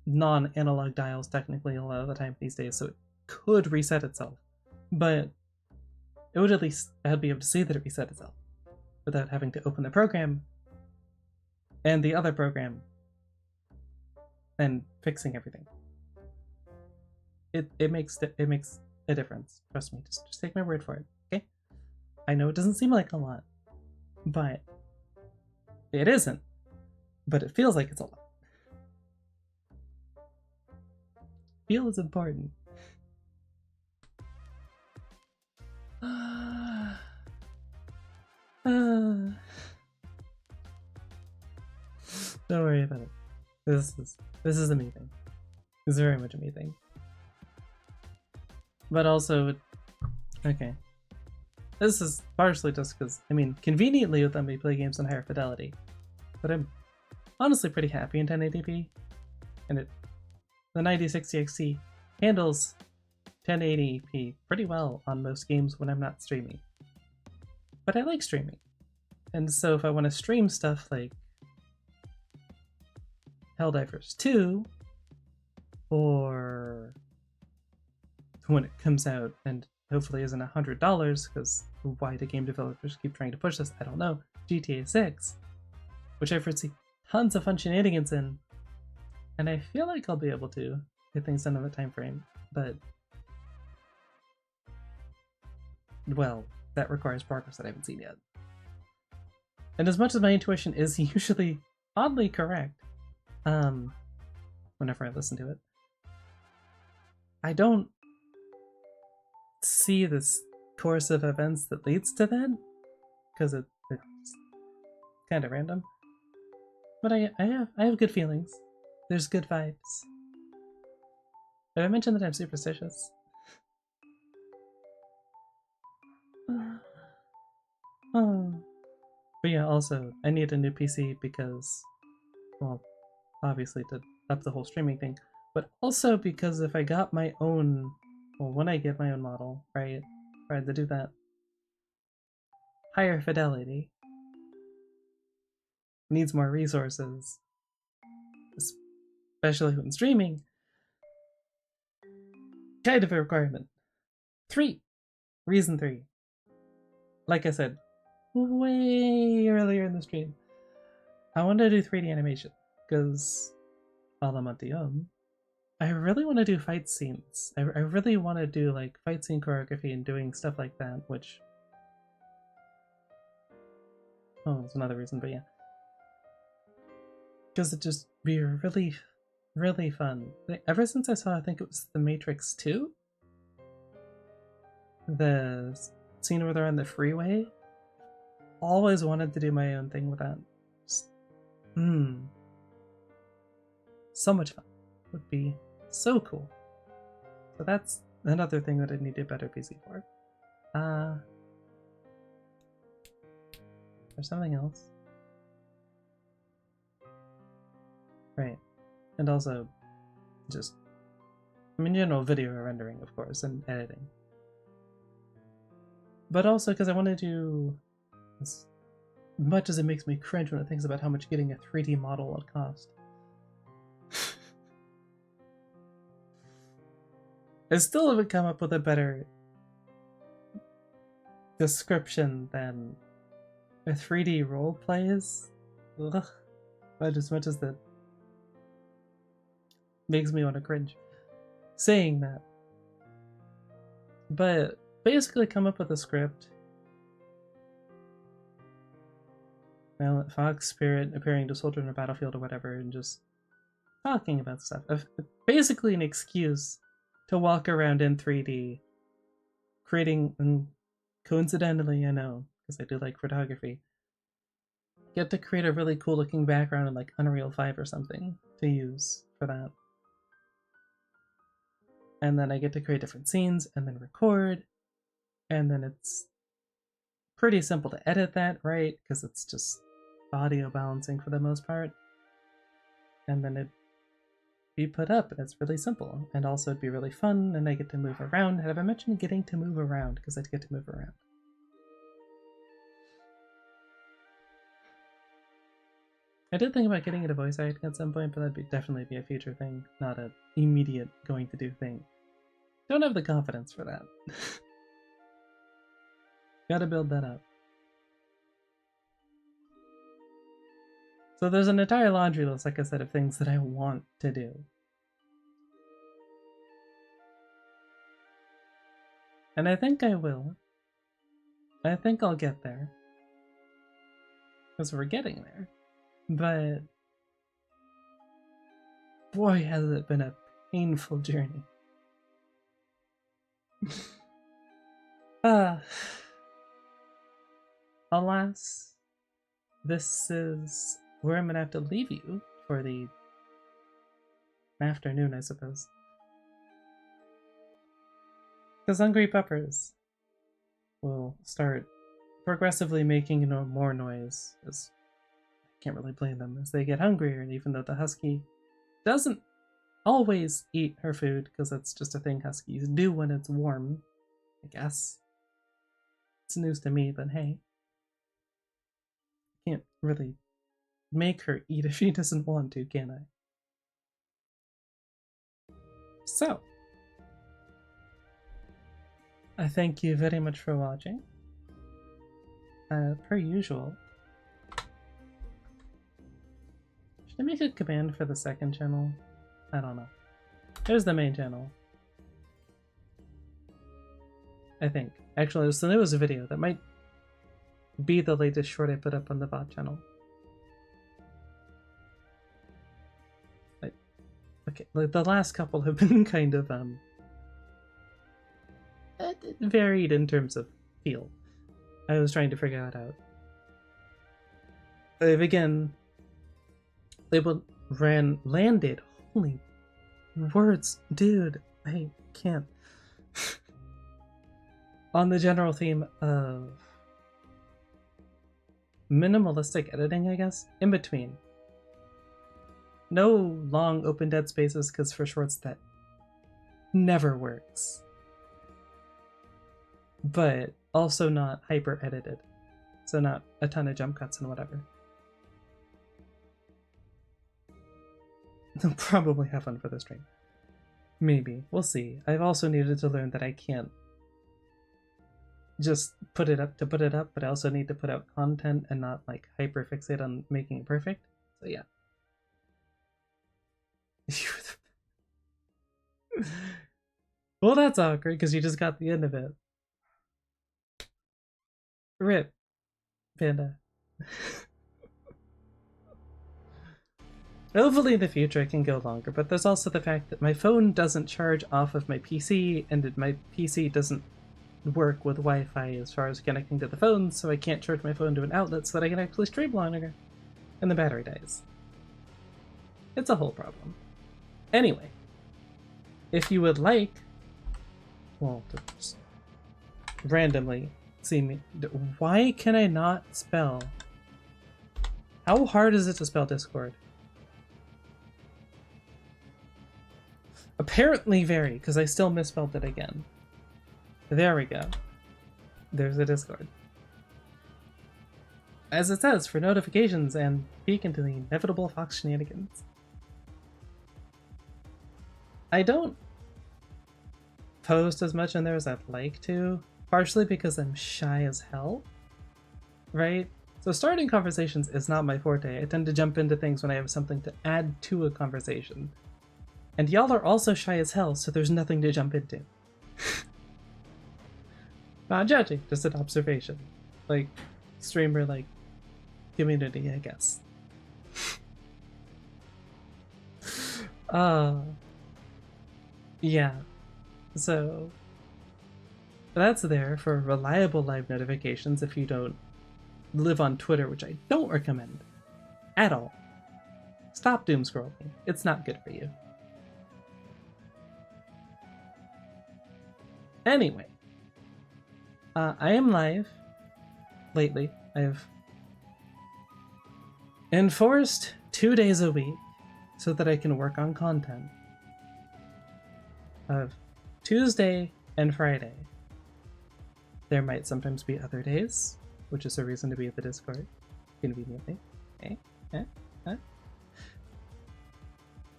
non-analog dials technically a lot of the time these days, so it could reset itself, but it would at least, I'd be able to see that it reset itself without having to open the program and the other program and fixing everything. It makes a difference. Trust me. Just take my word for it. Okay. I know it doesn't seem like a lot, but it isn't. But it feels like it's a lot. Feel is important. Don't worry about it. This is a me thing. It's very much a me thing. But also, okay. This is partially just because, I mean, conveniently with them we play games in higher fidelity. But I'm honestly pretty happy in 1080p. And the 9060 XT handles 1080p pretty well on most games when I'm not streaming. But I like streaming. And so if I want to stream stuff like Helldivers 2, or when it comes out and hopefully isn't $100, because why do game developers keep trying to push this? I don't know. GTA 6, which I foresee tons of fun shenanigans in, and I feel like I'll be able to get things done in the time frame, but well, that requires progress that I haven't seen yet. And as much as my intuition is usually oddly correct, whenever I listen to it, I don't see this course of events that leads to that, because it's kind of random. But I have good feelings. There's good vibes. Did I mention that I'm superstitious? Oh. But yeah, also, I need a new PC because, well, obviously to up the whole streaming thing, but also because if I got my own, well, when I get my own model, right, if I had to do that, higher fidelity needs more resources, especially when streaming. Kind of a requirement. Reason 3. Like I said, way earlier in the stream, I wanted to do 3D animation, because while I'm at the I really want to do fight scenes. I really want to do like fight scene choreography and doing stuff like that, which, oh, that's another reason, but yeah. Because it'd just be really, really fun. Ever since I saw, I think it was The Matrix 2? The scene where they're on the freeway? Always wanted to do my own thing with that. Just, so much fun. Would be so cool. So that's another thing that I need a better PC for. There's something else. Right. And also, just, I mean, general video rendering, of course, and editing. But also because I want to do, as much as it makes me cringe when it thinks about how much getting a 3D model would cost. I still haven't come up with a better description than a 3D role plays. Ugh. But as much as that makes me want to cringe saying that. But basically come up with a script. Valiant Fox Spirit appearing to soldier in a battlefield or whatever, and just talking about stuff. Basically an excuse to walk around in 3D, creating, and coincidentally, I know, because I do like photography, get to create a really cool looking background in like Unreal 5 or something to use for that. And then I get to create different scenes and then record, and then it's pretty simple to edit that, right? Because it's just audio balancing for the most part. And then it'd be put up, and it's really simple. And also it'd be really fun, and I get to move around. Have I mentioned getting to move around? Because I'd get to move around. I did think about getting into voice acting at some point, but that'd definitely be a future thing, not an immediate going to do thing. Don't have the confidence for that. Gotta build that up. So there's an entire laundry list, like I said, of things that I want to do. And I think I will. I think I'll get there. Because we're getting there. But boy, has it been a painful journey. alas, this is where I'm gonna have to leave you for the afternoon, I suppose. Because hungry peppers will start progressively making more noise, as I can't really blame them, as they get hungrier, and even though the husky doesn't always eat her food, because that's just a thing huskies do when it's warm, I guess. It's news to me, but hey. Can't really make her eat if she doesn't want to, can I? So, I thank you very much for watching. Per usual, should I make a command for the second channel? I don't know. There's the main channel. I think. Actually, so there was a video that might be the latest short I put up on the bot channel. Okay, like the last couple have been kind of varied in terms of feel. I was trying to figure that out. They've again landed. Holy words, dude, I can't. On the general theme of minimalistic editing, I guess, in between. No long open dead spaces, because for shorts that never works. But also not hyper edited. So not a ton of jump cuts and whatever. They'll probably have fun for the stream. Maybe. We'll see. I've also needed to learn that I can't just put it up to put it up, but I also need to put out content and not like hyper fixate on making it perfect. So yeah. Well, that's awkward because you just got the end of it. Rip, Panda. Hopefully in the future I can go longer, but there's also the fact that my phone doesn't charge off of my PC, and my PC doesn't work with Wi-Fi as far as connecting to the phone, so I can't charge my phone to an outlet so that I can actually stream longer, and the battery dies. It's a whole problem. Anyway, if you would like, well, to just randomly see me. Why can I not spell? How hard is it to spell Discord? Apparently very, because I still misspelled it again. There we go. There's a Discord. As it says, for notifications and peek into the inevitable Fox shenanigans. I don't post as much in there as I'd like to, partially because I'm shy as hell, right? So starting conversations is not my forte. I tend to jump into things when I have something to add to a conversation. And y'all are also shy as hell, so there's nothing to jump into. Not judging, just an observation. Like, streamer, like, community, I guess. Yeah. So, that's there for reliable live notifications if you don't live on Twitter, which I don't recommend at all. Stop doom scrolling. It's not good for you. Anyway, I am live lately. I've enforced 2 days a week so that I can work on content of Tuesday and Friday. There might sometimes be other days, which is a reason to be at the Discord conveniently.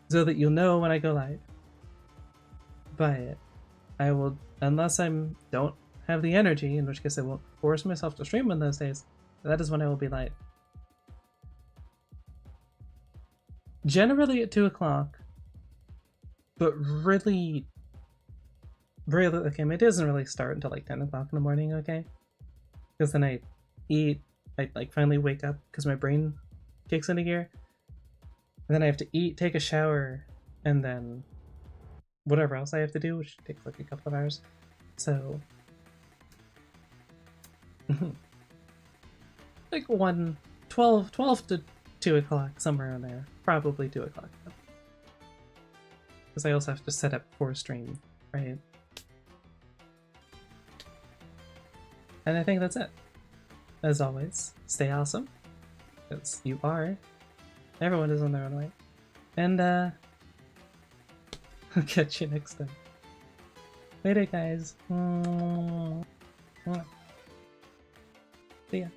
So that you'll know when I go live. But I will, unless don't have the energy, in which case I won't force myself to stream on those days, that is when I will be live. Generally at 2 o'clock, but really, okay, my day doesn't really start until like 10 o'clock in the morning, okay? Because then I eat, I like finally wake up because my brain kicks into gear. And then I have to eat, take a shower, and then whatever else I have to do, which takes like a couple of hours. So like 12 to 2 o'clock, somewhere in there. Probably 2 o'clock. Because I also have to set up for stream, right? And I think that's it. As always, stay awesome. Because you are. Everyone is on their own way. And, I'll catch you next time. Later, guys. See ya.